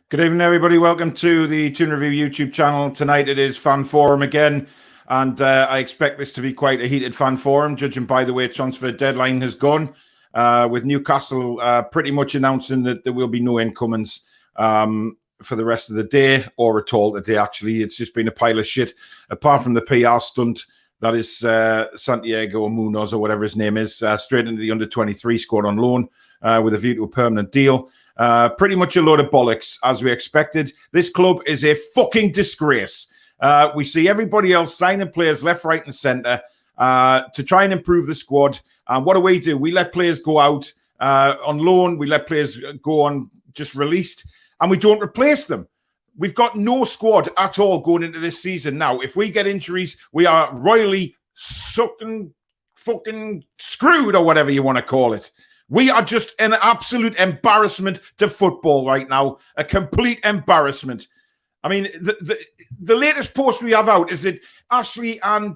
Good evening, everybody. Welcome to the Toon Review YouTube channel. Tonight it is Fan Forum again, and I expect this to be quite a heated Fan Forum, judging by the way transfer deadline has gone, with Newcastle pretty much announcing that there will be no incomings for the rest of the day, or at all today, actually. It's just been a pile of shit, apart from the PR stunt. That is Santiago Munoz, or whatever his name is, straight into the under-23 squad on loan with a view to a permanent deal. Pretty much a load of bollocks, as we expected. This club is a fucking disgrace. We see everybody else signing players left, right, and centre to try and improve the squad. And what do? We let players go out on loan. We let players go on just released, and we don't replace them. We've got no squad at all going into this season now. If we get injuries, we are royally fucking screwed, or whatever you want to call it. We are just an absolute embarrassment to football right now. A complete embarrassment. I mean, the latest post we have out is that Ashley and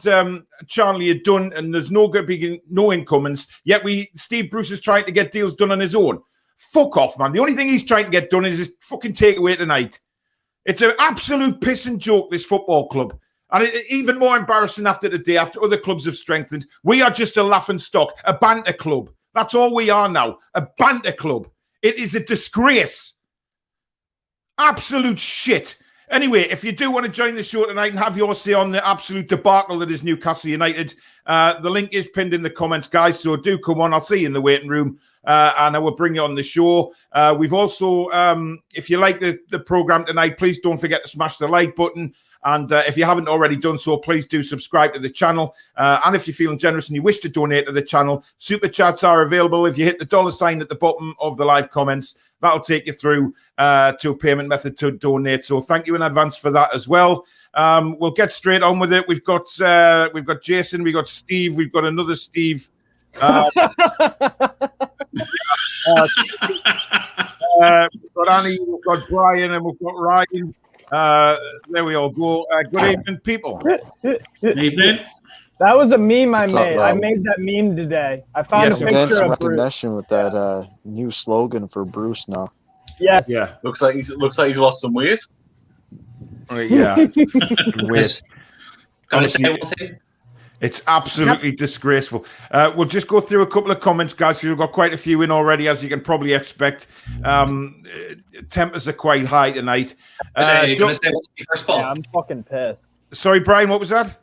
Charlie are done, and there's no going to be no incomings. Yet Steve Bruce is trying to get deals done on his own. Fuck off, man. The only thing he's trying to get done is his fucking takeaway tonight. It's an absolute piss and joke, this football club. And even more embarrassing after today, after other clubs have strengthened. We are just a laughing stock, a banter club. That's all we are now, a banter club. It is a disgrace. Absolute shit. Anyway, if you do want to join the show tonight and have your say on the absolute debacle that is Newcastle United, the link is pinned in the comments, guys, so do come on. I'll see you in the waiting room, and I will bring you on the show. We've also, if you like the programme tonight, please don't forget to smash the like button. And if you haven't already done so, please do subscribe to the channel. And if you're feeling generous and you wish to donate to the channel, super chats are available. If you hit the $ at the bottom of the live comments, that'll take you through to a payment method to donate. So thank you in advance for that as well. We'll get straight on with it. We've got Jason, we've got Steve, we've got another Steve. We've got Annie, we've got Brian, and we've got Ryan. There we all go. Good evening, people. Good evening. That was a meme I made. I made that meme today. I found a picture of Bruce. With that new slogan for Bruce now. Yes. Yeah. Looks like he's lost some weight. Yeah. Weight. Can I say one thing? It's absolutely disgraceful. We'll just go through a couple of comments, guys. We've got quite a few in already, as you can probably expect. Tempers are quite high tonight. Can I say one thing first, Paul? Yeah, I'm fucking pissed. Sorry, Brian, what was that?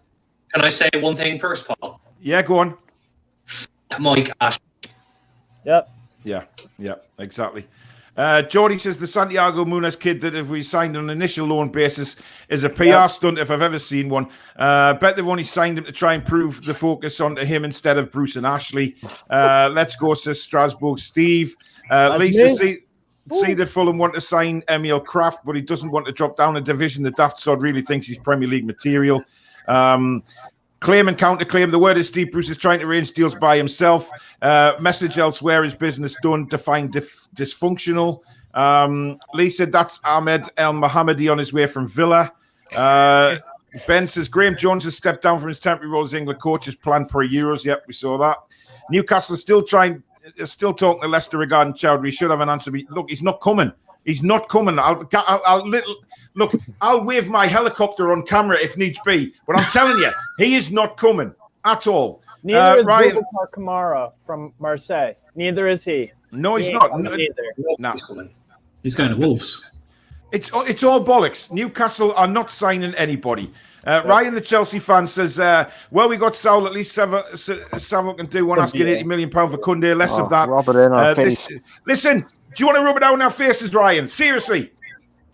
Can I say one thing first, Paul? Yeah, go on. Mike Ash. Yep. Yeah, exactly. Jordy says the Santiago Munoz kid that if we signed on an initial loan basis is a PR stunt if I've ever seen one. Bet they've only signed him to try and prove the focus onto him instead of Bruce and Ashley. Let's go, says Strasbourg Steve. Lisa, see that Fulham want to sign Emil Kraft, but he doesn't want to drop down a division. The daft sod really thinks he's Premier League material. Claim and counterclaim. The word is Steve Bruce is trying to arrange deals by himself. Message elsewhere is business done. Define dysfunctional. Lee said that's Ahmed El Mohammadi on his way from Villa. Ben says Graham Jones has stepped down from his temporary role as England coach as planned per Euros. Yep, we saw that. Newcastle still talking to Leicester regarding Chowdhury. He should have an answer. Look, he's not coming. He's not coming. I'll wave my helicopter on camera if needs be, but I'm telling you, he is not coming at all. Neither is Ryan Kamara from Marseille. Neither is he. No, he's not. No. He's going to Wolves. It's all bollocks. Newcastle are not signing anybody. Ryan, the Chelsea fan, says, well, we got Saul. At least Savile can do one asking £80 million for Kunde. Less of that. Rub it in our face. Listen, do you want to rub it down our faces, Ryan? Seriously.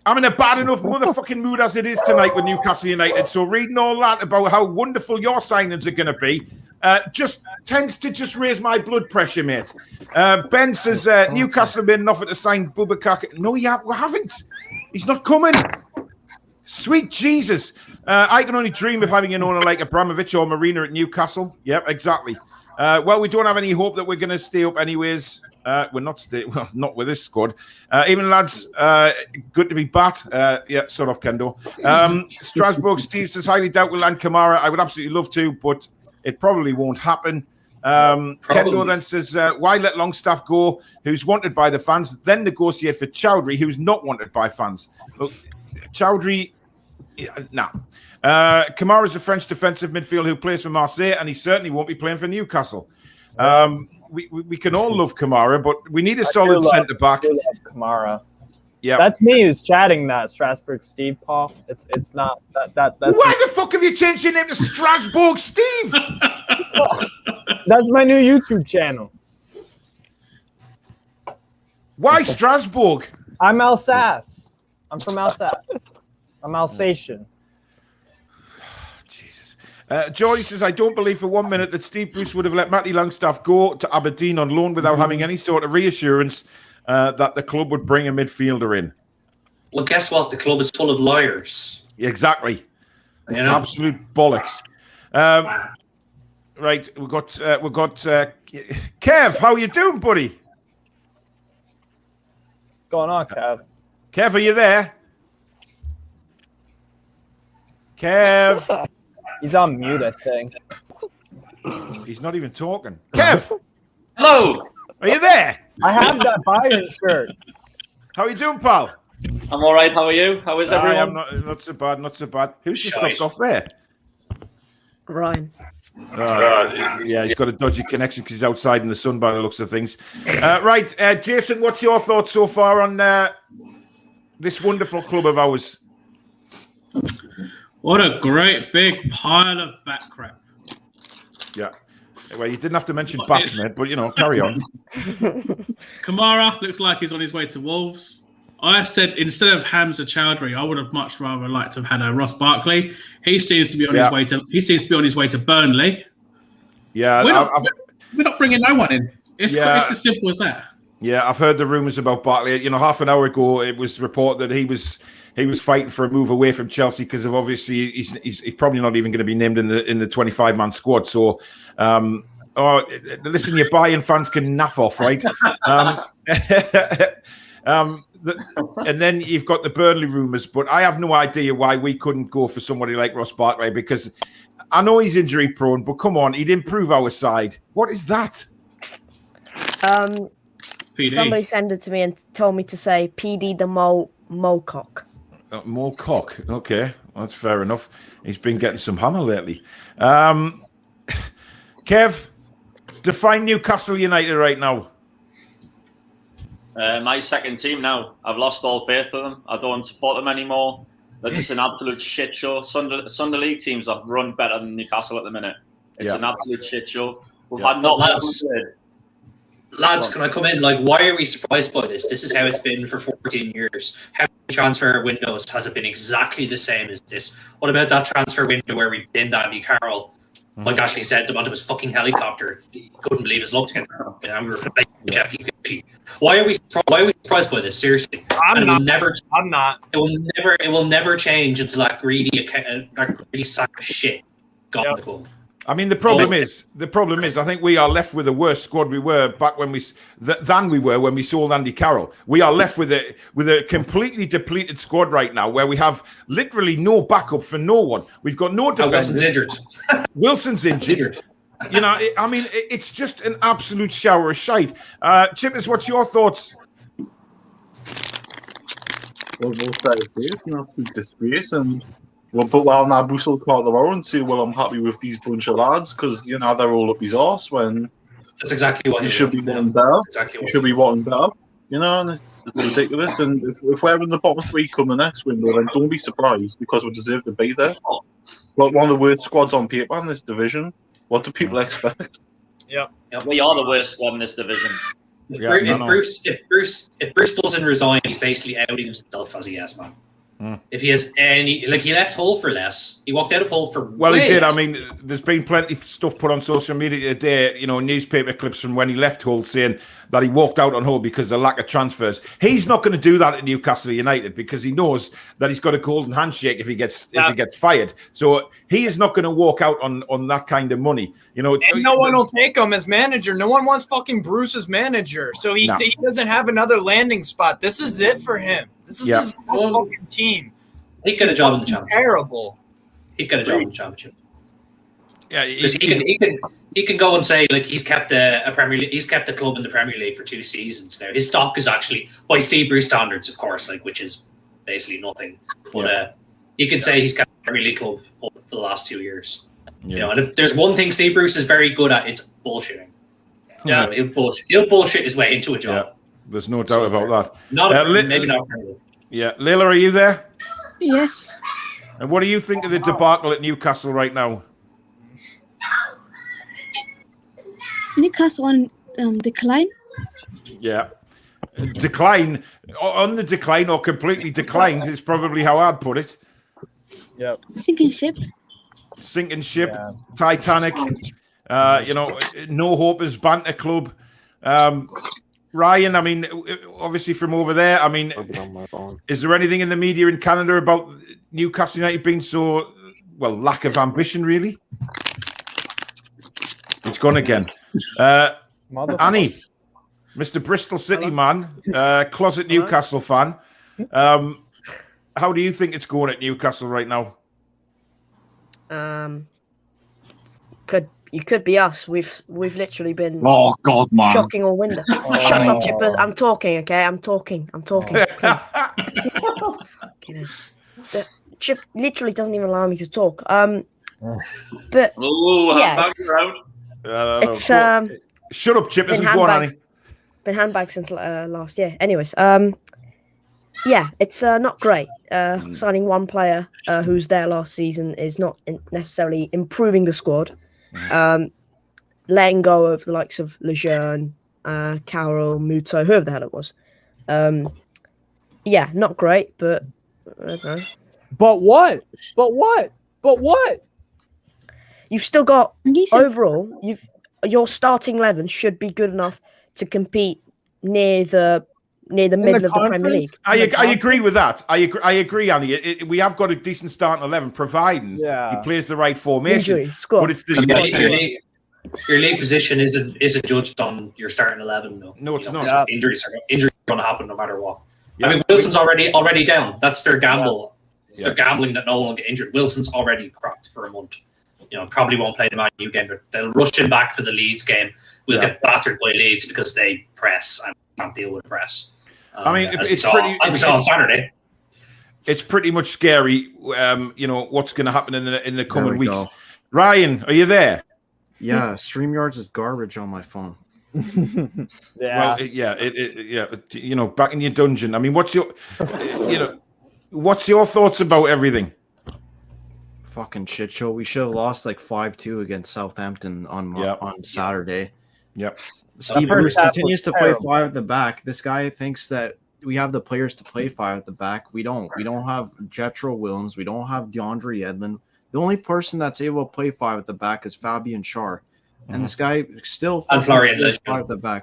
I'm in a bad enough motherfucking mood as it is tonight with Newcastle United. So reading all that about how wonderful your signings are going to be just tends to just raise my blood pressure, mate. Ben says, Newcastle have made an offer to sign Boubacar. No, we haven't. He's not coming. Sweet Jesus. I can only dream of having an owner like Abramovich or Marina at Newcastle. Yep, exactly. Well, we don't have any hope that we're going to stay up anyways. We're not with this squad. Even lads, good to be bat. Yeah, sort of, Kendo. Strasbourg Steve says, highly doubt we'll land Kamara. I would absolutely love to, but it probably won't happen. Kendo then says, why let Longstaff go, who's wanted by the fans, then negotiate for Chowdhury, who's not wanted by fans? Look, Chowdhury, no. Kamara's a French defensive midfielder who plays for Marseille, and he certainly won't be playing for Newcastle. We can all love Kamara, but we need a solid centre-back. I love Kamara. Yeah, that's me who's chatting that, Strasbourg Steve, Paul. It's not that's why the fuck have you changed your name to Strasbourg Steve? That's my new YouTube channel. Why Strasbourg? I'm Alsace. I'm from Alsace. I'm Alsatian. Jesus. Jory says, I don't believe for 1 minute that Steve Bruce would have let Matty Longstaff go to Aberdeen on loan without having any sort of reassurance that the club would bring a midfielder in. Well, guess what? The club is full of liars. Exactly. Absolute bollocks. Right, we've got Kev. How you doing, buddy? What's going on, Kev? Kev, are you there? Kev. He's on mute, I think. He's not even talking. Kev. Hello. Are you there? I have that Bayern shirt. How are you doing, pal? I'm all right. How are you? How is everyone? I'm not so bad, not so bad. Who's just dropped off there? Ryan. Yeah, he's got a dodgy connection because he's outside in the sun by the looks of things. Right, Jason, what's your thoughts so far on this wonderful club of ours? What a great big pile of back crap. Yeah. Well, you didn't have to mention bats, mate, but, carry on. Kamara looks like he's on his way to Wolves. I said instead of Hamza Chowdhury, I would have much rather liked to have had a Ross Barkley. He seems to be on his way to. He seems to be on his way to Burnley. Yeah, we're not bringing no one in. It's as simple as that. Yeah, I've heard the rumours about Barkley. Half an hour ago, it was reported that he was fighting for a move away from Chelsea because of obviously he's probably not even going to be named in the 25-man squad. So, listen, your Bayern fans can naff off, right? And then you've got the Burnley rumours, but I have no idea why we couldn't go for somebody like Ross Barkley, because I know he's injury prone, but come on, he'd improve our side. What is that? Somebody sent it to me and told me to say PD the Mocock. Mocock, okay, well, that's fair enough. He's been getting some hammer lately. Kev, define Newcastle United right now. My second team now. I've lost all faith in them. I don't support them anymore. They're just an absolute shit show. Sunday League teams are run better than Newcastle at the minute. It's an absolute shit show. We've had not Lads, can I come in? Why are we surprised by this? This is how it's been for 14 years. How many transfer windows has it been exactly the same as this? What about that transfer window where we binned Andy Carroll? Like Ashley said, onto his fucking helicopter. He couldn't believe his luck to get there. And we were playing Why are we surprised by this? Seriously, I'm not. It will never change until that greedy sack of shit got the club. I mean, the problem is, I think we are left with a worse squad we were back when we were when we sold Andy Carroll. We are left with a completely depleted squad right now, where we have literally no backup for no one. We've got no defenders. Wilson's injured. Wilson's injured. It's just an absolute shower of shite. Chippers, what's your thoughts? Well, both sides say it's an absolute disgrace, and now Bruce will come out tomorrow and say, "Well, I'm happy with these bunch of lads," because they're all up his arse when that's exactly what he should be wanting better. He should be wanting better, and it's ridiculous. And if we're in the bottom three come the next window, then don't be surprised, because we deserve to be there. Like one of the worst squads on paper in this division. What do people expect? Yeah, we are the worst squad in this division. If Bruce doesn't resign, he's basically outing himself as a yes man. If he has any, he left Hull for less. He walked out of Hull for he did. I mean, there's been plenty of stuff put on social media today, newspaper clips from when he left Hull saying that he walked out on Hull because of lack of transfers. He's not going to do that at Newcastle United, because he knows that he's got a golden handshake if he gets fired. So he is not going to walk out on that kind of money. And no one will take him as manager. No one wants fucking Bruce as manager. So he doesn't have another landing spot. This is it for him. This is his best fucking team. He'd get a job in the championship. Terrible. He'd get a job in the championship. Yeah, he can go and say like he's kept a Premier League, he's kept a club in the Premier League for 2 seasons now. His stock is actually by Steve Bruce standards, of course, like which is basically nothing. But you can say he's kept a Premier League club for the last 2 years. You know, and if there's one thing Steve Bruce is very good at, it's bullshitting. Yeah, he'll bullshit his way into a job. Yeah, there's no doubt about that. Maybe not. Yeah, Leila, are you there? Yes. And what do you think of the debacle at Newcastle right now? Newcastle on decline. Yeah. Decline, on the decline or completely declined is probably how I'd put it. Yep. Sinking ship. Sinking ship, Titanic, you know, no hope as banter club. Ryan, I mean, obviously from over there, I mean, is there anything in the media in Canada about Newcastle United being so, well, lack of ambition, really? It's gone again. Annie, Mr. Bristol City man, closet Newcastle fan. How do you think it's going at Newcastle right now? You could be us. We've literally been shocking all window. Shut up, Chippers. I'm talking, okay? I'm talking. Chip literally doesn't even allow me to talk. But it's shut up, Chippers. Been handbagged since last year. Anyways, it's not great. Signing one player who's there last season is not necessarily improving the squad. Letting go of the likes of Lejeune, Carroll, Muto, whoever the hell it was. Not great, but I don't know. But what? You've still got overall. Your starting 11 should be good enough to compete near the middle of the Premier League. I agree with that. I agree, Annie. We have got a decent starting 11, providing he plays the right formation. But it's the your league position isn't judged on your starting 11. No, it's not. Injuries are going to happen no matter what. Yeah. I mean, Wilson's already down. That's their gamble. Yeah. They're gambling that no one will get injured. Wilson's already cracked for a month. You know, probably won't play the Man U game. They'll rush him back for the Leeds game. We'll get battered by Leeds because they press and can't deal with press. I mean, as we saw on Saturday. It's pretty much scary. You know what's going to happen in the coming weeks. Ryan, are you there? Yeah, StreamYards is garbage on my phone. Well, you know, back in your dungeon. I mean, what's your thoughts about everything? Fucking shit show. We should have lost like 5-2 against Southampton on Saturday. Yep. Steve Bruce continues to play 5 at the back. This guy thinks that we have the players to play 5 at the back. We don't. We don't have Jetro Williams. We don't have DeAndre Edlin. The only person that's able to play 5 at the back is Fabian Schär. And this guy still plays 5 at the back.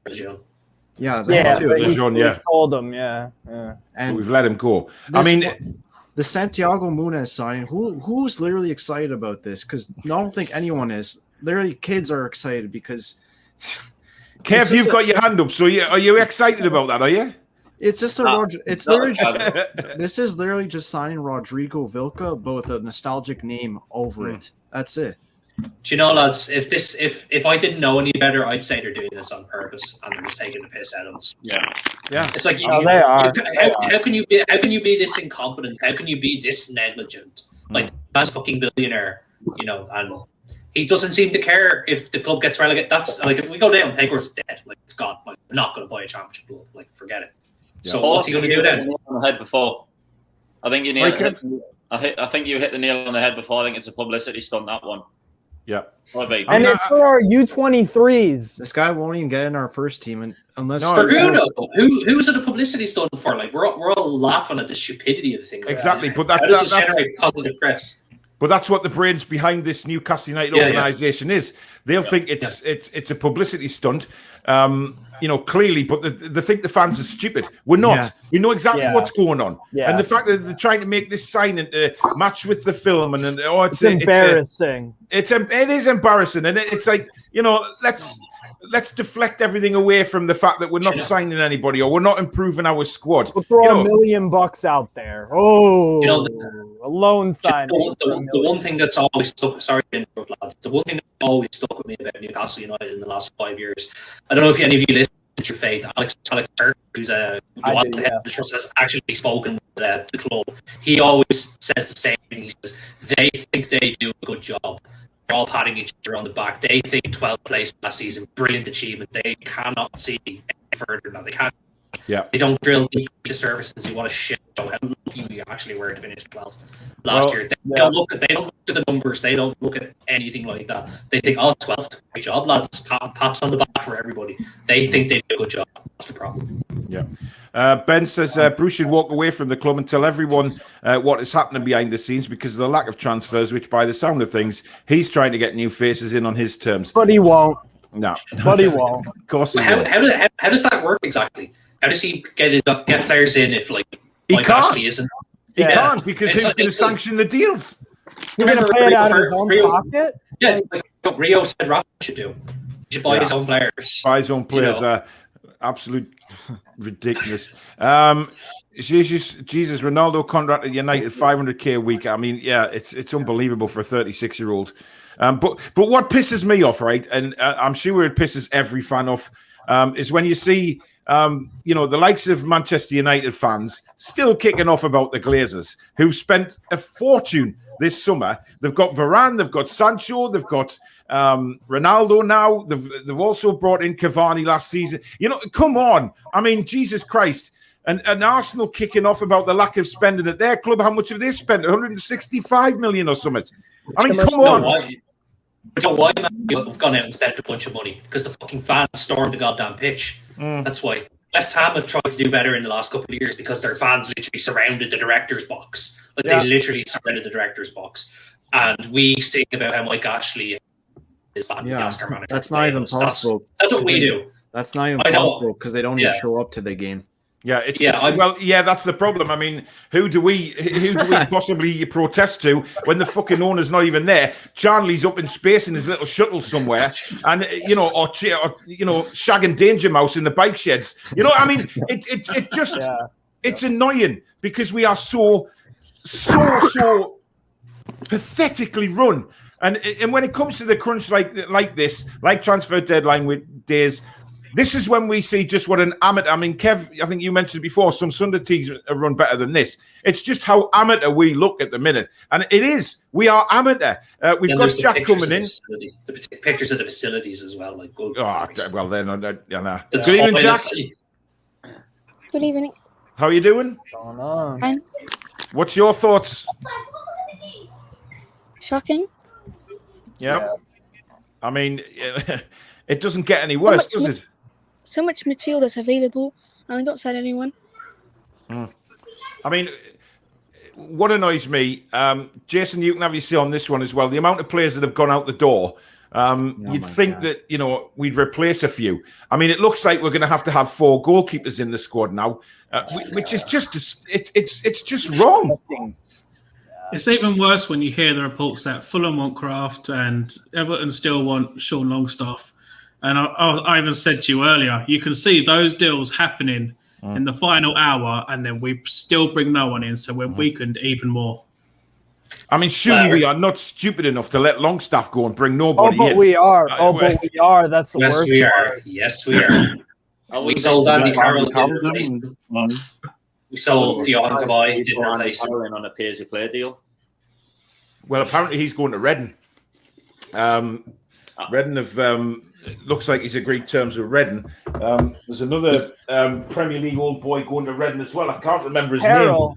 Lejeune. Yeah, Lejeune, we told him, and we've let him go. I mean, the Santiago Munoz sign. Who's literally excited about this? Because I don't think anyone is. Literally, kids are excited because. Kev, you've got your hand up. So, are you excited about that? Are you? It's just it's literally. This is literally just signing Rodrigo Vilca, but with a nostalgic name over it. That's it. Do you know, lads? If I didn't know any better, I'd say they're doing this on purpose and they're just taking the piss out of us. Yeah. It's like they are. How can you be this incompetent? How can you be this negligent? Like that's a fucking billionaire, you know, and he doesn't seem to care if the club gets relegated. That's like if we go down, Takeover's dead. Like it's gone. Like we're not going to buy a championship club. Like forget it. Yeah. So what's he going to do then? On the head before. I think you hit the nail on the head before. I think it's a publicity stunt, that one. Yeah, and it's for our U23s. This guy won't even get in our first team unless for who is it a publicity stunt for? Like we're all laughing at the stupidity of the thing. Exactly, but that's generate positive press. But that's what the brains behind this Newcastle United organisation is. They'll think it's a publicity stunt, you know, clearly. But they think the fans are stupid. We're not. Yeah. We know exactly what's going on. Yeah. And the fact that they're trying to make this sign and match with the film it's embarrassing. It is embarrassing, and it's like, you know, let's deflect everything away from the fact that we're not signing anybody or we're not improving our squad. We'll throw $1 million out there. Oh, a loan signing. The one thing that's always stuck. Sorry to interrupt, lads. The one thing that always stuck with me about Newcastle United in the last 5 years. I don't know if any of you listen to your faith. Alex Turk, who's the head of the trust, has actually spoken to the club. He always says the same thing. He says they think they do a good job. They're all patting each other on the back. They think 12th place last season, brilliant achievement. They cannot see any further now. They can't. Yeah. They don't drill deep the surface and see what a shit show how lucky we actually were to finish 12th last year. They don't look at the numbers. They don't look at anything like that. They think, 12th, great job, lads. Pats on the back for everybody. They think they did a good job. That's the problem. Yeah. Ben says Bruce should walk away from the club and tell everyone what is happening behind the scenes because of the lack of transfers, which by the sound of things, he's trying to get new faces in on his terms. But he won't. No. But he won't. Of course he won't. How does that work exactly? How does he get players in if he can't? Ashley isn't? He can't because who's going to sanction the deals? He's going to pay it out of his own pocket? Yeah, like what Rio said Rafa should do. He should buy his own players. Buy his own players. Absolute ridiculous. Jesus, Ronaldo contract at United, 500k a week. I mean, yeah, it's unbelievable for a 36-year-old. But what pisses me off, right, and I'm sure it pisses every fan off, is when you see the likes of Manchester United fans still kicking off about the Glazers, who've spent a fortune this summer. They've got Varane, they've got Sancho, they've got Ronaldo now. They've also brought in Cavani last season. Come on. I mean, Jesus Christ. And Arsenal kicking off about the lack of spending at their club. How much have they spent? 165 million or something. I mean, come on. Why have gone out and spent a bunch of money? Because the fucking fans stormed the goddamn pitch. That's why. West Ham have tried to do better in the last couple of years because their fans literally surrounded the director's box. They literally surrounded the director's box. And we sing about how Mike Ashley is fan Oscar manager. That's not even possible. That's what we do. That's not even possible because they don't even show up to the game. Yeah, that's the problem. I mean, who do we possibly protest to when the fucking owner's not even there? Charlie's up in space in his little shuttle somewhere, and or shagging Danger Mouse in the bike sheds. I mean, it just it's annoying because we are so pathetically run. And when it comes to the crunch like this, like transfer deadline with days. This is when we see just what an amateur. I mean, Kev, I think you mentioned before, some Sunday teams run better than this. It's just how amateur we look at the minute. And it is. We are amateur. We've got Jack coming in. The pictures of the facilities as well. Well, then, good evening, Jack. Good evening. How are you doing? Fine. What's your thoughts? Shocking. Yeah. I mean, it doesn't get any worse, does it? So much midfielders available. I mean, don't sign anyone. I mean, what annoys me, Jason, you can obviously on this one as well, the amount of players that have gone out the door. You'd think that, we'd replace a few. I mean, it looks like we're going to have 4 goalkeepers in the squad now, which is just, it's just wrong. It's even worse when you hear the reports that Fulham want Kraft and Everton still want Sean Longstaff. And I even said to you earlier, you can see those deals happening in the final hour, and then we still bring no one in, so we're weakened even more. I mean, surely we are not stupid enough to let Longstaff go and bring nobody in. But we are. But we are. That's the worst part. Yes, we are. We sold Andy Carroll. We sold Dion Kawhi. Didn't replace him on a pay-as-you-play deal. Well, apparently he's going to Reading. Reading have... looks like he's agreed terms with Reading. There's another Premier League old boy going to Reading as well. I can't remember his name.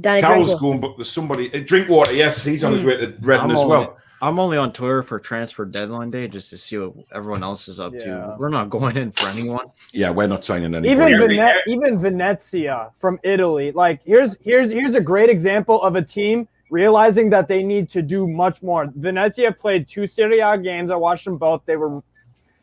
Danny Carroll's Drinkwater. going, but there's somebody. Drinkwater, yes, he's on his way to Reading as well. I'm only on Twitter for transfer deadline day just to see what everyone else is up to. We're not going in for anyone. Yeah, we're not signing anybody. Even Venezia from Italy. Like here's a great example of a team realizing that they need to do much more. Venezia played 2 Serie A games. I watched them both. They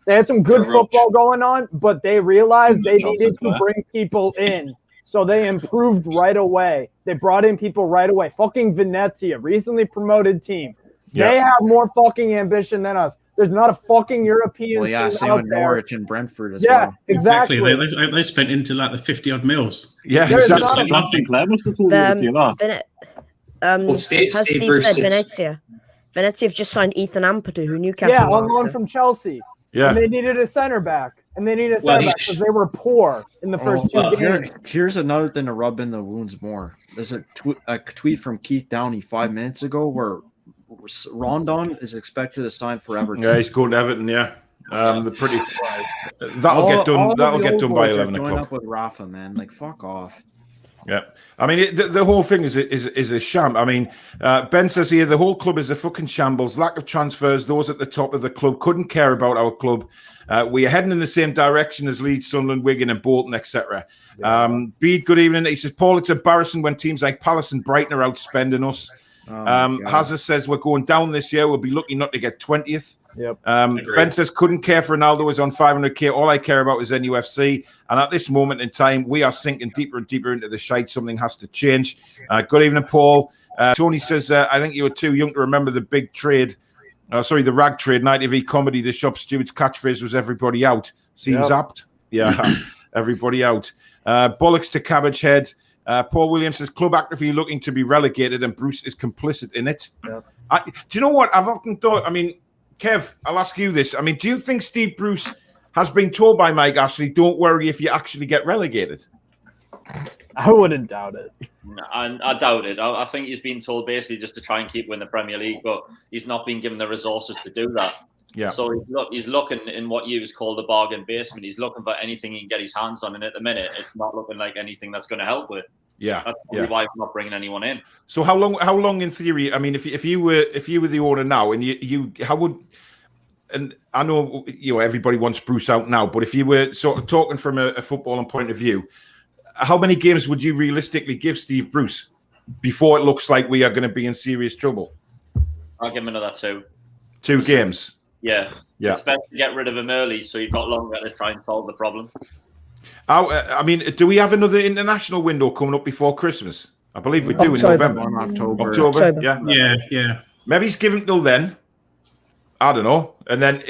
had some good football going on, but they realized they needed to bring people in. So they improved right away. They brought in people right away. Fucking Venezia, recently promoted team. Yeah. They have more fucking ambition than us. There's not a fucking European team same out with there. Norwich and Brentford as well. Exactly. They spent into like the 50-odd mils. Yeah, exactly. John Sinclair must have pulled the team off. Has Steve said Venezia? Venezia have just signed Ethan Ampadu, who Newcastle. Yeah, on loan from Chelsea. Yeah, and they needed a center back, because they were poor in the first two games. Here's another thing to rub in the wounds more. There's a tweet from Keith Downey 5 minutes ago where Rondon is expected to sign for Everton. Yeah, he's going to Everton. Yeah, that'll get done. That'll get done by 11 o'clock. Up with Rafa, man, like fuck off. Yeah, I mean the whole thing is a sham. I mean, Ben says here the whole club is a fucking shambles. Lack of transfers. Those at the top of the club couldn't care about our club. We are heading in the same direction as Leeds, Sunderland, Wigan, and Bolton, etc. Bede, good evening. He says, Paul, it's embarrassing when teams like Palace and Brighton are outspending us. Hazard says we're going down this year. We'll be lucky not to get 20th. Yep. Ben says couldn't care for Ronaldo is on 500k. All I care about is NUFC. And at this moment in time, we are sinking deeper and deeper into the shite. Something has to change. Good evening, Paul. Tony says I think you were too young to remember the big trade. The rag trade. Night TV comedy. The shop steward's catchphrase was "Everybody out." Seems apt. Yeah, everybody out. Bollocks to Cabbage Head. Paul Williams says club actively looking to be relegated, and Bruce is complicit in it. Yep. Do you know what I've often thought? I mean, Kev, I'll ask you this. I mean, do you think Steve Bruce has been told by Mike Ashley, "Don't worry if you actually get relegated"? I wouldn't doubt it. No, I doubt it. I think he's been told basically just to try and keep winning the Premier League, but he's not been given the resources to do that. Yeah. So he's looking in what you call the bargain basement. He's looking for anything he can get his hands on, and at the minute, it's not looking like anything that's going to help with. Yeah, that's probably why we're not bringing anyone in. So how long in theory? I mean, if you were the owner now, and you how would? And I know everybody wants Bruce out now, but if you were sort of talking from a footballing point of view, how many games would you realistically give Steve Bruce before it looks like we are going to be in serious trouble? I'll give him another 2. 2 games. Yeah. It's better to get rid of him early so you've got longer to try and solve the problem. I mean, do we have another international window coming up before Christmas? I believe we do in November. October. Yeah. Maybe he's given till then. I don't know. And then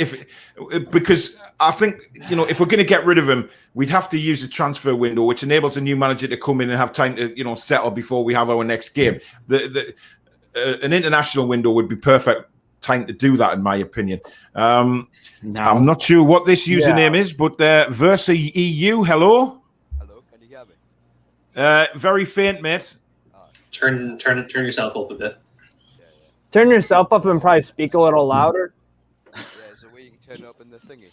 because I think, if we're going to get rid of him, we'd have to use a transfer window, which enables a new manager to come in and have time to, settle before we have our next game. An international window would be perfect time to do that, in my opinion. I'm not sure what this username is, but Versa EU, hello? Hello, can you hear me? Very faint, mate. Turn yourself up a bit. Turn yourself up and probably speak a little louder. Yeah, so where you can turn up in the thingy.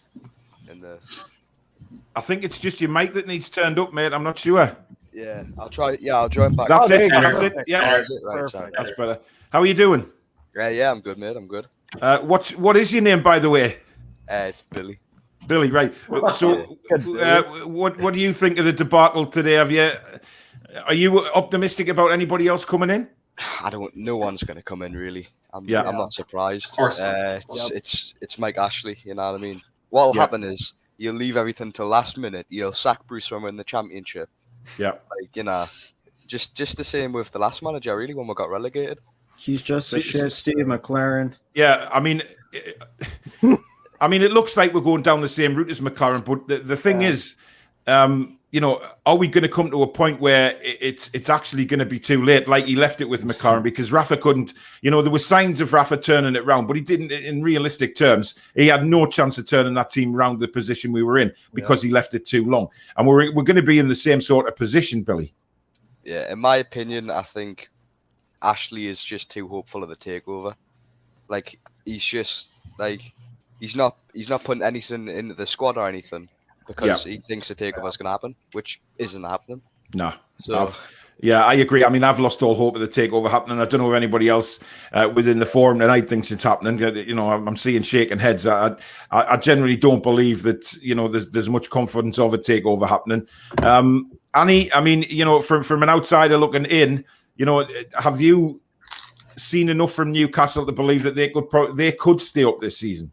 I think it's just your mic that needs turned up, mate. I'm not sure. Yeah, I'll try. Yeah, I'll join back. That's it. That's it. Yeah, that's it. Right, sorry. That's better. How are you doing? Yeah, I'm good, mate. I'm good. What is your name, by the way? It's Billy. Billy, right. So, what do you think of the debacle today? Are you optimistic about anybody else coming in? No one's going to come in, really. I'm not surprised. It's Mike Ashley, you know what I mean? What'll happen is you'll leave everything till last minute. You'll sack Bruce when we're in the championship. Yeah. Just the same with the last manager, really, when we got relegated. He's just a shit Steve McLaren. Yeah, I mean, it looks like we're going down the same route as McLaren, but the thing is, are we going to come to a point where it's actually going to be too late, like he left it with McLaren, because Rafa couldn't, there were signs of Rafa turning it round, but he didn't, in realistic terms, he had no chance of turning that team round the position we were in because he left it too long. And we're going to be in the same sort of position, Billy. Yeah, in my opinion, I think Ashley is just too hopeful of the takeover. Like, he's just, he's not putting anything into the squad or anything, because he thinks the takeover is going to happen, which isn't happening. No. So, I agree. I mean, I've lost all hope of the takeover happening. I don't know if anybody else within the forum tonight thinks it's happening. I'm seeing shaking heads. I generally don't believe that, there's much confidence of a takeover happening. Annie, I mean, from an outsider looking in, have you seen enough from Newcastle to believe that they could stay up this season?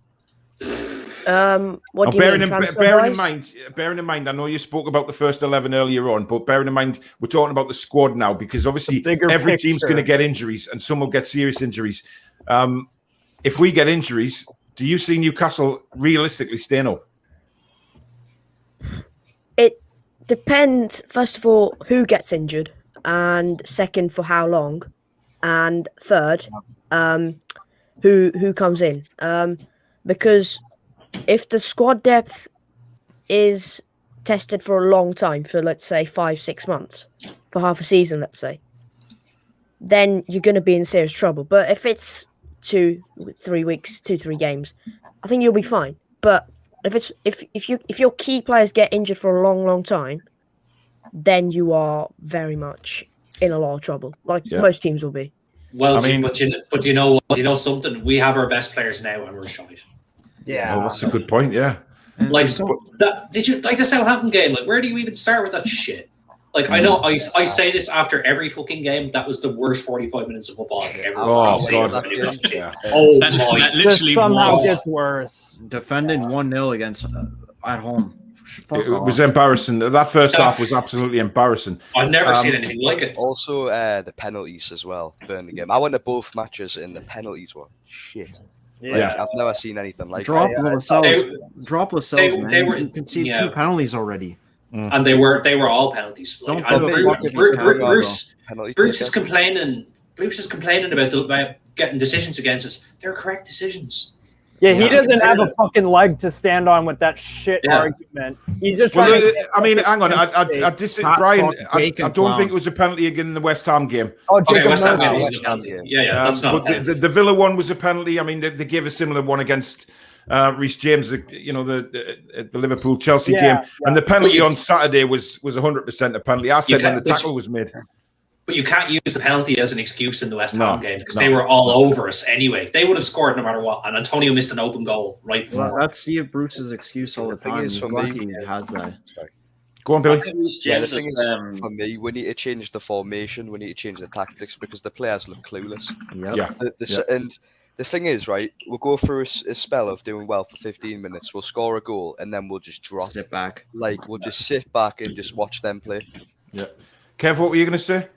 What do you mean, bearing in mind, I know you spoke about the first 11 earlier on, but bearing in mind, we're talking about the squad now, because obviously every team's going to get injuries, and some will get serious injuries. If we get injuries, Do you see Newcastle realistically staying up? It depends, first of all, who gets injured, and second, for how long, and third, who comes in. Because if the squad depth is tested for a long time, for let's say 5-6 months, for half a season, let's say, then you're going to be in serious trouble. But if it's 2-3 weeks, 2-3 games, I think you'll be fine. But if your key players get injured for a long time, then you are very much in a lot of trouble, like most teams will be. Well, but you know what? You know something? We have our best players now, and we're shite. Yeah, that's a good point. Yeah, like did you like the Southampton game? Like, where do you even start with that shit? Like, I know I say this after every fucking game. That was the worst 45 minutes of football I've ever. Oh god! Oh that literally somehow gets worse. Defending 1-0 against at home. It was embarrassing. That first half was absolutely embarrassing. I've never seen anything like it. Also, the penalties as well during the game. I went to both matches, and the penalties were shit. Yeah, I've never seen anything like Drop that. Lascelles, man. They were, you can see 2 penalties already. And they were all penalties. Like, Bruce is complaining. Bruce is complaining about getting decisions against us. They're correct decisions. Yeah, he doesn't have a fucking leg to stand on with that shit argument. He's just trying to... I mean, hang on. I disagree, Brian. I don't think it was a penalty again in the West Ham game. Oh, Jacob West Ham game Munoz. was a penalty. Yeah, that's not. But the Villa one was a penalty. I mean, they gave a similar one against Reece James. You know, the Liverpool Chelsea game, and the penalty on Saturday was 100% a penalty. I said when the tackle was made. But you can't use the penalty as an excuse in the West Ham game because they were all over us anyway. They would have scored no matter what, and Antonio missed an open goal right before. Well, let's see if Bruce's excuse all the time. He's lucky he has that. Go on, Billy. The thing is, for me, we need to change the formation. We need to change the tactics because the players look clueless. And the thing is, right, we'll go through a spell of doing well for 15 minutes. We'll score a goal, and then we'll just drop. Sit back. Like, we'll just sit back and just watch them play. Yeah. Kev, what were you going to say?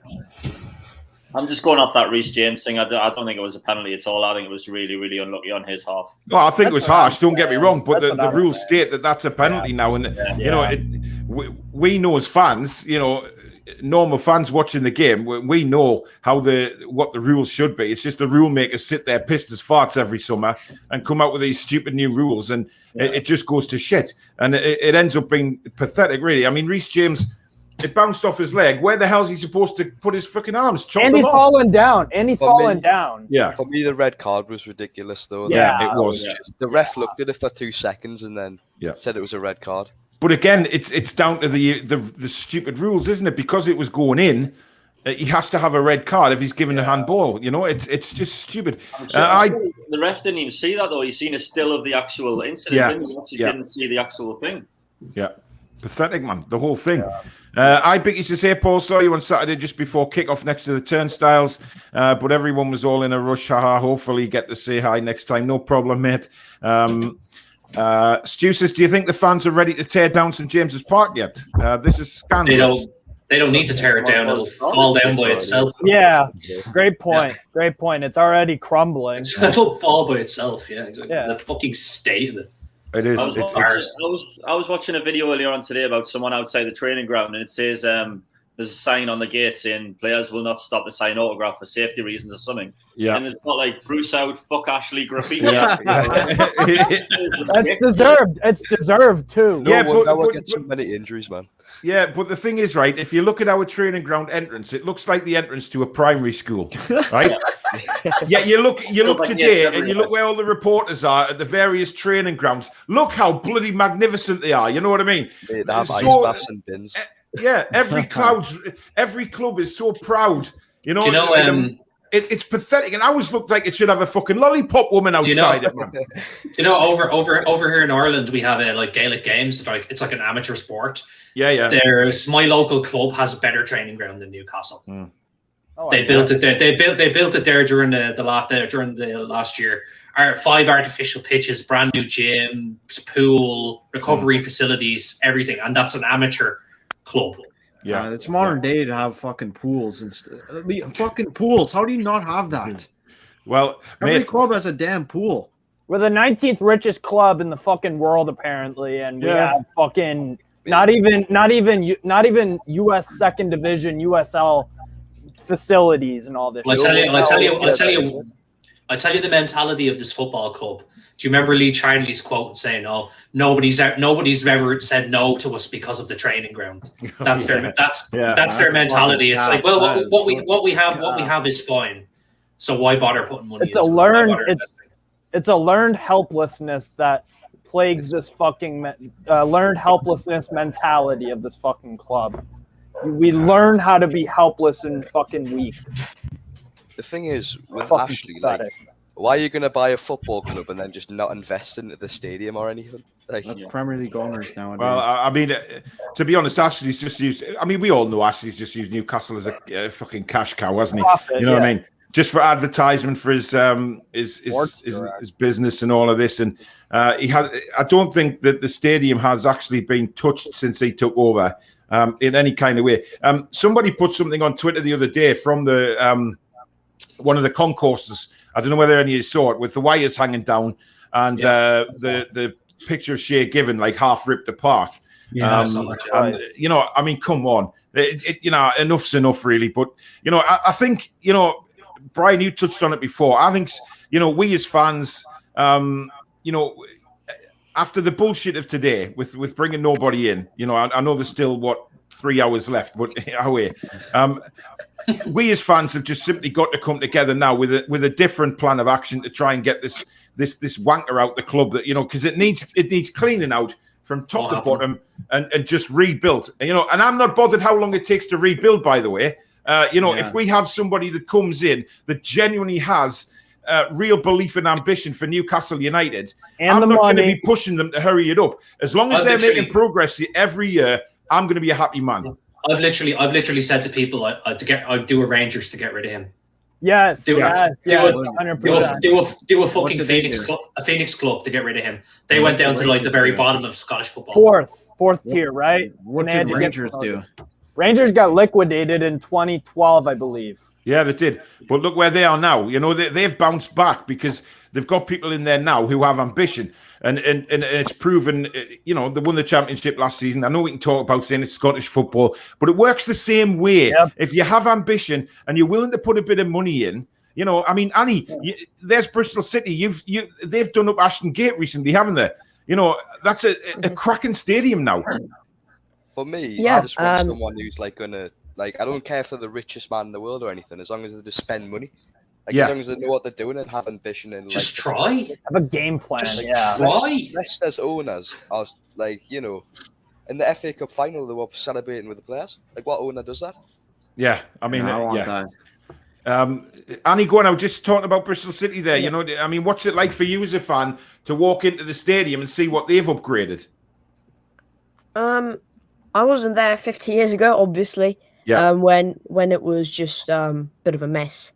I'm just going off that Reece James thing. I don't think it was a penalty at all. I think it was really, really unlucky on his half. Well, I think it was harsh. Don't get me wrong, but the rules state that that's a penalty now, and you know, we know as fans, you know, normal fans watching the game, we know what the rules should be. It's just the rule makers sit there pissed as farts every summer and come out with these stupid new rules, and it just goes to shit, and it ends up being pathetic, really. I mean, Reece James. It bounced off his leg. Where the hell is he supposed to put his fucking arms? And he's falling down. Yeah. For me, the red card was ridiculous, though. Yeah, it was. The ref looked at it for 2 seconds and then said it was a red card. But again, it's down to the stupid rules, isn't it? Because it was going in, he has to have a red card if he's given a handball. You know, it's just stupid. The ref didn't even see that, though. He's seen a still of the actual incident. He didn't see the actual thing. Yeah. Pathetic, man. The whole thing. I think used to say, Paul, saw you on Saturday just before kickoff next to the turnstiles, but everyone was all in a rush. Hopefully you get to say hi next time. No problem, mate. Stu says, do you think the fans are ready to tear down St. James's Park yet? This is scandalous. They don't need to tear it down. It'll fall down by itself. Yeah, great point. Great point. It's already crumbling. It'll fall by itself. Yeah, exactly. Yeah. The fucking state of it. It is. I was watching a video earlier on today about someone outside the training ground, and it says there's a sign on the gate saying players will not stop to sign autograph for safety reasons or something. Yeah. And it's got like Bruce out, fuck Ashley graffiti. That's deserved. It's deserved too. Yeah, but get so many injuries, man. Yeah, but the thing is, right, if you look at our training ground entrance, it looks like the entrance to a primary school, right? Yeah, you look today and you look where all the reporters are at the various training grounds. Look how bloody magnificent they are. You know what I mean? They have ice baths and bins. Yeah, every club is so proud. You know, it's pathetic, and ours look like it should have a fucking lollipop woman outside it, man. Over here in Ireland, we have like Gaelic games. It's like an amateur sport. Yeah. There's my local club has a better training ground than Newcastle. Oh, they built it there. They built it there during the last year. 5 artificial pitches, brand new gym, pool, recovery facilities, everything, and that's an amateur club. Yeah, it's modern day to have fucking pools and fucking pools. How do you not have that? Well, every club has a damn pool. We're the 19th richest club in the fucking world, apparently, and we have fucking not even U.S. second division USL facilities and all this. Well, I tell you the mentality of this football club. Do you remember Lee Charnley's quote saying, "Oh, nobody's ever said no to us because of the training ground." That's their mentality. It's like, well, what we have is fine. So why bother putting money? It's a learned helplessness that plagues this fucking learned helplessness mentality of this fucking club. We learn how to be helpless and fucking weak. The thing is, with Ashley, like, why are you going to buy a football club and then just not invest into the stadium or anything? Like, that's Premier League owners nowadays. Well, I mean, to be honest, Ashley's just used. I mean, we all know Ashley's just used Newcastle as a fucking cash cow, hasn't he? Profit, you know what I mean? Just for advertisement for his business and all of this, and he has. I don't think that the stadium has actually been touched since he took over in any kind of way. Somebody put something on Twitter the other day from the one of the concourses. I don't know whether any of you saw it, with the wires hanging down and the picture of Shea Given like half ripped apart. Yeah, and, you know, I mean, come on, you know, enough's enough, really. But you know, I think, you know, Brian, you touched on it before. I think, you know, we as fans, you know, after the bullshit of today with bringing nobody in, you know, I know there's still 3 hours left, but away. We as fans have just simply got to come together now with a different plan of action to try and get this wanker out the club, that, you know, because it needs cleaning out from top to bottom and just rebuilt. You know, and I'm not bothered how long it takes to rebuild, by the way. You know, if we have somebody that comes in that genuinely has real belief and ambition for Newcastle United, and I'm not going to be pushing them to hurry it up. As long as they're making progress every year, I'm going to be a happy man. I've literally said to people I'd do a Rangers to get rid of him. Yes, do a 100%. Do a fucking Phoenix club to get rid of him. They went down to like the very bottom of Scottish football. Fourth tier, right? What did Rangers do? Rangers got liquidated in 2012, I believe. Yeah, they did. But look where they are now. You know, they've bounced back because they've got people in there now who have ambition. And it's proven, you know, they won the championship last season. I know we can talk about saying it's Scottish football, but it works the same way. Yep. If you have ambition and you're willing to put a bit of money in, you know, I mean, Annie, there's Bristol City. They've done up Ashton Gate recently, haven't they? You know, that's a cracking stadium now. For me, I just want someone who's like gonna, like, I don't care if they're the richest man in the world or anything, as long as they just spend money. Like, as long as they know what they're doing and have ambition and just try, have a game plan. Try. Leicester's owners are like, you know, in the FA Cup final they were celebrating with the players. Like, what owner does that? Yeah, I mean, Annie, go on now. Just talking about Bristol City there. You know, I mean, what's it like for you as a fan to walk into the stadium and see what they've upgraded? I wasn't there 50 years ago, obviously. Yeah. When it was just a bit of a mess.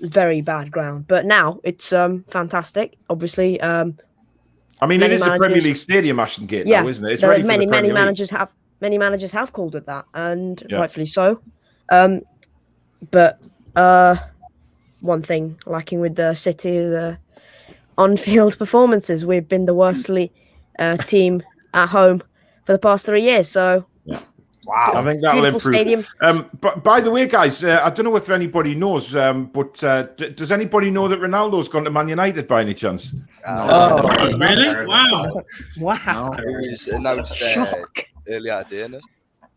Very bad ground, but now it's fantastic. Obviously, I mean, it is the Premier League stadium, Ashton Gate, now, isn't it? It's ready for the Premier League. Many managers have called it that, and rightfully so. But one thing lacking with the City is the on-field performances. We've been the worst team at home for the past 3 years, so. Wow, I think that'll improve. But by the way, guys, I don't know if anybody knows, but does anybody know that Ronaldo's gone to Man United by any chance? Really? Wow. Wow. It was announced earlier today, isn't it?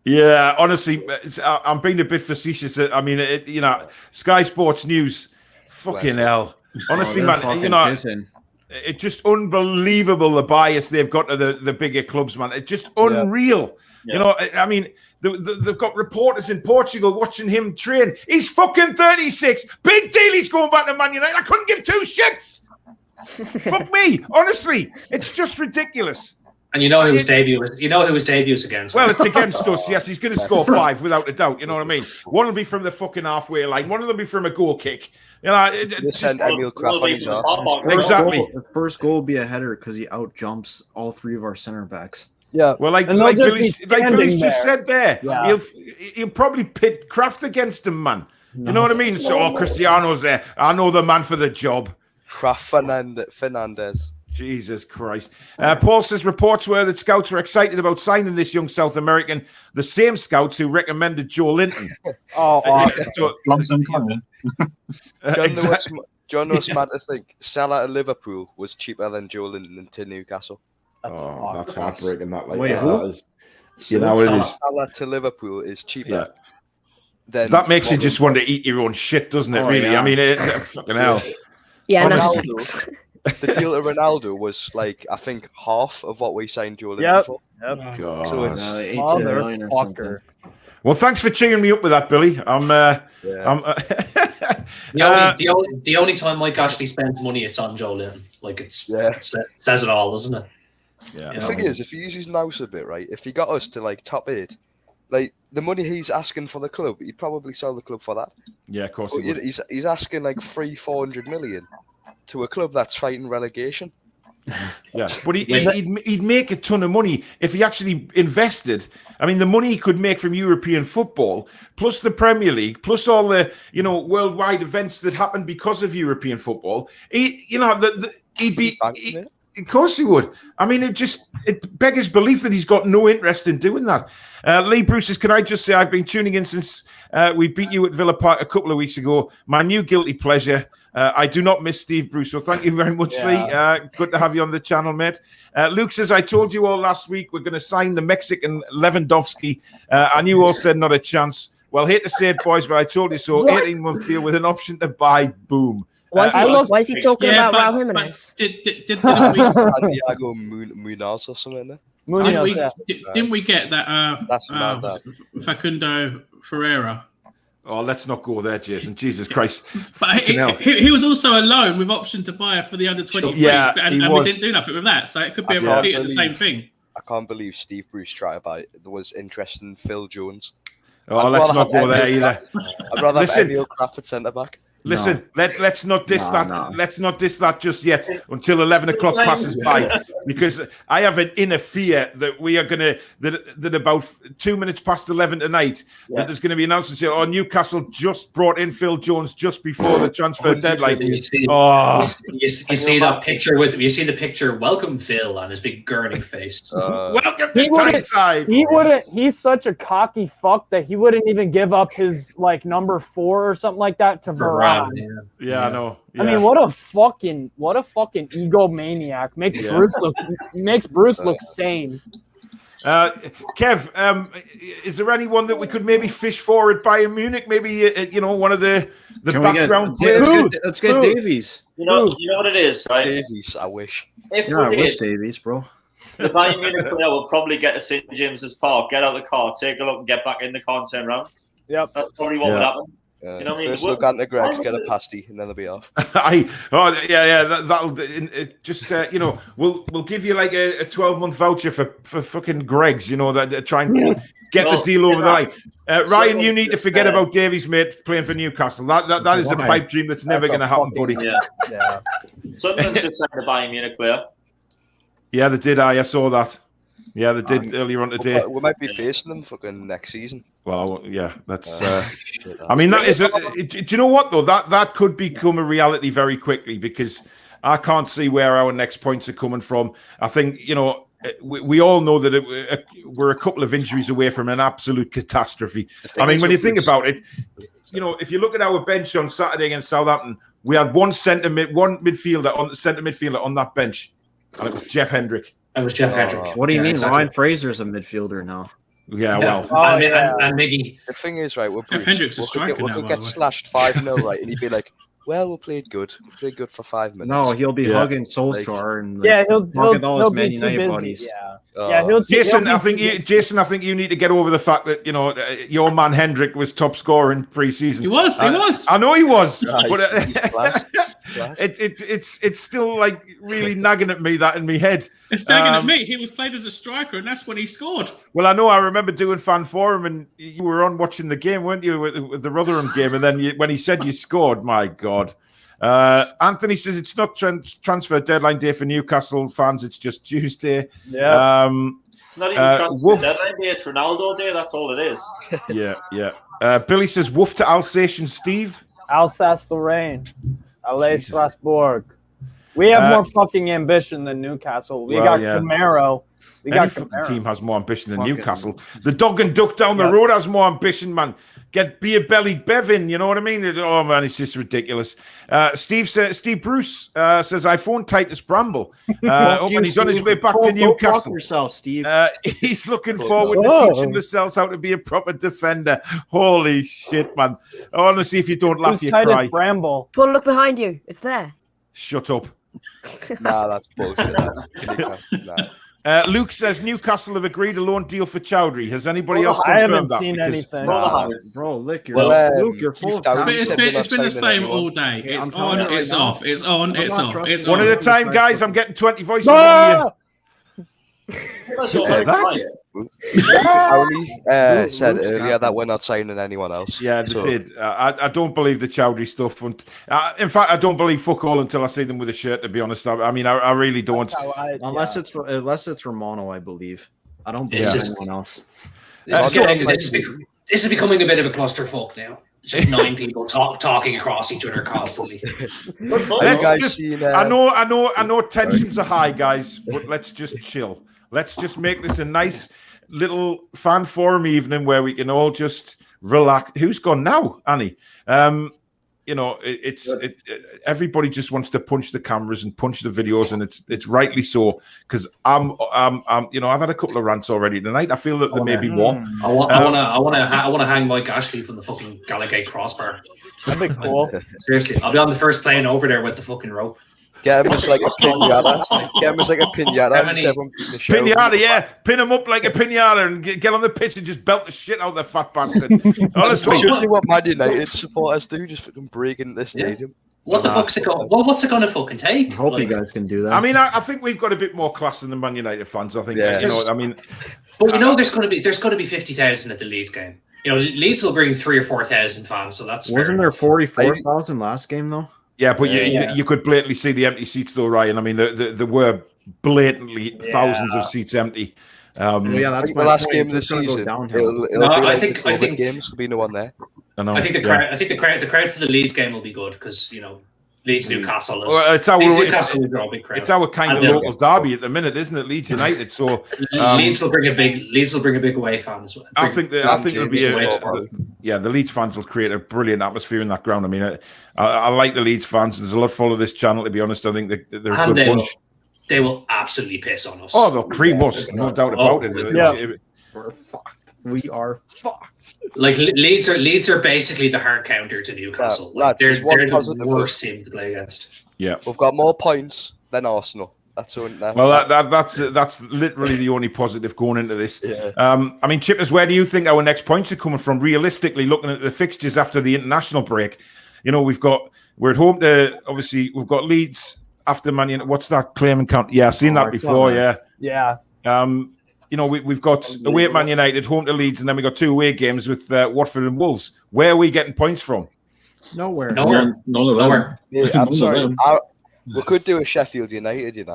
Yeah, honestly, I'm being a bit facetious. I mean, you know, Sky Sports News, fucking hell. Honestly, man, you know, it's just unbelievable the bias they've got to the bigger clubs, man. It's just unreal. Yeah. You know, I mean, they've got reporters in Portugal watching him train. He's fucking 36. Big deal. He's going back to Man United. I couldn't give two shits. Fuck me. Honestly, it's just ridiculous. And you know who his debut was? You know who his debut's against? Well, it's against us. Yes, he's going to score 5 without a doubt. You know what I mean? One will be from the fucking halfway line. One of them will be from a goal kick. You know, exactly. The first goal will be a header because he out jumps all 3 of our center backs. Yeah. Well, like Billy's just said there, he'll probably pit Kraft against him, man. You know what I mean? So, Cristiano's there. I know the man for the job. Fernandez. Jesus Christ. Paul says reports were that scouts were excited about signing this young South American, the same scouts who recommended Joe Linton. John knows mad to think Salah to Liverpool was cheaper than Joe Linton to Newcastle. That's heartbreaking. Wait, who? Salah to Liverpool is cheaper. Yeah. That makes you just want to eat your own shit, doesn't it? Really? Yeah. I mean, fucking hell. Yeah, the deal to Ronaldo was like, I think, half of what we signed Joe Linton for. Yep. God. So it's motherfucker. Well, thanks for cheering me up with that, Billy. The only time Mike Ashley spends money, it's on Joe Linton. Like it says it all, doesn't it? Yeah. The thing is, if he uses Nous a bit, right? If he got us to like top 8, like the money he's asking for the club, he'd probably sell the club for that. Yeah, of course. He would. He's asking like 400 million to a club that's fighting relegation. Yeah, but he'd make a ton of money if he actually invested. I mean, the money he could make from European football, plus the Premier League, plus all the worldwide events that happen because of European football. He'd be. Of course he would. I mean, it beggars belief that he's got no interest in doing that. Lee Bruce says, can I just say I've been tuning in since we beat you at Villa Park a couple of weeks ago. My new guilty pleasure. I do not miss Steve Bruce, so thank you very much, Lee. Good to have you on the channel, mate. Luke says, I told you all last week we're going to sign the Mexican Lewandowski, and you all said not a chance. Well, hate to say it, boys, but I told you so. 18-month deal with an option to buy. Boom. Why is he talking about Raul Jimenez? Didn't we Santiago Munoz or something? Didn't we get that? That's mad, that. Facundo Ferreira. Oh, let's not go there, Jason. Jesus Christ. But he was also a loan with option to buy for the under 23. Yeah, and we didn't do nothing with that. So it could be repeat of the same thing. I can't believe Steve Bruce tried to buy. There was interest in Phil Jones. Oh, let's not go there either. I'd rather have Emil Crawford centre back. Listen, let's not diss that. No. Let's not diss that just yet until 11 o'clock passes by, because I have an inner fear that we are gonna that about 2 minutes past 11 tonight that there's going to be announcements here. Oh, Newcastle just brought in Phil Jones just before the transfer deadline. You see that picture you see the picture. Welcome Phil on his big gurning face. Welcome to Tyneside. He wouldn't. He's such a cocky fuck that he wouldn't even give up his number 4 or something like that to Varane. Yeah, I know. Yeah. I mean, what a fucking egomaniac. Makes Bruce look sane. Kev, is there anyone that we could maybe fish for at Bayern Munich? Maybe one of the background players. Let's get Davies. You know what it is, right? Davies, I wish. If I wish Davies, bro. The Bayern Munich player will probably get to St James's Park, get out of the car, take a look, and get back in the car and turn around. Yep, that's probably what would happen. You know what I mean? First look at the Greg's, get a pasty, and then they'll be off. That'll just we'll give you like a 12-month voucher for fucking Greg's. That try and get the deal over the line. Ryan, you need to forget about Davies, mate, playing for Newcastle. That is a pipe dream that's never going to happen, buddy. Yeah. Sunderland's just signed the Bayern Munich player. Yeah, they did. I saw that. Yeah, they did earlier on today. We might be facing them fucking next season. Well, yeah, that's. I mean, that is. Do you know what though? That could become a reality very quickly, because I can't see where our next points are coming from. I think we all know that we're a couple of injuries away from an absolute catastrophe. I mean, when you think about it, if you look at our bench on Saturday against Southampton, we had one centre midfielder on that bench, and it was Jeff Hendrick. What do you mean? Exactly. Ryan Fraser's a midfielder now. Yeah, well. And Miggy. The thing is, right, we'll get slashed 5-0, right? And he'd be like, well, we played good. We played good for 5 minutes. No, he'll be hugging Solskjaer and he'll all his Man United buddies. Jason, I think you need to get over the fact that your man Hendrick was top scorer in pre-season. He was. I know he was, but he's class. it's still like really nagging at me that in my head. It's nagging at me. He was played as a striker, and that's when he scored. Well, I know. I remember doing fan forum, and you were on watching the game, weren't you, with the Rotherham game? And then when he said you scored, my God. Anthony says it's not transfer deadline day for Newcastle fans. It's just Tuesday. Yeah. It's not even transfer deadline day. It's Ronaldo day. That's all it is. Yeah. Billy says woof to Alsatian Steve. Alsace-Lorraine. Allez Strasbourg. We have more fucking ambition than Newcastle. We got Camaro. Any fucking team has more ambition than Newcastle. The dog and duck down the road has more ambition, man. Get beer-bellied Bevin, you know what I mean? Oh, man, it's just ridiculous. Steve Bruce says, I phoned Titus Bramble. He's on his way back to Newcastle. Yourself, Steve. He's looking forward to teaching Lascelles how to be a proper defender. Holy shit, man. Honestly, if you don't laugh, you cry. Bramble. Paul, look behind you. It's there. Shut up. Nah, that's bullshit. Luke says Newcastle have agreed a loan deal for Chowdhury. Has anybody else confirmed I haven't that? seen anything. Bro, Luke, you're full. It's been the same all day. It's on, it's off. It's on, it's off. It's one at a time, guys. I'm getting 20 voices on that? Harry said earlier that we're not signing anyone else. Yeah, they did. I don't believe the Chowdhury stuff. And, in fact, I don't believe fuck all until I see them with a shirt, to be honest. I mean, I really don't. Unless it's Romano, I believe. I don't believe anyone else. This is becoming a bit of a clusterfuck now. It's just 9 people talking across each other constantly. I know tensions are high, guys, but let's just chill. Let's just make this a nice little fan forum evening where we can all just relax. Who's gone now, Annie? Everybody just wants to punch the cameras and punch the videos, and it's rightly so, because I've had a couple of rants already tonight. I feel that there may be more. I want to hang Mike Ashley from the fucking Gallagher crossbar. That'd be cool. Seriously, I'll be on the first plane over there with the fucking rope. Get him as like a pinata. Pinata, yeah. Pin him up like a pinata and get on the pitch and just belt the shit out of the fat bastard. Honestly. Usually what Man United supporters do, just fucking break into the stadium. What the fuck's it going? Well, what's it going to fucking take? I hope you guys can do that. I mean, I think we've got a bit more class than the Man United fans. I think, But there's going to be 50,000 at the Leeds game. Leeds will bring 3,000 or 4,000 fans, so that's wasn't there 44,000 last game though? Yeah, but you could blatantly see the empty seats though, Ryan. I mean, there were blatantly thousands of seats empty. That's the last game of the season. I think games will be no one there. I think the crowd for the Leeds game will be good because Leeds Newcastle is. Well, it's our kind of And local derby at the minute, isn't it? Leeds United. So Leeds will bring a big away fan as well. I think it'll be the Leeds fans will create a brilliant atmosphere in that ground. I mean, I like the Leeds fans. There's a lot follow this channel, to be honest. I think they're a good bunch. They will absolutely piss on us. Oh, they'll cream us, no doubt about it. Yeah. We're fucked. We are fucked. Like Leeds are basically the hard counter to Newcastle. They're the worst team to play against. Yeah, we've got more points than Arsenal. That's literally the only positive going into this. Yeah. I mean, Chippers, where do you think our next points are coming from? Realistically, looking at the fixtures after the international break, we're at home to we've got Leeds after Man United. What's that claiming count? Yeah, I've seen that before. Yeah. We've got away at Man United, home to Leeds, and then we got 2 away games with Watford and Wolves. Where are we getting points from? Nowhere. None of them. Yeah, I'm sorry. We could do a Sheffield United,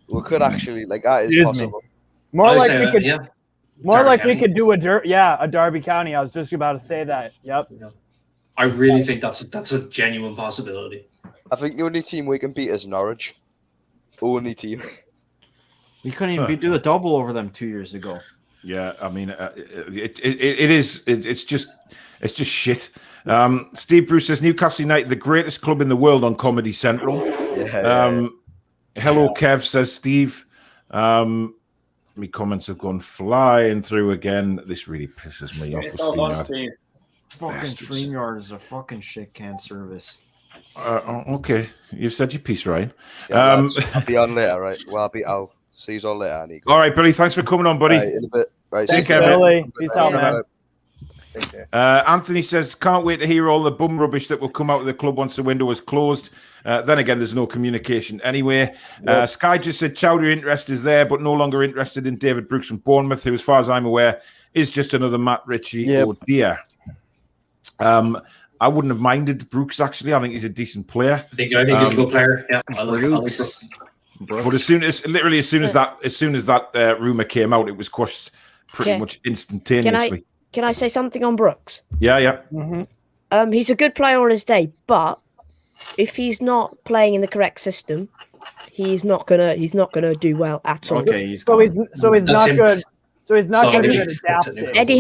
We could actually, that is possible. More like we could do a Derby County. I was just about to say that. Yep. I really think that's a genuine possibility. I think the only team we can beat is Norwich. Only team. We couldn't even do the double over them 2 years ago. Yeah, I mean, it's just shit. Steve Bruce says Newcastle United, the greatest club in the world on Comedy Central. Hello, Kev, says Steve. My comments have gone flying through again. This really pisses me off. Fucking StreamYard is a fucking shit can service. Okay, you've said your piece, Ryan. I'll be on later, right? Well, I'll see you all later, Nico. All right, Billy, thanks for coming on, buddy. Right, in a bit. Right, thanks, Billy. Peace out, man. Anthony says, can't wait to hear all the bum rubbish that will come out of the club once the window is closed. Then again, there's no communication anyway. Sky just said Chowdhury interest is there, but no longer interested in David Brooks from Bournemouth, who, as far as I'm aware, is just another Matt Ritchie. Yep. Oh dear. I wouldn't have minded Brooks, actually. I think he's a decent player. I think he's a good player. Yeah, I like Brooks. But as soon as that rumor came out, it was quashed pretty much instantaneously. Can I say something on Brooks? Yeah. Mm-hmm. He's a good player on his day, but if he's not playing in the correct system, he's not gonna do well at all. Okay, he's So he's not good. So he's not Sorry. good at adapting. Eddie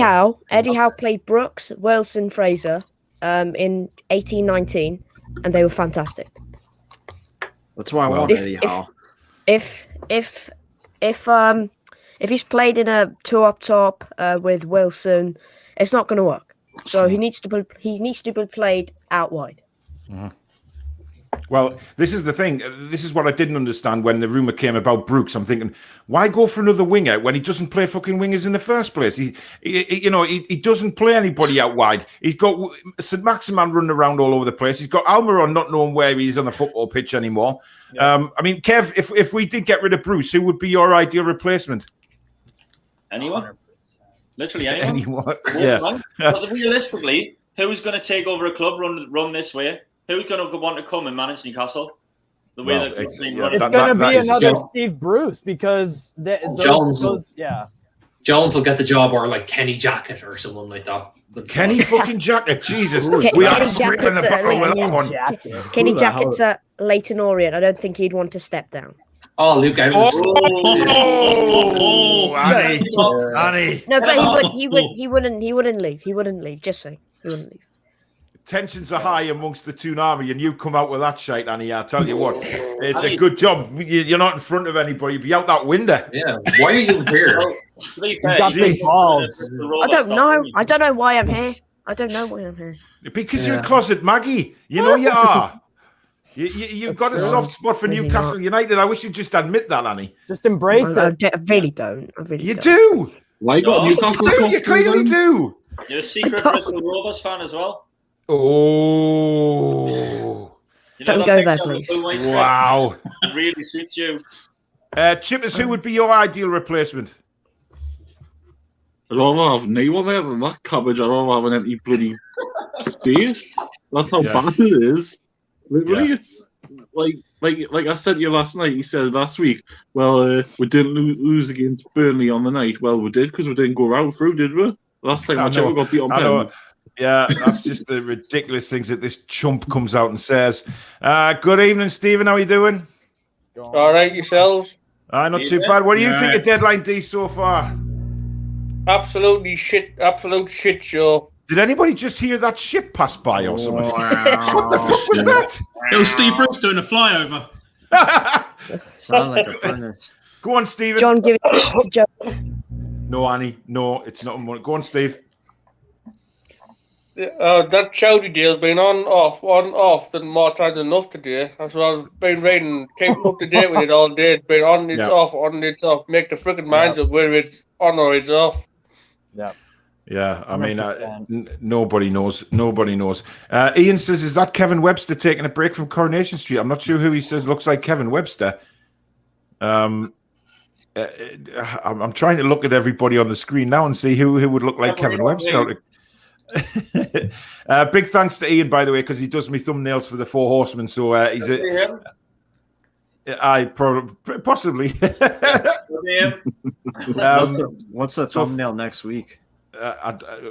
Howe played Brooks, Wilson, Fraser in 18-19, and they were fantastic. That's why I want Eddie Howe. If he's played in a 2 up top with Wilson, it's not going to work. So he needs to be played out wide. Mm-hmm. Well, this is the thing. This is what I didn't understand when the rumor came about Brooks. I'm thinking, why go for another winger when he doesn't play fucking wingers in the first place? He doesn't play anybody out wide. He's got Saint-Maximin running around all over the place. He's got Almiron not knowing where he is on the football pitch anymore. Yeah. I mean, Kev, if we did get rid of Bruce, who would be your ideal replacement? Anyone? Literally anyone. Yeah. But realistically, who's going to take over a club run this way? Who's going to want to come and manage Newcastle? The way that it's being run. It's going to be another Steve Bruce because Jones will get the job, or like Kenny Jackett or someone like that. Kenny fucking Jackett, Jesus! We are scraping the barrel with that one. Kenny Jackett's at Leighton Orient. I don't think he'd want to step down. Oh, Luke Evans. Annie. No, but he wouldn't leave. He wouldn't leave. Just saying, he wouldn't leave. Tensions are high amongst the Toon army, and you come out with that shite, Annie. I tell you what, it's a good job. You're not in front of anybody. Be out that window. Yeah. Why are you here? You got big balls. I don't know. I don't know why I'm here. Because you're a closet Maggie. You know you are. You've got a soft spot for Newcastle United. I wish you'd just admit that, Annie. Just embrace it. I really don't. You do. Why you got Newcastle? You clearly do. You're a secret Bristol Rovers fan as well. Oh. Don't go there, please. Wow. It really suits you. Chippers, who would be your ideal replacement? I'd rather have Neil there than that cabbage. I'd rather have an empty bloody space. That's how bad it is. Literally, it's like I said to you last night. You said last week, well, we didn't lose against Burnley on the night. Well, we did because we didn't go round through, did we? Last time I checked, we got beat on pens. Yeah, that's just the ridiculous things that this chump comes out and says. Good evening, Stephen. How are you doing? All right, yourselves? Not too bad. What do you think of Deadline D so far? Absolute shit show. Did anybody just hear that ship pass by or something? What the fuck was that? It was Steve Bruce doing a flyover. Sound like a furnace. Go on, Stephen. John, give it to John. No, Annie. No, it's not. Go on, Steve. That Chowdy deal's been on off than more times than enough today. That's what I've been reading, keeping up to date with it all day. It's been on, it's off, on, it's off. Make the freaking minds up whether it's on or it's off. Yeah. Yeah, I mean, nobody knows. Nobody knows. Ian says, is that Kevin Webster taking a break from Coronation Street? I'm not sure who he says looks like Kevin Webster. I'm trying to look at everybody on the screen now and see who would look like Kevin Webster. Big thanks to Ian, by the way, because he does me thumbnails for the Four Horsemen. So he's possibly. What's the thumbnail next week?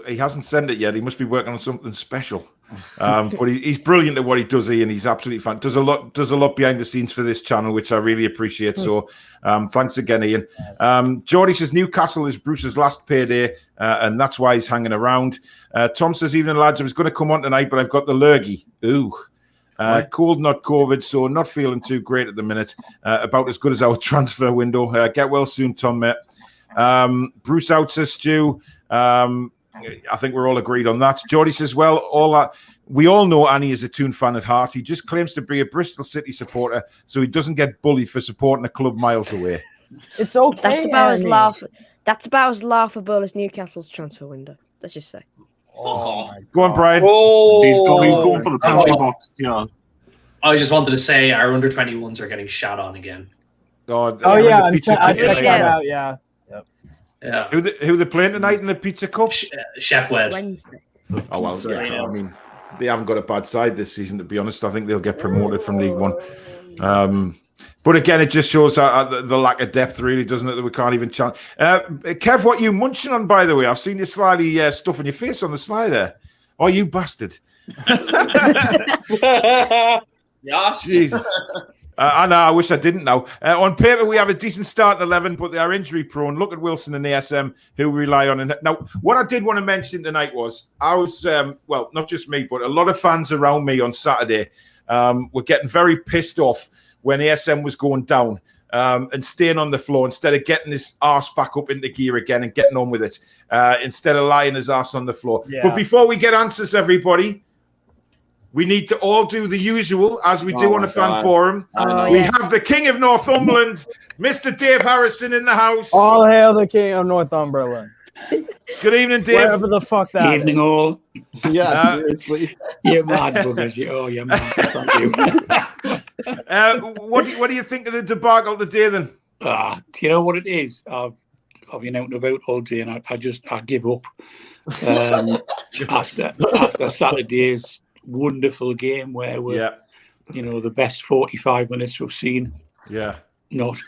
He hasn't sent it yet. He must be working on something special. But he's brilliant at what he does, Ian. He's absolutely fun. Does a lot behind the scenes for this channel, which I really appreciate. So thanks again, Ian. Geordie says Newcastle is Bruce's last payday, and that's why he's hanging around. Tom says, evening lads, I was going to come on tonight, but I've got the lurgy. Ooh. Cold, not COVID, so not feeling too great at the minute. About as good as our transfer window. Get well soon, Tom, mate. Bruce out, says Stu. I think we're all agreed on that. Geordie says, well, we all know Annie is a Toon fan at heart. He just claims to be a Bristol City supporter, so he doesn't get bullied for supporting a club miles away. It's okay. That's about as laughable as Newcastle's transfer window. Let's just say. Go on, Brian. He's going for the penalty box. Yeah. I just wanted to say our under-21s are getting shot on again. I checked that out. Yeah. Yeah. Who they're playing tonight in the Pizza Cup? Chef Wed. Oh well, yeah. I mean, they haven't got a bad side this season, to be honest. I think they'll get promoted from League One. But again, it just shows the lack of depth, really, doesn't it? That we can't even challenge. Kev, what are you munching on, by the way? I've seen you slightly stuffing your face on the slide there. Oh, you bastard! Yes. Jesus. I know, I wish I didn't know. On paper, we have a decent start in 11, but they are injury prone. Look at Wilson and ASM, who we rely on. And now, what I did want to mention tonight was, I was, well, not just me, but a lot of fans around me on Saturday were getting very pissed off when ASM was going down and staying on the floor instead of getting his arse back up into gear again and getting on with it, instead of lying his arse on the floor. Yeah. But before we get answers, everybody, we need to all do the usual, as we do on a fan forum. We have the King of Northumberland, Mr. Dave Harrison, in the house. All hail the King of Northumberland. Good evening, Dave. Whatever the fuck that Evening, is. all. Yeah, seriously. You're mad, buggers. You're mad. Thank you. What do you think of the debacle today, then? Do you know what it is? I've been out and about all day, and I give up. After Saturday's wonderful game where we're, the best 45 minutes we've seen. Yeah. Not.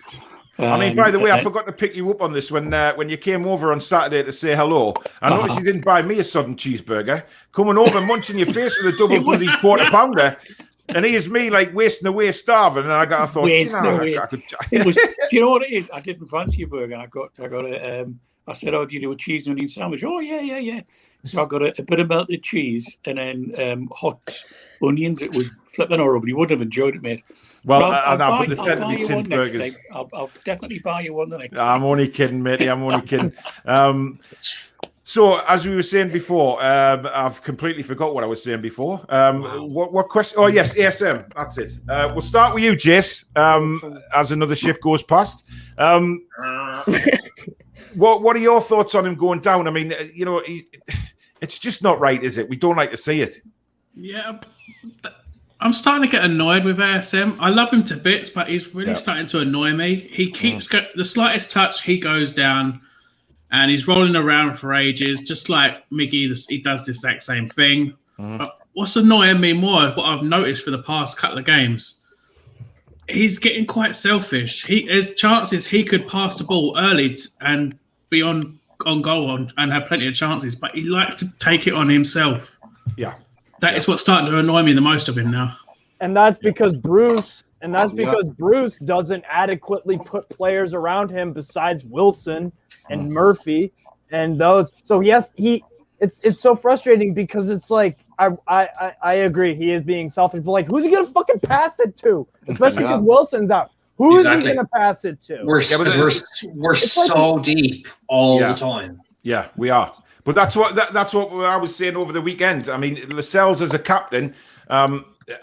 I mean, by the way, I forgot to pick you up on this when you came over on Saturday to say hello. I noticed you didn't buy me a sudden cheeseburger. Coming over, munching your face with a double bloody quarter pounder, and here's me like wasting away, starving. And I thought, it was. Do you know what it is? I didn't fancy a burger. I got a. I said, "Oh, do you do a cheese and onion sandwich?" Oh, yeah. So I got a bit of melted cheese and then hot onions. It was flipping horrible. You wouldn't have enjoyed it, mate. Well, I'll but buy the tin burgers. I'll definitely buy you one the next time. I'm only kidding, matey. I'm only kidding. So, as we were saying before, I've completely forgot what I was saying before. What question? Oh, yes, ASM. That's it. We'll start with you, Jace, as another ship goes past. What are your thoughts on him going down? I mean, it's just not right, is it? We don't like to see it. Yeah, I'm starting to get annoyed with ASM. I love him to bits, but he's really starting to annoy me. He keeps the slightest touch, he goes down, and he's rolling around for ages, just like Miggy. He does the exact same thing. But what's annoying me more, what I've noticed for the past couple of games, he's getting quite selfish. There's chances he could pass the ball early and be on goal and have plenty of chances, but he likes to take it on himself. Yeah. That is what's starting to annoy me the most of him now. And that's because Bruce doesn't adequately put players around him besides Wilson and Murphy and those. So yes, it's so frustrating because it's like I agree he is being selfish, but like who's he gonna fucking pass it to? Especially because Wilson's out. Who's he gonna pass it to? We're so deep all the time. Yeah, we are. But that's what I was saying over the weekend. I mean, Lascelles as a captain,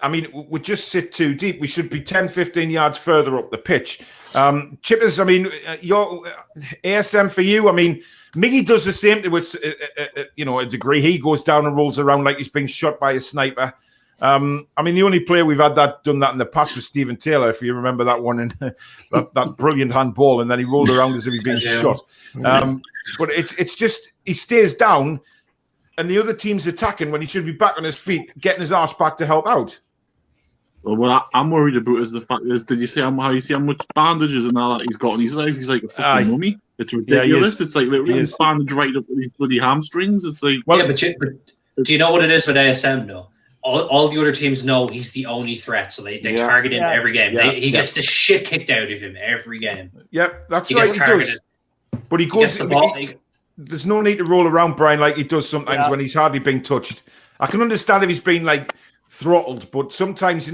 we just sit too deep. We should be 10, 15 yards further up the pitch. Chippers, I mean, your ASM for you, I mean, Miggy does the same to a degree. He goes down and rolls around like he's being shot by a sniper. I mean, the only player we've had done that in the past was Stephen Taylor, if you remember that one, in that brilliant handball, and then he rolled around as if he'd been shot. But it's just he stays down, and the other team's attacking when he should be back on his feet, getting his arse back to help out. Well, what I'm worried about is the fact is, did you see how much bandages and all that he's got on his legs? He's like a fucking mummy. It's ridiculous. It's like literally his bandage right up with his bloody hamstrings. It's like but do you know what it is with ASM though? All the other teams know he's the only threat, so they target him every game. He gets the shit kicked out of him every game. Yep, that's he right. Gets targeted. But he goes. There's no need to roll around, Brian, like he does sometimes when he's hardly being touched. I can understand if he's been like throttled, but sometimes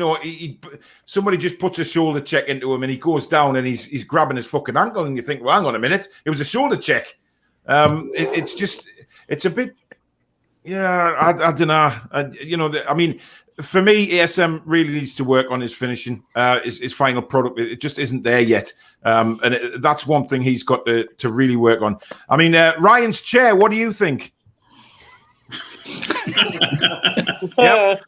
somebody just puts a shoulder check into him and he goes down and he's grabbing his fucking ankle, and you think, well, hang on a minute, it was a shoulder check. It's a bit. Yeah, I don't know. I mean, for me, ASM really needs to work on his finishing. His final product, it just isn't there yet. And that's one thing he's got to really work on. I mean, Ryan's chair, what do you think? Yep.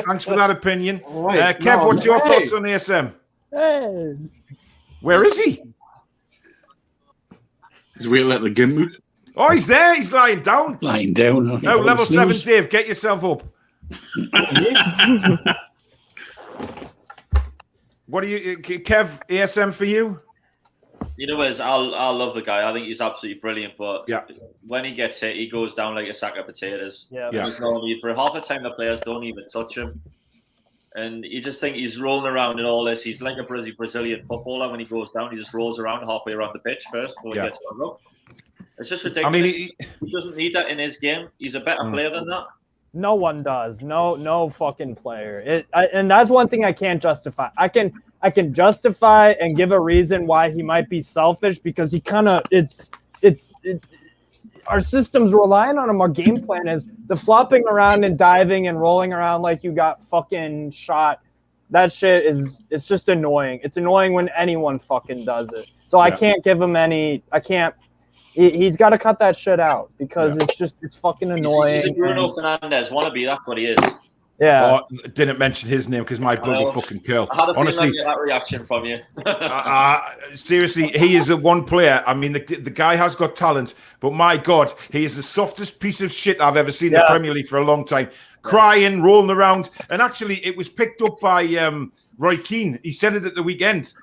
Thanks for that opinion. Right. Kev, what's your thoughts on ASM? Hey. Where is he? He's waiting at the gimp. Oh, he's there. He's lying down. Lying down. No, level 7, Dave. Get yourself up. What do you, Kev? ASM for you? You know, I love the guy. I think he's absolutely brilliant. But when he gets hit, he goes down like a sack of potatoes. Yeah. There's no need for half the time. The players don't even touch him. And you just think he's rolling around in all this. He's like a Brazilian footballer. When he goes down, he just rolls around halfway around the pitch first before he gets back up. It's just ridiculous. I mean, he doesn't need that in his game. He's a better player than that. No one does. No fucking player. And that's one thing I can't justify. I can justify and give a reason why he might be selfish because he kind of our system's relying on him. Our game plan is the flopping around and diving and rolling around like you got fucking shot. That shit it's just annoying. It's annoying when anyone fucking does it. So I can't give him any. I can't. He's got to cut that shit out because it's fucking annoying. He's a Bruno Fernandes wannabe. That's what he is. Yeah. Oh, didn't mention his name because my bloody fucking curl. I had a Honestly, feeling that reaction from you. Seriously, he is a one player. I mean, the guy has got talent, but my God, he is the softest piece of shit I've ever seen in the Premier League for a long time. Crying, rolling around, and actually, it was picked up by Roy Keane. He said it at the weekend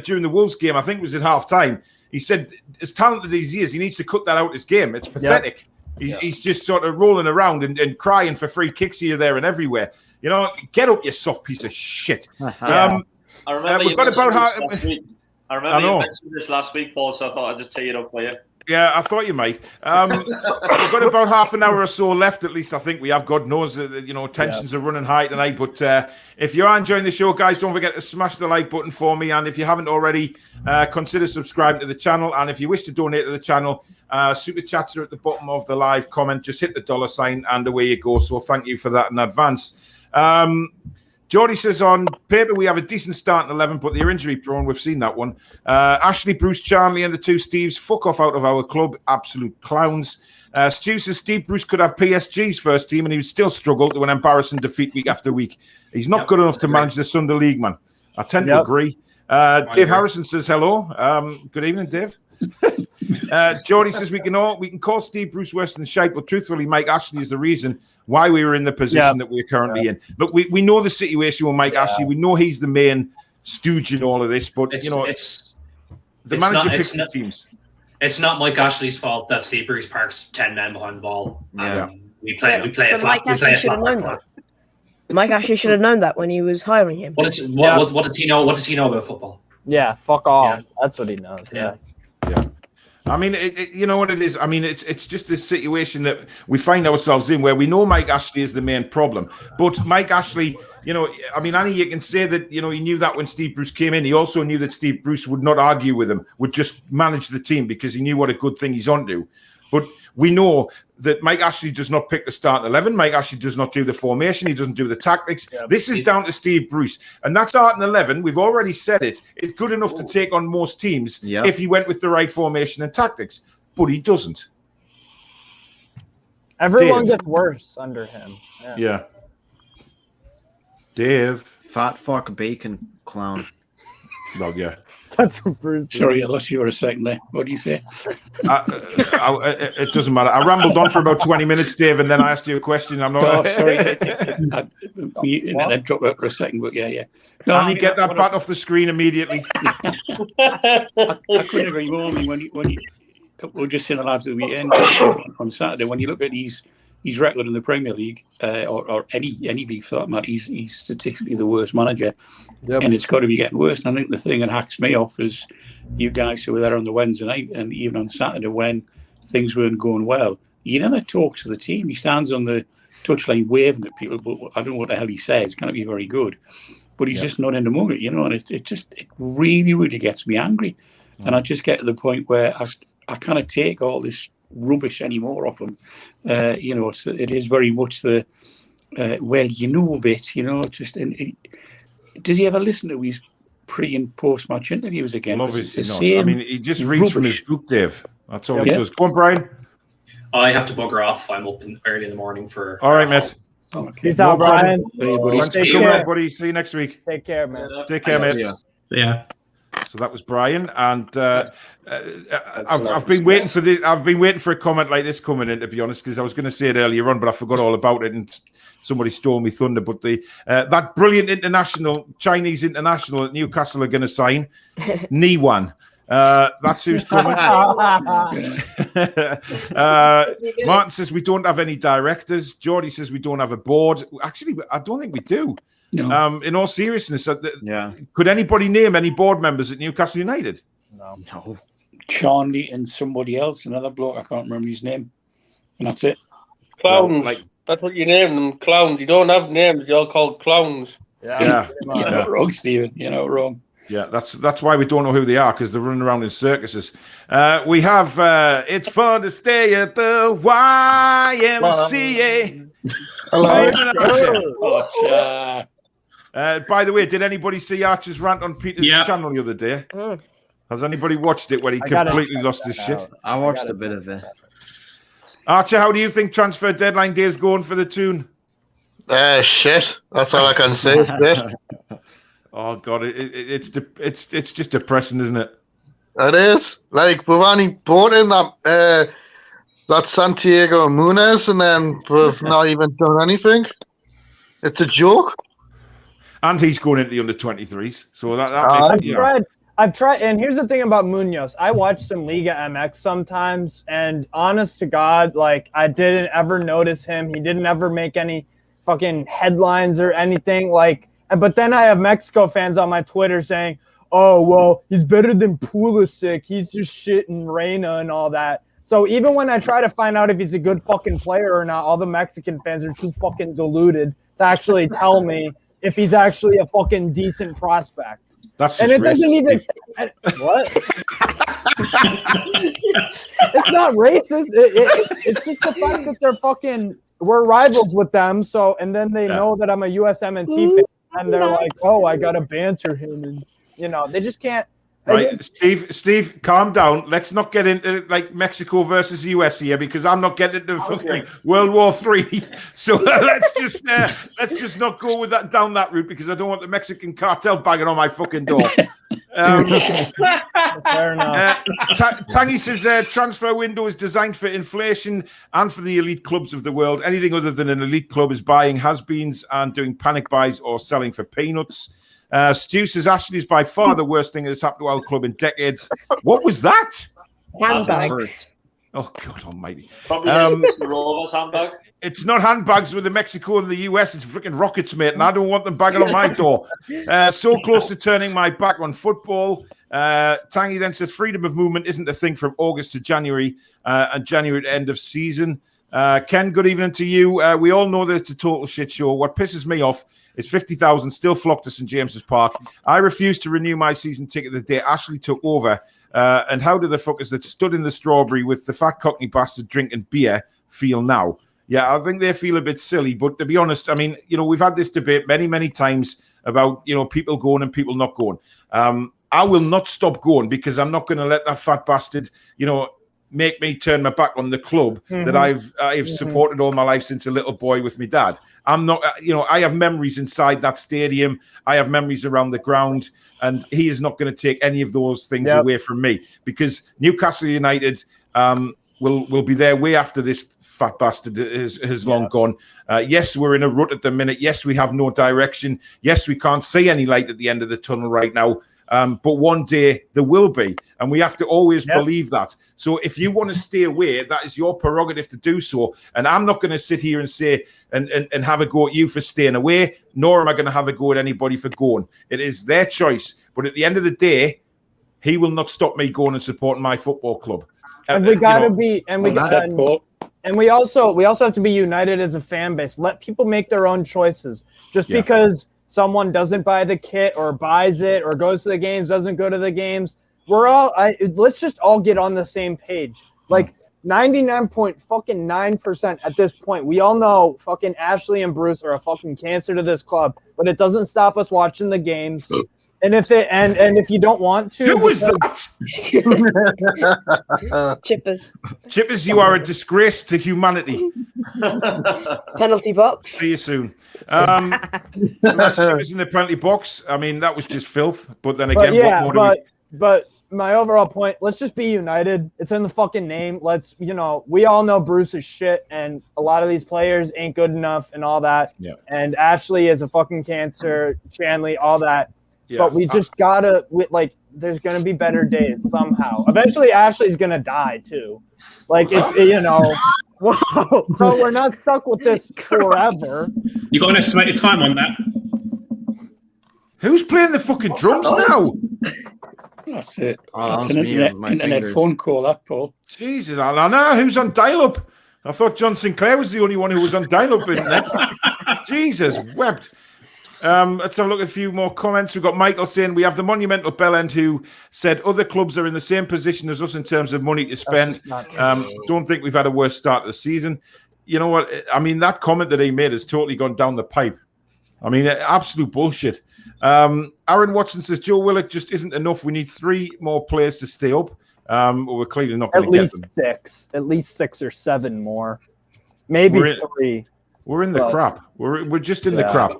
during the Wolves game. I think it was at half time. He said, as talented as he is, he needs to cut that out of his game. It's pathetic. He's just sort of rolling around and crying for free kicks here, there, and everywhere. You know, get up, you soft piece of shit. I remember you mentioned this last week, Paul, so I thought I'd just tee it up for you. Yeah, I thought you might. We've got about half an hour or so left, at least I think we have. God knows, tensions are running high tonight. But if you are enjoying the show, guys, don't forget to smash the like button for me. And if you haven't already, consider subscribing to the channel. And if you wish to donate to the channel, super chats are at the bottom of the live comment. Just hit the $sign and away you go. So thank you for that in advance. Geordie says, on paper, we have a decent start in 11, but they're injury prone. We've seen that one. Ashley, Bruce, Charlie, and the two Steves, fuck off out of our club. Absolute clowns. Stu says, Steve Bruce could have PSG's first team, and he would still struggle to an embarrassing defeat week after week. He's not good enough to manage the Sunday League, man. I tend to agree. Dave Harrison says, hello. Good evening, Dave. Geordie says, we can call Steve Bruce worse than shite, but truthfully, Mike Ashley is the reason why we were in the position that we're currently in. Look, we know the situation with Mike Ashley. We know he's the main stooge in all of this, but the manager picks the teams. It's not Mike Ashley's fault that Steve Bruce parks 10 men behind the ball. We play a flat. Mike Ashley should have known that. Mike Ashley should have known that when he was hiring him. What does he know? What does he know about football? Yeah, fuck off. That's what he knows. Yeah. I mean, you know what it is? I mean, it's just this situation that we find ourselves in where we know Mike Ashley is the main problem. But Mike Ashley, I mean, Annie, you can say that, he knew that when Steve Bruce came in. He also knew that Steve Bruce would not argue with him, would just manage the team because he knew what a good thing he's onto. But we know that Mike Ashley does not pick the start 11. Mike Ashley does not do the formation. He doesn't do the tactics. Yeah, this is down to Steve Bruce. And that starting 11, we've already said it, is good enough to take on most teams if he went with the right formation and tactics. But he doesn't. Everyone gets worse under him. Yeah. Dave. Fat fuck bacon clown. Well, yeah. That's what Bruce. Sorry, I lost you for a second there. What do you say? It doesn't matter. I rambled on for about 20 minutes, Dave, and then I asked you a question. I'm not. Oh, sorry. I dropped out for a second, but yeah. No, can you get that bat off the screen immediately? I couldn't agree more. When you we were just saying the lads at the weekend on Saturday, when you look at his record in the Premier League or any league for that matter, he's statistically the worst manager, and it's got to be getting worse. And I think the thing that hacks me off is you guys who were there on the Wednesday night and even on Saturday when things weren't going well. He never talks to the team. He stands on the touchline waving at people, but I don't know what the hell he says. Can't be very good, but he's just not in the moment, and it really, really gets me angry, and I just get to the point where I kind of take all this rubbish anymore off him. It is very much the a bit, does he ever listen to his pre and post match interviews again? Obviously not. I mean, he just reads from his book, Dave. That's all he does. Go on, Brian. I have to bugger off. I'm up early in the morning for. All right, mate. Peace out, Brian. Thanks for coming on, buddy. See you next week. Take care, man. Take care, mate. Yeah. So that was Brian, and I've been waiting for this. I've been waiting for a comment like this coming in, to be honest, because I was going to say it earlier on, but I forgot all about it, and somebody stole me thunder. But that brilliant Chinese international at Newcastle are going to sign Niwan. That's who's coming. Martin says we don't have any directors. Geordie says we don't have a board. Actually, I don't think we do. No. In all seriousness, yeah. Could anybody name any board members at Newcastle United? No. Charlie and somebody else, another bloke, I can't remember his name. And that's it. Clowns. That's what you name them, clowns. You don't have names, they're all called clowns. Yeah. You're not wrong, Stephen. You're not wrong. Yeah, that's why we don't know who they are, because they're running around in circuses. We have It's Fun to Stay at the YMCA. Hello. By the way, did anybody see Archer's rant on Peter's channel the other day? Has anybody watched it where he completely lost his shit? I watched a bit of it. Archer, how do you think transfer deadline day is going for the Toon? Shit. That's all I can say. Oh God, it's just depressing, isn't it? It is. Like, we've only bought in that Santiago Munoz, and then we've not even done anything. It's a joke. And he's going into the under-23s, so that I've tried, and here's the thing about Munoz. I watch some Liga MX sometimes, and honest to God, like, I didn't ever notice him. He didn't ever make any fucking headlines or anything. Like, but then I have Mexico fans on my Twitter saying, "Oh, well, he's better than Pulisic. He's just shitting Reina and all that." So even when I try to find out if he's a good fucking player or not, all the Mexican fans are too fucking deluded to actually tell me if he's actually a fucking decent prospect. That's and just it doesn't even what? It's not racist. It's just the fact that we're rivals with them. So and then they know that I'm a USMNT fan, and they're like, "Oh, I gotta banter him," and they just can't. Right, Steve, calm down. Let's not get into like Mexico versus the US here, because I'm not getting into fucking World War III. So let's just not go with that down that route, because I don't want the Mexican cartel banging on my fucking door. Fair enough. Tangy says transfer window is designed for inflation and for the elite clubs of the world. Anything other than an elite club is buying has-beens and doing panic buys or selling for peanuts. Stu says Ashley is by far the worst thing that's happened to our club in decades. What was that? Handbags. Oh God Almighty! Probably the Rovers handbag. It's not handbags with the Mexico and the US. It's freaking rockets, mate, and I don't want them banging on my door. So close to turning my back on football. Tangy then says freedom of movement isn't a thing from August to January, and January to end of season. Ken, good evening to you. We all know that it's a total shit show. What pisses me off is 50,000 still flocked to St. James's Park. I refused to renew my season ticket the day Ashley took over. And how do the fuckers that stood in the strawberry with the fat cockney bastard drinking beer feel now? Yeah, I think they feel a bit silly. But to be honest, I mean, we've had this debate many, many times about, people going and people not going. I will not stop going, because I'm not going to let that fat bastard, make me turn my back on the club that I've supported all my life since a little boy with my dad. I'm not, I have memories inside that stadium. I have memories around the ground, and he is not going to take any of those things away from me, because Newcastle United will be there way after this fat bastard has long gone. Yes, we're in a rut at the minute. Yes, we have no direction. Yes, we can't see any light at the end of the tunnel right now. But one day there will be, and we have to always believe that. So if you want to stay away, that is your prerogative to do so. And I'm not going to sit here and say and have a go at you for staying away, nor am I going to have a go at anybody for going. It is their choice. But at the end of the day, he will not stop me going and supporting my football club. And we gotta be, and we also have to be united as a fan base. Let people make their own choices. Just because someone doesn't buy the kit or buys it or goes to the games, doesn't go to the games, let's just all get on the same page. Like 99.9% at this point, we all know fucking Ashley and Bruce are a fucking cancer to this club, but it doesn't stop us watching the games. And if if you don't want to, who was that? Chippers, you are a disgrace to humanity. Penalty box. See you soon. So that's Chippers in the penalty box. I mean, that was just filth. But then again, but my overall point, let's just be united. It's in the fucking name. Let's, we all know Bruce is shit, and a lot of these players ain't good enough and all that. Yeah. And Ashley is a fucking cancer, Chanley, all that. Yeah. But we just gotta, there's gonna be better days somehow. Eventually, Ashley's gonna die too. Whoa. So we're not stuck with this forever. You got an estimated time on that? Who's playing the fucking drums now? That's it. Oh, That's that an was me and my internet fingers. phone call, that, Paul. Jesus, I know. Who's on dial-up? I thought John Sinclair was the only one who was on dial-up internet. Jesus, wept. Let's have a look at a few more comments. We've got Michael saying, we have the monumental bellend who said other clubs are in the same position as us in terms of money to spend. Don't think we've had a worse start to the season. You know what? I mean, that comment that he made has totally gone down the pipe. I mean, absolute bullshit. Aaron Watson says, Joe Willock just isn't enough. We need 3 more players to stay up. We're clearly not going to get them. At least 6 or 7 more. Maybe 3. We're in the crap. We're just in the crap.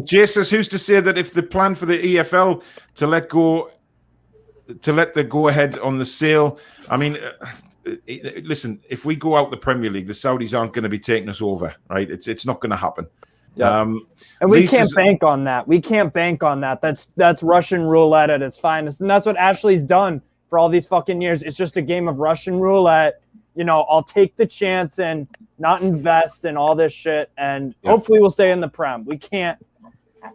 Jay says, who's to say that if the plan for the EFL to let the go ahead on the sale, I mean, listen, if we go out the Premier League, the Saudis aren't going to be taking us over, right? It's not going to happen. Yeah. And we can't bank on that. We can't bank on that. That's Russian roulette at its finest. And that's what Ashley's done for all these fucking years. It's just a game of Russian roulette. You know, I'll take the chance and not invest in all this shit. And hopefully we'll stay in the Prem. We can't.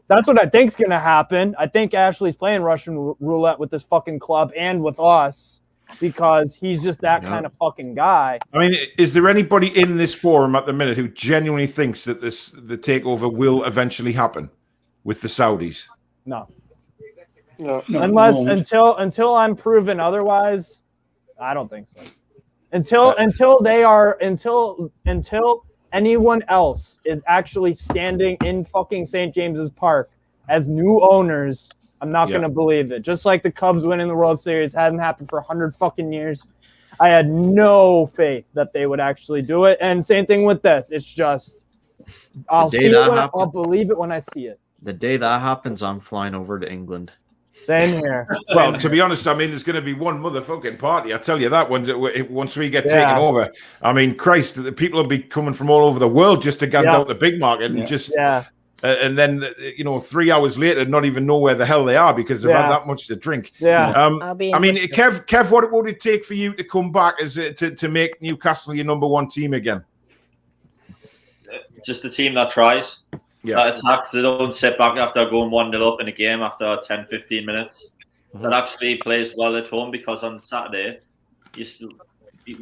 That's what I think's going to happen. I think Ashley's playing Russian roulette with this fucking club and with us because he's just that kind of fucking guy. I mean, is there anybody in this forum at the minute who genuinely thinks that the takeover will eventually happen with the Saudis? No. No, until I'm proven otherwise, I don't think so. Until anyone else is actually standing in fucking St. James's Park as new owners, I'm not going to believe it. Just like the Cubs winning the World Series hadn't happened for 100 fucking years. I had no faith that they would actually do it. And same thing with this. It's just, I'll believe it when I see it. The day that happens, I'm flying over to England. Same here. Well, to be honest, I mean, there's going to be one motherfucking party. I tell you that once we get taken over. I mean, Christ, the people will be coming from all over the world just to get out the big market and just and then 3 hours later, not even know where the hell they are because they've had that much to drink. Yeah. I mean, Kev, what would it take for you to come back to make Newcastle your number 1 team again? Just a team that tries. That attacks. They don't sit back after going 1-0 up in a game after 10, 15 minutes. That actually plays well at home because on Saturday,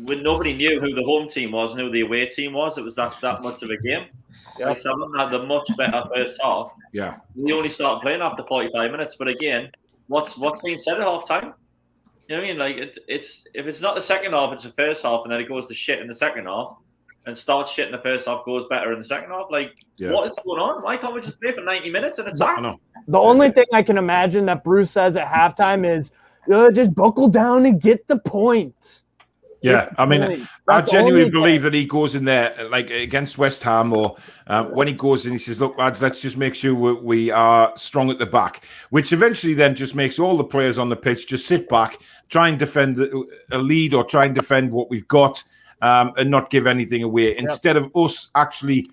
when nobody knew who the home team was and who the away team was, it was that much of a game. Like Southampton had a much better first half. Yeah. They only started playing after 45 minutes. But again, what's being said at half time? You know what I mean? Like it's if it's not the second half, it's the first half, and then it goes to shit in the second half. And starts shit in the first half, goes better in the second half. Like, what is going on? Why can't we just play for 90 minutes and attack? The only thing I can imagine that Bruce says at halftime is, just buckle down and get the point. Yeah, I mean, I genuinely believe that he goes in there, like against West Ham, or when he goes in, he says, look, lads, let's just make sure we are strong at the back, which eventually then just makes all the players on the pitch just sit back, try and defend a lead or try and defend what we've got. And not give anything away instead of us actually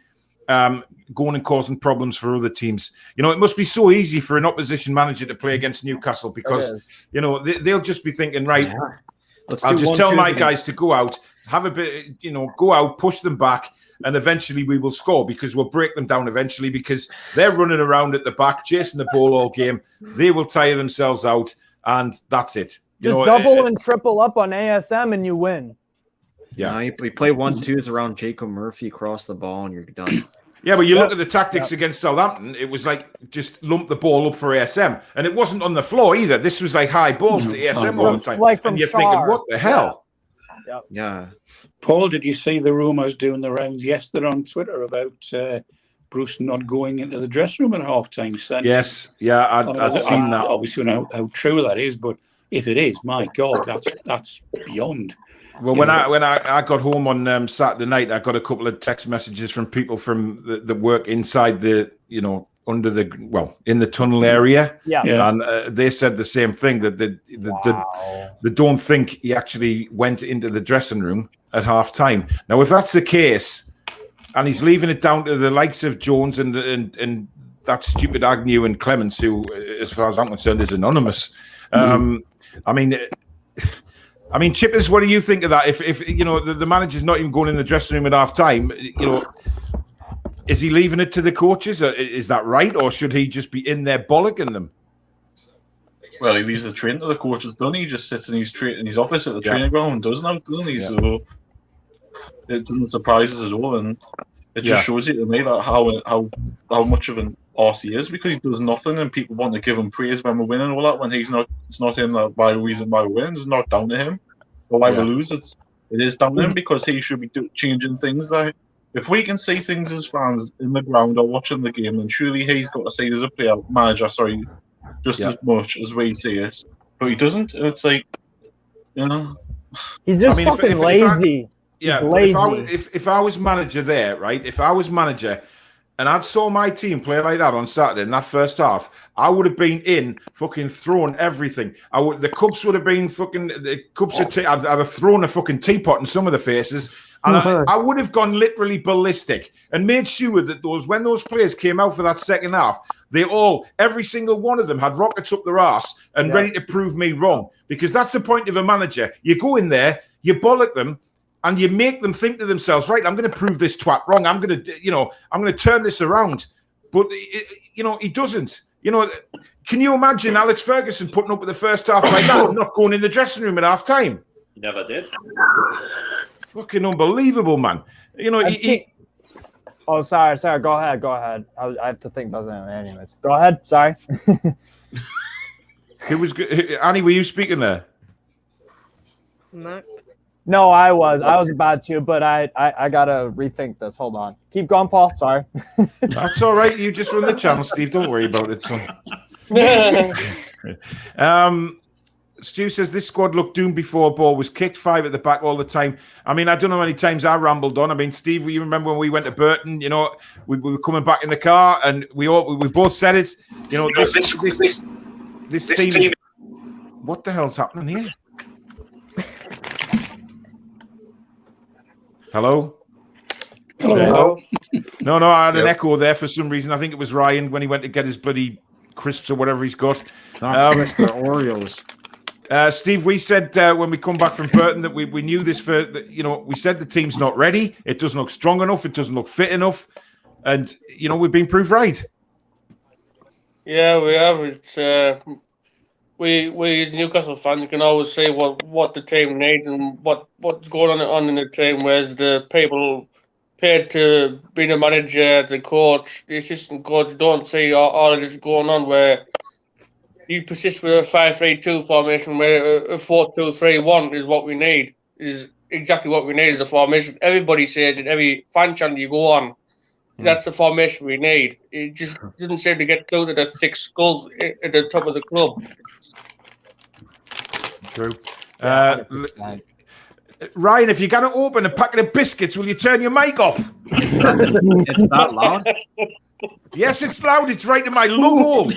going and causing problems for other teams. You know, it must be so easy for an opposition manager to play against Newcastle because, they'll just be thinking, right, I'll just tell my guys to go out, have a bit, go out, push them back, and eventually we will score because we'll break them down eventually because they're running around at the back, chasing the ball all game. They will tire themselves out, and that's it. Just double and triple up on ASM and you win. Yeah, we play 1-2s around Jacob Murphy, cross the ball, and you're done. Yeah, but you look at the tactics against Southampton, it was like just lump the ball up for ASM. And it wasn't on the floor either. This was like high balls to ASM all the time. And you're thinking, what the hell? Yeah. Paul, did you see the rumours doing the rounds yesterday on Twitter about Bruce not going into the dressing room at half-time? Yes, yeah, I'd seen that. Obviously, how true that is, but if it is, my God, that's beyond. Well, when I got home on Saturday night, I got a couple of text messages from people from the work inside the, in the tunnel area. Yeah. And they said the same thing, that they don't think he actually went into the dressing room at half time. Now, if that's the case, and he's leaving it down to the likes of Jones and that stupid Agnew and Clements, who, as far as I'm concerned, is anonymous. I mean, Chippers, what do you think of that? If the manager's not even going in the dressing room at half time, Is he leaving it to the coaches? Is that right? Or should he just be in there bollocking them? Well, he leaves the training to the coaches, doesn't he? He just sits in his office at the training ground and does now, doesn't he? Yeah. So it doesn't surprise us at all, and it just shows you to me that how much of an arse he is, because he does nothing and people want to give him praise when we're winning and all that, when he's not. It's not him that by reason why we win. It's not down to him, or why we lose. It is down to him, because he should be changing things. That if we can see things as fans in the ground or watching the game, then surely he's got to see as a player, manager, just as much as we see it. But he doesn't. And it's like, he's just fucking lazy. If I was manager there, right? If I was manager and I'd saw my team play like that on Saturday in that first half, I would have been in fucking throwing everything. The cups would have been fucking the cups of tea. I'd have thrown a fucking teapot in some of the faces, and I would have gone literally ballistic and made sure that when those players came out for that second half, every single one of them had rockets up their arse and ready to prove me wrong. Because that's the point of a manager. You go in there, you bollock them, and you make them think to themselves, right, I'm going to prove this twat wrong. I'm going to turn this around. But, he doesn't. Can you imagine Alex Ferguson putting up with the first half like that and not going in the dressing room at half time? He never did. Fucking unbelievable, man. Oh, sorry. Go ahead. I have to think about that anyways. Go ahead. Sorry. Who was good? Annie, were you speaking there? No, I was about to, but I gotta rethink this. Hold on. Keep going, Paul. Sorry. That's all right. You just run the channel, Steve. Don't worry about it. Stu says this squad looked doomed before a ball was kicked, 5 at the back all the time. I mean, I don't know how many times I rambled on. I mean, Steve, you remember when we went to Burton? We were coming back in the car, and we both said it. This team. What the hell's happening here? Hello? Hello. No, I had an echo there for some reason. I think it was Ryan when he went to get his bloody crisps or whatever he's got. Crisps or Oreos. Steve, we said when we come back from Burton that we knew this we said the team's not ready. It doesn't look strong enough. It doesn't look fit enough. And, we've been proved right. Yeah, we have. It's, we as Newcastle fans can always say what the team needs and what's going on in the team, whereas the people paid to be the manager, the coach, the assistant coach don't see all of this going on, where you persist with a 5-3-2 formation where a 4-2-3-1 is what we need, is exactly what we need as a formation. Everybody says it, every fan channel you go on, that's the formation we need. It just doesn't seem to get through to the thick skulls at the top of the club. True. Ryan, if you're going to open a packet of biscuits, will you turn your mic off? It's that loud? Yes, it's loud. It's right in my lung hole.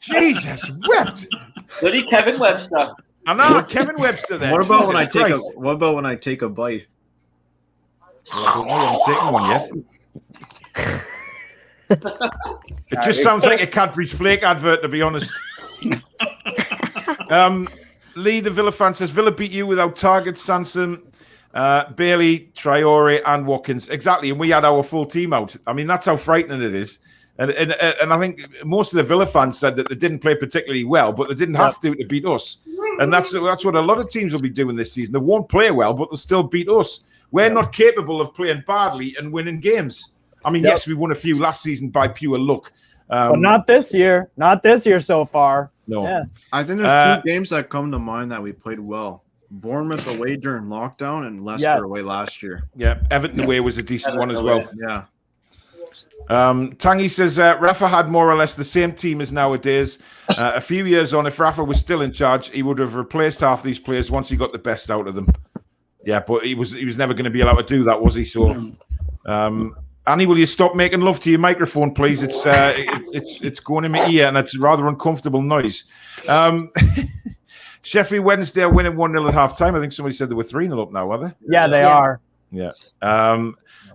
Jesus wept. Bloody Kevin Webster. I know, Kevin Webster there. What about when I take a bite? I haven't taken one yet. It just sounds like a Cadbury's Flake advert, to be honest. Lee, the Villa fan, says Villa beat you without Target, Sanson, Bailey, Traore, and Watkins. Exactly, and we had our full team out. I mean, that's how frightening it is. And I think most of the Villa fans said that they didn't play particularly well, but they didn't have to beat us. And that's what a lot of teams will be doing this season. They won't play well, but they'll still beat us. We're not capable of playing badly and winning games. I mean, yes, we won a few last season by pure luck. But not this year. Not this year so far. No. Yeah. I think there's 2 games that come to mind that we played well. Bournemouth away during lockdown and Leicester away last year. Yeah, Everton away was a decent one as well. Yeah. Tangy says Rafa had more or less the same team as nowadays. A few years on, if Rafa was still in charge, he would have replaced half these players once he got the best out of them. Yeah, but he was never going to be allowed to do that, was he? So, Annie, will you stop making love to your microphone, please? It's going in my ear, and it's a rather uncomfortable noise. Sheffield Wednesday are winning 1-0 at half time. I think somebody said they were 3-0 up now, are they? Yeah, they are. Yeah.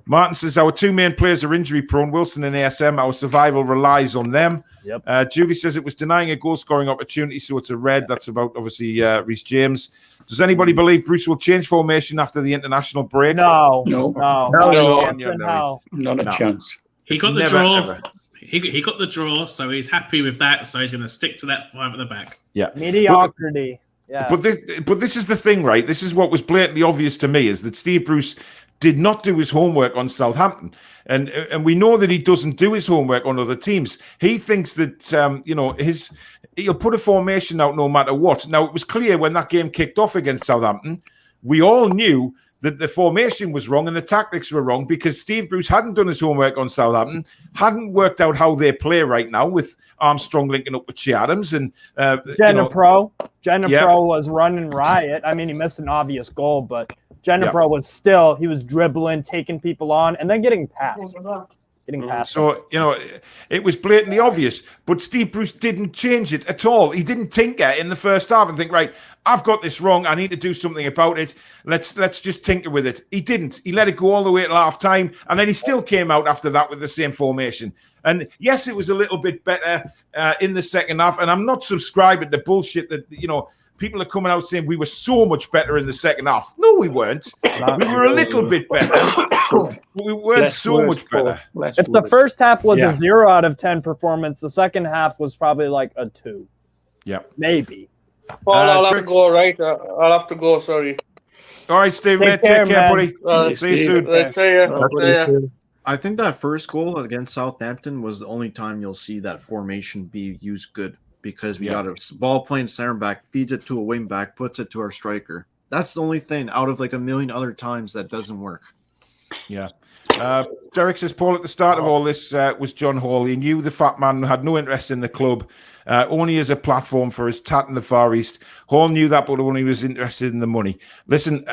Martin says our two main players are injury prone, Wilson and ASM. Our survival relies on them. Yep. Julie says it was denying a goal scoring opportunity, so it's a red. That's about obviously Reece James. Does anybody believe Bruce will change formation after the international break? No. Not a chance. He got the draw. He got the draw, so he's happy with that. So he's going to stick to that 5 at the back. Yeah. Mediocrity. Yeah. But this is the thing, right? This is what was blatantly obvious to me, is that Steve Bruce did not do his homework on Southampton. And we know that he doesn't do his homework on other teams. He thinks that, he'll put a formation out no matter what. Now, it was clear when that game kicked off against Southampton, we all knew that the formation was wrong and the tactics were wrong because Steve Bruce hadn't done his homework on Southampton, hadn't worked out how they play right now with Armstrong linking up with Che Adams and Pro was running riot. I mean, he missed an obvious goal, but Pro was dribbling, taking people on, and then getting past. So, it was blatantly obvious, but Steve Bruce didn't change it at all. He didn't tinker in the first half and think, right, I've got this wrong. I need to do something about it. Let's just tinker with it. He didn't. He let it go all the way to half time, and then he still came out after that with the same formation. And yes, it was a little bit better in the second half, and I'm not subscribing to bullshit that, people are coming out saying we were so much better in the second half. No, we weren't. We were a little bit better. But we weren't much better. If the first half was a 0 out of 10 performance, the second half was probably like a 2. Yeah. Maybe. Paul, I'll have to go, right? I'll have to go, sorry. All right, Steve, take care, buddy. See you soon. Let's see you. I think that first goal against Southampton was the only time you'll see that formation be used good. Because we got a ball playing center back, feeds it to a wing back, puts it to our striker. That's the only thing out of like a million other times that doesn't work. Yeah. Derek says, Paul, at the start of all this was John Hall. He knew the fat man had no interest in the club, only as a platform for his tat in the Far East. Hall knew that, but only was interested in the money. Listen,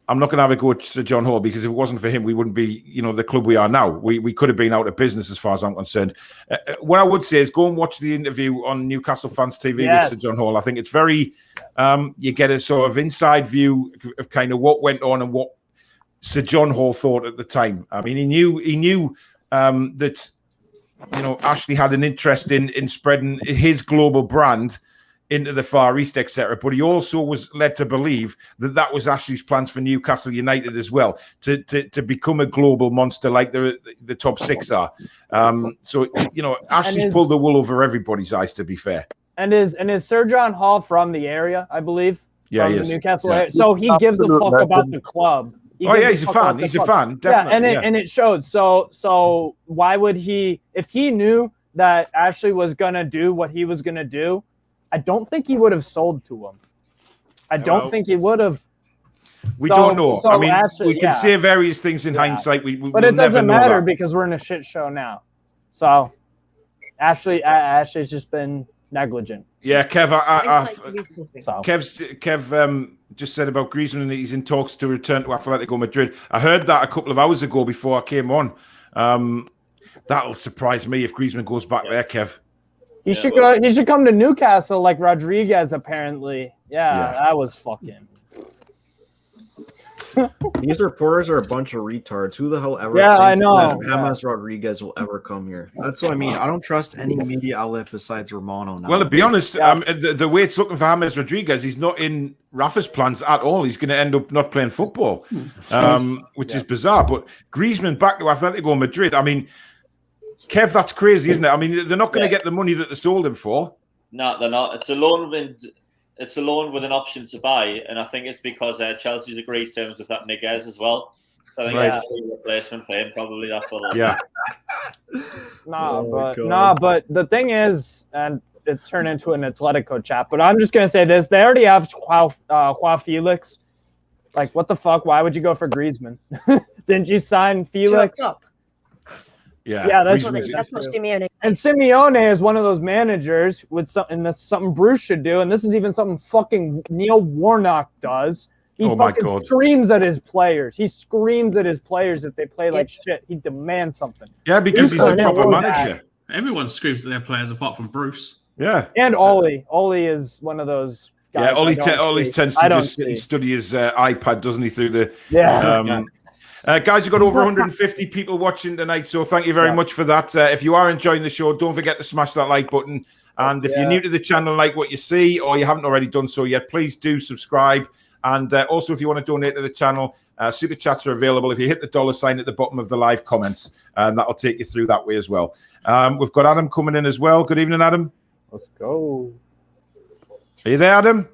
I'm not going to have a go at Sir John Hall because if it wasn't for him, we wouldn't be, the club we are now. We could have been out of business as far as I'm concerned. What I would say is go and watch the interview on Newcastle Fans TV with Sir John Hall. I think it's very, you get a sort of inside view of kind of what went on and what Sir John Hall thought at the time. I mean, he knew that, Ashley had an interest in spreading his global brand into the Far East, etc. But he also was led to believe that was Ashley's plans for Newcastle United as well, to become a global monster like the top 6 are. So Ashley's pulled the wool over everybody's eyes, to be fair. And is Sir John Hall from the area, I believe? Yeah, from the Newcastle area. So he gives a fuck about the club. He's a fan. He's a fan, definitely. And it shows. So why would he, if he knew that Ashley was gonna do what he was gonna do, I don't think he would have sold to him. I don't think he would have. We don't know. I mean, Ashley, we can say various things in hindsight. But it doesn't matter because we're in a shit show now. So Ashley's just been negligent. Yeah, Kev. Kev just said about Griezmann that he's in talks to return to Atletico Madrid. I heard that a couple of hours ago before I came on. That'll surprise me if Griezmann goes back there, Kev. He should go. He should come to Newcastle like Rodriguez. Apparently, that was fucking. These reporters are a bunch of retards. Who the hell ever? Yeah, I know. That James Rodriguez will ever come here. That's what I mean. I don't trust any media outlet besides Romano now. Well, to be honest, the way it's looking for James Rodriguez, he's not in Rafa's plans at all. He's going to end up not playing football, which is bizarre. But Griezmann back to Atletico Madrid. I mean. Kev, that's crazy, isn't it? I mean, they're not going to get the money that they sold him for. No, they're not. It's a loan with an option to buy, and I think it's because Chelsea's agreed terms with that Miggy as well. So I think it's a replacement for him. Probably that's what. But the thing is, and it's turned into an Atletico chat. But I'm just gonna say this: they already have Joao Felix. Like, what the fuck? Why would you go for Griezmann? Didn't you sign Felix? Yeah, that's what Simeone. And Simeone is one of those managers with something that's something Bruce should do, and this is even something fucking Neil Warnock does. He screams at his players. He screams at his players if they play like shit. He demands something. Yeah, because he's a proper manager. Everyone screams at their players apart from Bruce. Yeah. And Oli. Oli is one of those guys. Ollie tends to just sit and study his iPad, doesn't he? Through the guys, you've got over 150 people watching tonight, so thank you very much for that. If you are enjoying the show, don't forget to smash that like button. And if you're new to the channel, like what you see, or you haven't already done so yet, please do subscribe. And also, if you want to donate to the channel, super chats are available. If you hit the $sign at the bottom of the live comments, and that'll take you through that way as well. We've got Adam coming in as well. Good evening, Adam. Let's go. Are you there, Adam?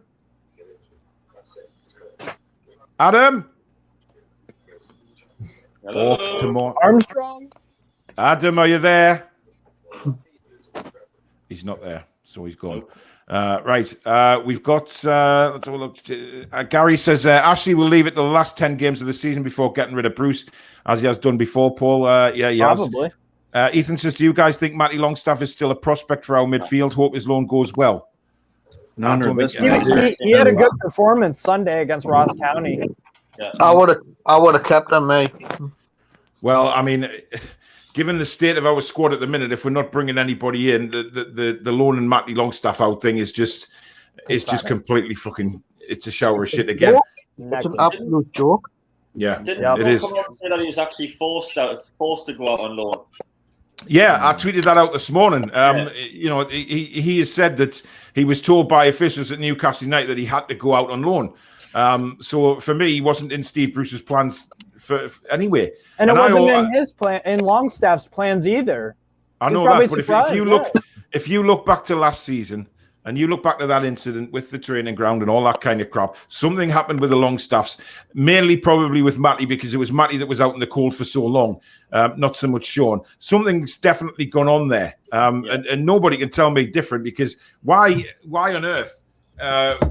Adam? Hello. Armstrong? Adam, are you there? He's not there, so he's gone. Right, we've got let's have a look. Gary says Ashley will leave it to the last 10 games of the season before getting rid of Bruce, as he has done before, Paul. Yeah, probably. Ethan says, do you guys think Matty Longstaff is still a prospect for our midfield? Hope his loan goes well. He had a good performance Sunday against Ross County. I would have kept him, mate. Well, I mean, given the state of our squad at the minute, if we're not bringing anybody in, the loan and Matty Longstaff out thing is just completely fucking. It's a shower of shit again. It's an absolute joke. Yeah, Didn't it is. come out and say that he was actually forced to go out on loan? Yeah, I tweeted that out this morning. You know, he has said that he was told by officials at Newcastle United that he had to go out on loan. So for me, he wasn't in Steve Bruce's plans for anyway. And it wasn't in his plan, in Longstaff's plans either. I know that, but if you look back to last season and you look back to that incident with the training ground and all that kind of crap, something happened with the Longstaffs, mainly probably with Matty, because it was Matty that was out in the cold for so long, not so much Sean. Something's definitely gone on there, and nobody can tell me different, because why on earth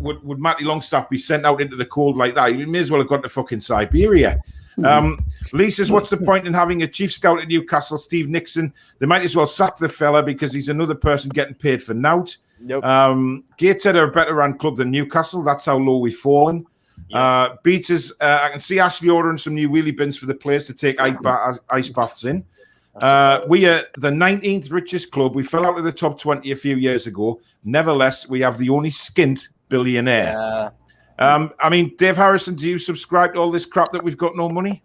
would Matty Longstaff be sent out into the cold like that? He may as well have gone to fucking Siberia. Lee says, what's the point in having a chief scout at Newcastle, Steve Nixon? They might as well sack the fella because he's another person getting paid for nout. Gateshead are a better run club than Newcastle. That's how low we've fallen. Beaters, I can see Ashley ordering some new wheelie bins for the players to take ice baths in. We are the 19th richest club. We fell out of the top 20 a few years ago. Nevertheless, we have the only skint billionaire. I mean, Dave Harrison, do you subscribe to all this crap that we've got no money?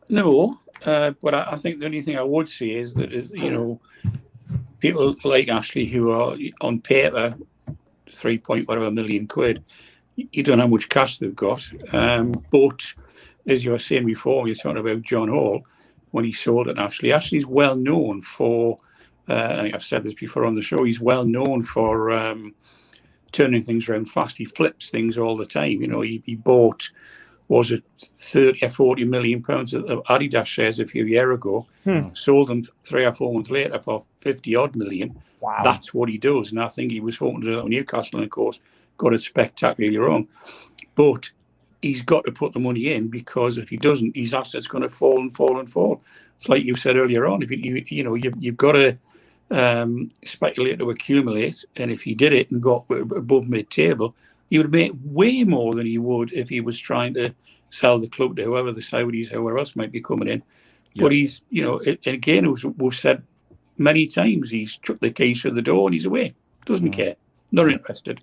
No, but I think the only thing I would say is that, you know, people like Ashley who are on paper 3.whatever million quid, you don't know how much cash they've got. But as you were saying before, you're talking about John Hall when he sold it. Ashley's well known for. I think I've said this before on the show. He's well known for turning things around fast. He flips things all the time. You know, he bought, was it 30 or 40 million pounds of Adidas shares a few years ago, sold them 3 or 4 months later for 50 odd million. Wow. That's what he does. And I think he was hoping to do it on Newcastle, and of course got it spectacularly wrong. But he's got to put the money in, because if he doesn't, his assets going to fall and fall and fall. It's like you said earlier on, if you've got to speculate to accumulate, and if he did it and got above mid-table, he would make way more than he would if he was trying to sell the club to whoever, the Saudis, whoever else might be coming in. But he's, you know, again, we've said many times, he's took the keys to the door and he's away. Doesn't care. Not interested.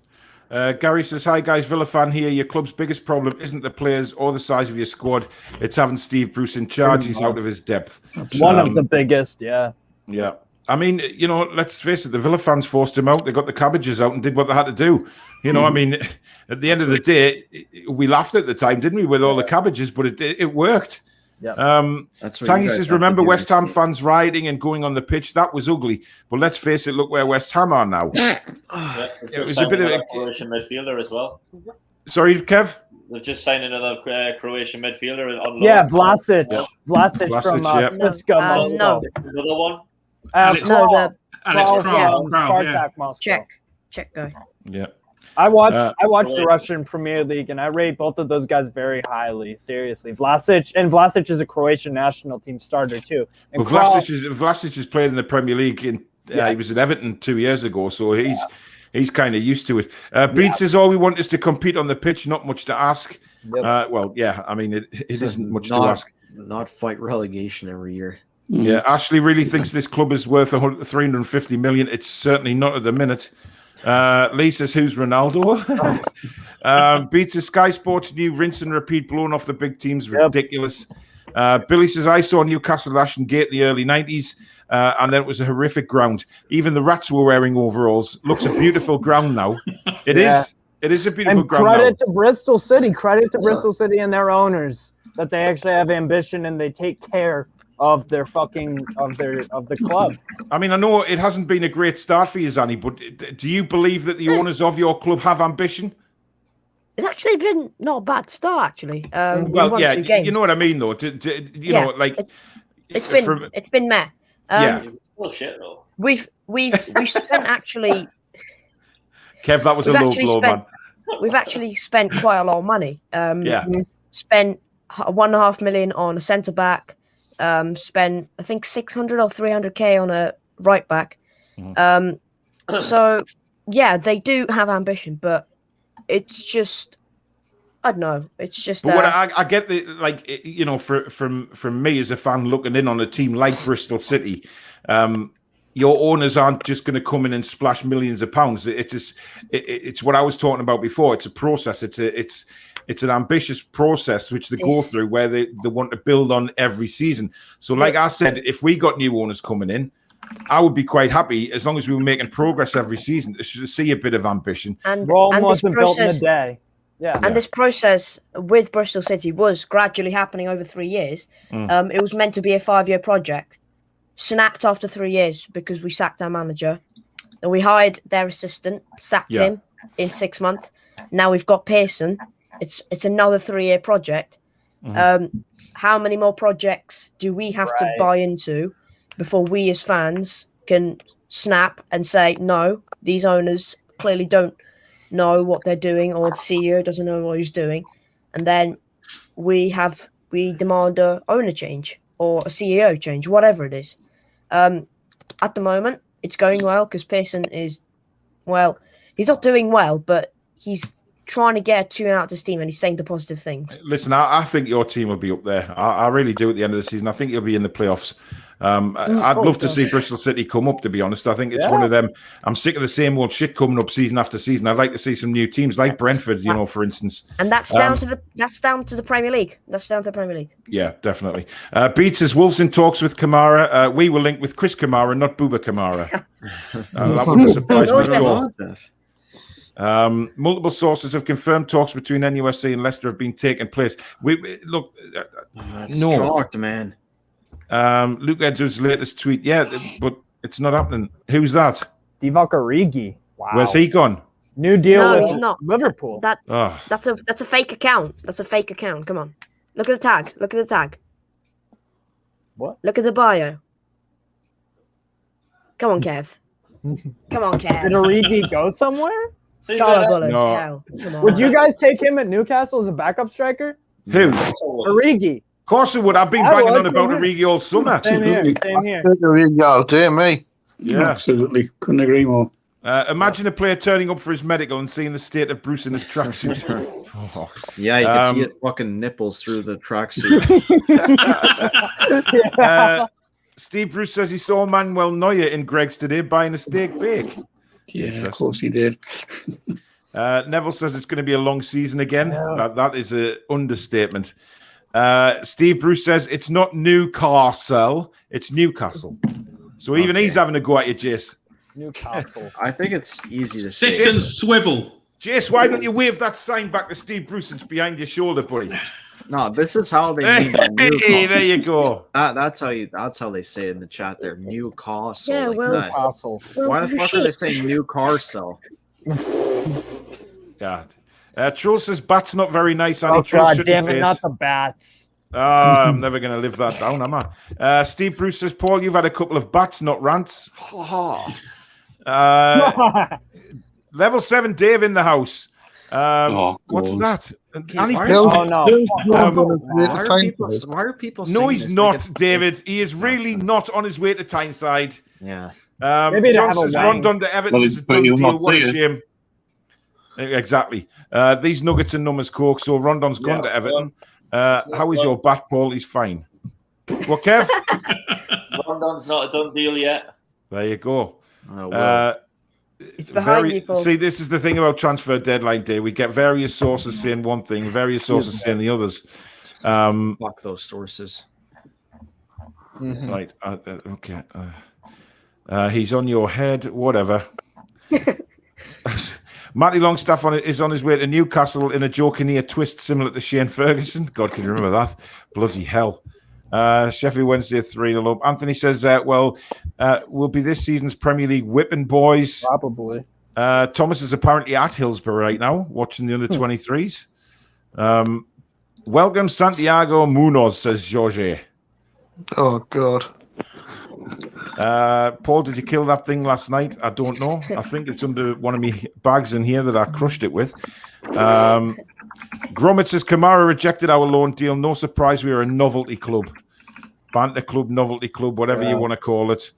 Gary says, hi guys, Villa fan here. Your club's biggest problem isn't the players or the size of your squad. It's having Steve Bruce in charge. He's out of his depth. One of the biggest, yeah. I mean, you know, let's face it, the Villa fans forced him out. They got the cabbages out and did what they had to do. You know, I mean, at the end of the day, we laughed at the time, didn't we, with all the cabbages, but it worked. Tangy says, remember West Ham fans rioting and going on the pitch? That was ugly. But let's face it, look where West Ham are now. It was a bit of a Croatian midfielder as well. Sorry, Kev? They've just signed another Croatian midfielder on loan. Yeah, Vlasic. Vlasic from CSKA. No. Another one? Alex Kral, Spartak Moscow. Czech guy. Yeah. I watched the Russian Premier League, and I rate both of those guys very highly. Seriously, Vlasic is a Croatian national team starter too. And Vlasic has played in the Premier League. He was at Everton 2 years ago, so he's kind of used to it. Beat says all we want is to compete on the pitch. Not much to ask. Well, yeah, I mean it isn't much to ask. Not fight relegation every year. Yeah, Ashley really thinks this club is worth 350 million. It's certainly not at the minute. Lee says, who's Ronaldo? Beats says, Sky Sports new rinse and repeat blowing off the big teams. Ridiculous. Billy says, I saw Newcastle Ashton Gate in the early 90s, and then it was a horrific ground. Even the rats were wearing overalls. Looks a beautiful ground now. It is. It is a beautiful ground now. Credit to Bristol City. Credit to Bristol City and their owners that they actually have ambition and they take care of their of the club. I mean, I know it hasn't been a great start for you, Zanny, but do you believe that the owners of your club have ambition? It's actually been not a bad start, actually. Well, yeah, you know what I mean, though. You know, like it's been meh. It's still shit though. We've spent actually. Kev, that was a low blow, man. We've actually spent quite a lot of money. Spent $1.5 million on a centre back. Spent I think 600 or 300k on a right back. So yeah, they do have ambition, but it's just I don't know. It's just. But what I get the you know, from me as a fan looking in on a team like Bristol City. Your owners aren't just going to come in and splash millions of pounds. It's what I was talking about before. It's a process. It's an ambitious process which they go through where they want to build on every season. So, like I said, if we got new owners coming in, I would be quite happy as long as we were making progress every season to see a bit of ambition. And wasn't built in a day. Yeah. And this process with Bristol City was gradually happening over 3 years. It was meant to be a 5-year project. Snapped after 3 years because we sacked our manager, and we hired their assistant, sacked him in 6 months. Now we've got Pearson. It's another 3-year project. How many more projects do we have to buy into before we as fans can snap and say, no, these owners clearly don't know what they're doing, or the CEO doesn't know what he's doing, and then we demand a owner change or a CEO change, whatever it is. At the moment, it's going well because Pearson is, well, he's not doing well, but he's trying to get a tune out of his team and he's saying the positive things. Listen, I think your team will be up there. I really do at the end of the season. I think you'll be in the playoffs. I'd love to see Bristol City come up, to be honest. I think it's one of them. I'm sick of the same old shit coming up season after season. I'd like to see some new teams like Brentford, you know, for instance. And that's down to the Premier League. That's down to the Premier League. Yeah, definitely. Beats says Wolves in talks with Kamara. We were linked with Chris Kamara, not Bouba Kamara. That wouldn't surprise me at all. Multiple sources have confirmed talks between NUFC and Leicester have been taking place. Look, chalked, man. Luke Edwards' latest tweet, but it's not happening. Who's that? Divock Origi. Wow. Where's he gone? New deal with he's not. Liverpool. That's a fake account. That's a fake account. Come on. Look at the tag. What? Look at the bio. Come on, Kev. Come on, Kev. Did Origi go somewhere? No. Would you guys take him at Newcastle as a backup striker? Who? Origi. Of course I would. I've been banging on about Origi all summer. Same here. Origi out there, mate. Yeah, absolutely. Couldn't agree more. Imagine a player turning up for his medical and seeing the state of Bruce in his tracksuit. Yeah, you can see his fucking nipples through the tracksuit. Steve Bruce says he saw Manuel Neuer in Greg's today buying a steak bake. Yeah, of course he did. Neville says it's going to be a long season again. That is an understatement. Steve Bruce says it's not Newcastle, it's Newcastle. So even he's having a go at you, Jace. Newcastle. I think it's easy to say. Sit and swivel. Jace, why don't you wave that sign back to Steve Bruce? It's behind your shoulder, buddy. No, this is how they mean Hey, there you go. That's how they say it in the chat there. Newcastle. Yeah, Newcastle. Why the fuck are they saying Newcastle? God. Troll says Bat's not very nice. Oh, God damn it, not the Bats. I'm never going to live that down, am I? Steve Bruce says, Paul, you've had a couple of bats, not rants. Level 7 Dave in the house. What's that? Why are people No, he's not, David. He is really not on his way to Tyneside. Yeah. Maybe John says Rondon to Everton is a done deal. What a shame. Exactly. These nuggets and numbers, Coke. So Rondon's gone to Everton. How is your bat, Paul? He's fine. What, Kev? Rondon's not a done deal yet. There you go. It's behind you, Paul. See, this is the thing about transfer deadline day. We get various sources saying one thing, various sources saying the others. Fuck those sources. Right. Okay. He's on your head. Whatever. Matty Longstaff is on his way to Newcastle in a Jokineer twist similar to Shane Ferguson. God, can you remember that? Bloody hell. Sheffield Wednesday 3-0 up. Anthony says, will be this season's Premier League whipping boys. Probably. Thomas is apparently at Hillsborough right now, watching the under-23s. Welcome, Santiago Munoz, says Jorge. Oh, God. Paul, did you kill that thing last night? I don't know. I think it's under one of me bags in here that I crushed it with. Gromit says Kamara rejected our loan deal. No surprise, we are a novelty club. Banter club, novelty club, whatever you want to call it.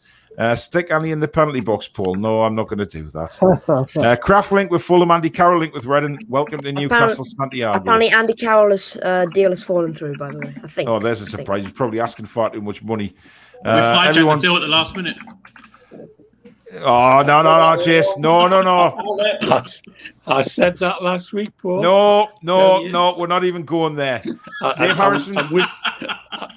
Stick Andy in the penalty box, Paul. No, I'm not going to do that. Kraft link with Fulham, Andy Carroll link with Reading. Welcome to Newcastle, Santiago. Apparently, Andy Carroll's deal has fallen through, by the way. I think. Oh, there's a surprise. He's probably asking far too much money. We hijacked the deal at the last minute. Oh, no, Jace. No. I said that last week, Paul. No, we're not even going there. Dave Harrison. I'm with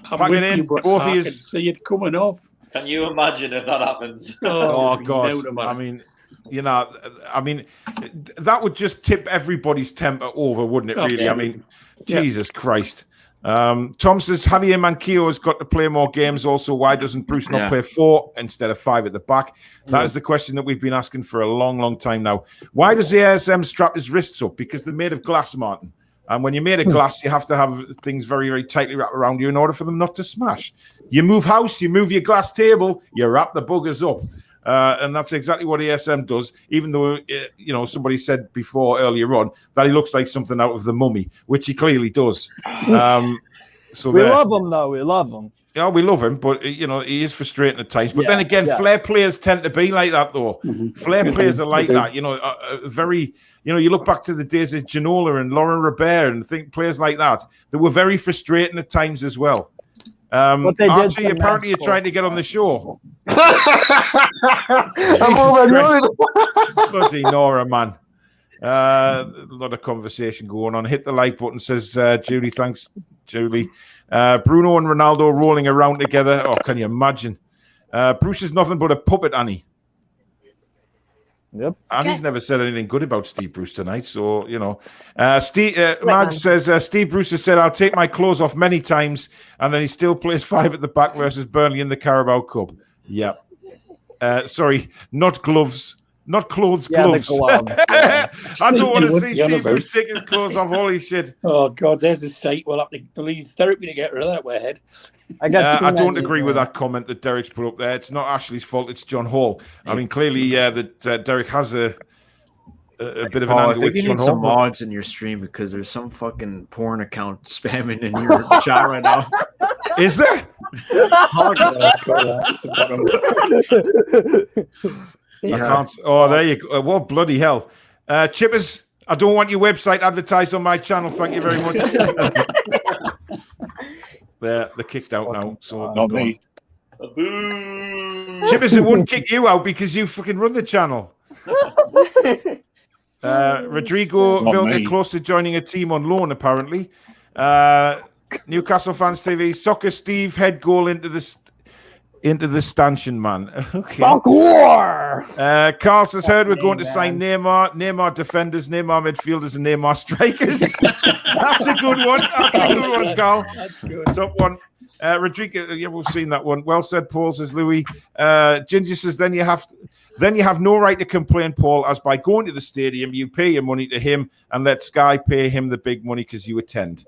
you, but both I of can see it coming off. Can you imagine if that happens? Oh God! I mean, that would just tip everybody's temper over, wouldn't it? Really? I mean, Jesus Christ. Tom says Javier Manquillo has got to play more games. Also, why doesn't Bruce not play 4 instead of 5 at the back? That is the question that we've been asking for a long, long time now. Why does the ASM strap his wrists up? Because they're made of glass, Martin. And when you're made of glass, you have to have things very, very tightly wrapped around you in order for them not to smash. You move house, you move your glass table, you wrap the buggers up. And that's exactly what ASM does, even though, somebody said before earlier on that he looks like something out of The Mummy, which he clearly does. So we love him, though. We love him. Yeah, we love him, but, he is frustrating at times. But then again, flair players tend to be like that, though. Flair players are like that, very... you look back to the days of Ginola and Laurent Robert and think players like that. They were very frustrating at times as well. Archie, apparently you're trying to get on the show. I'm overjoyed. Bloody Nora, man. A lot of conversation going on. Hit the like button, says Julie. Thanks, Julie. Bruno and Ronaldo rolling around together. Oh, can you imagine? Bruce is nothing but a puppet, Annie. Yep. Annie's never said anything good about Steve Bruce tonight, so Steve Mag says Steve Bruce has said I'll take my clothes off many times, and then he still plays 5 at the back versus Burnley in the Carabao Cup. Yeah. Sorry, not gloves. Not clothes, gloves. I don't want to see Steve Bruce take his clothes off. Holy shit. Oh, God, there's a site. We'll have to leave therapy to get rid of that warhead. I don't agree with that comment that Derek's put up there. It's not Ashley's fault. It's John Hall. I mean, clearly, that Derek has a bit of an angle with John Hall. You need some mods in your stream because there's some fucking porn account spamming in your chat right now. Is there? I can't. Oh, there you go. What bloody hell. Chippers, I don't want your website advertised on my channel. Thank you very much. They're kicked out now. So not me. Chippers, it wouldn't kick you out because you fucking run the channel. Rodrigo Vilca close to joining a team on loan, apparently. Newcastle Fans TV, Soccer Steve, head goal into the stanchion, man. Okay. Fuck war! Carl says, heard we're going to sign Neymar defenders, Neymar midfielders, and Neymar strikers. That's a good one. That's a good one, Carl. That's good. Top one. Rodrigo, yeah, we've seen that one. Well said, Paul, says Louis. Ginger says, then you have no right to complain, Paul, as by going to the stadium, you pay your money to him and let Sky pay him the big money because you attend.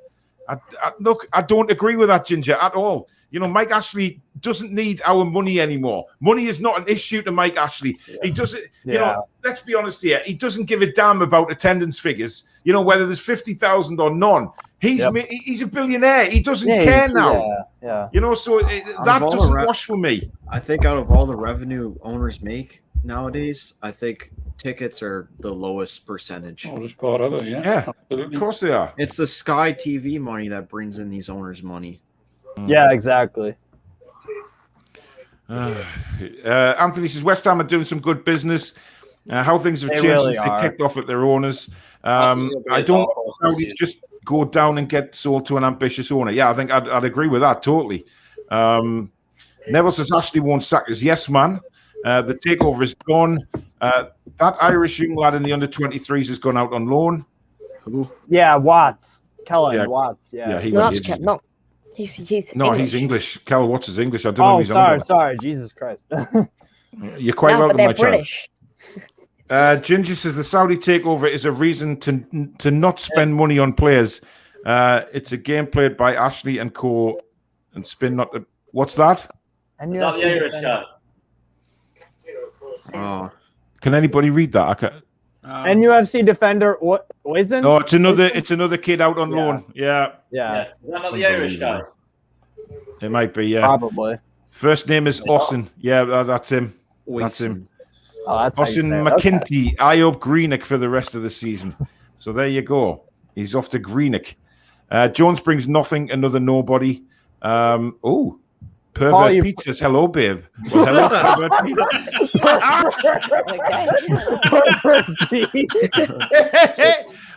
Look, I don't agree with that, Ginger, at all. Mike Ashley doesn't need our money anymore. Money is not an issue to Mike Ashley. He doesn't, let's be honest here. He doesn't give a damn about attendance figures, whether there's 50,000 or none. He's a billionaire. He doesn't care now. Yeah. So that doesn't wash for me. I think out of all the revenue owners make nowadays, I think tickets are the lowest percentage. Oh, it's part of it, Yeah, of course they are. It's the Sky TV money that brings in these owners' money. Yeah, exactly. Anthony says West Ham are doing some good business. How things have They changed really since they are. kicked off at their owners. I don't know how these just go down and get sold to an ambitious owner. Yeah, I think I'd agree with that totally. Neville says Ashley won't sack his yes man. The takeover is gone. That Irish young lad in the under-23s has gone out on loan. Yeah, Watts. Kellen Yeah. Watts. Yeah. he No, went that's ages Ke- no. He's No, English. he's English. Kel Watts is English. I don't know. Oh, If he's on sorry. Jesus Christ. You're quite No, welcome, but they're my child. British. Ginger says the Saudi takeover is a reason to not spend money on players. It's a game played by Ashley and co. And spin not. What's that? Is that the Irish guy? Oh, Can anybody read that? I can't. NUFC defender Oisin? No, it's another kid out on loan. Yeah. Yeah. Is that not the Irish guy? It might be. Yeah. Probably. First name is Austin. Yeah, that's him. That's him. Oh, that's how you Austin say it. McKinty. I up Greenock for the rest of the season. So there you go. He's off to Greenock. Jones brings nothing. Another nobody. Pervert you- Pete says hello, babe. Well, hello, Pervert Pete.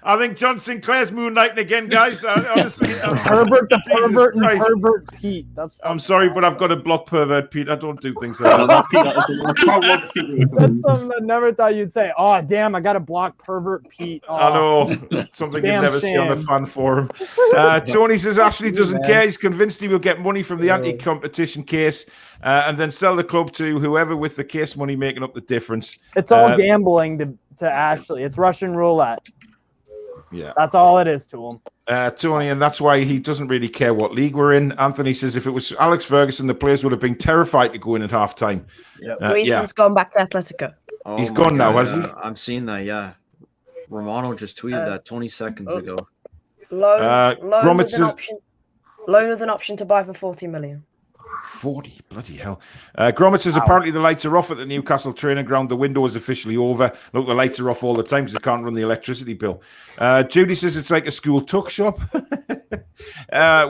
I think John Sinclair's moonlighting again, guys. Honestly, Herbert the Jesus pervert and Christ. Herbert Pete. That's I'm sorry, but I've got to block Pervert Pete. I don't do things like that. That's something I never thought you'd say. Oh, damn, I got to block Pervert Pete. Oh, I know. Something you'd Damn never see on a shame. fan forum. Tony says Ashley doesn't care. He's convinced he will get money from the anti-competition case and then sell the club to whoever with the case money making up the difference. It's all gambling to Ashley. It's Russian roulette. Yeah. That's all it is to him. Tony, and that's why he doesn't really care what league we're in. Anthony says if it was Alex Ferguson, the players would have been terrified to go in at half time. Griezmann's gone back to Atletico. Oh He's my gone now, God, has he? I'm seeing that. Yeah, Romano just tweeted that 20 seconds ago. Loan Gromit with an says- option. Loan with an option to buy for 40 million. 40, bloody hell. Gromit says apparently the lights are off at the Newcastle training ground. The window is officially over. Look, the lights are off all the time because they can't run the electricity bill. Judy says it's like a school tuck shop.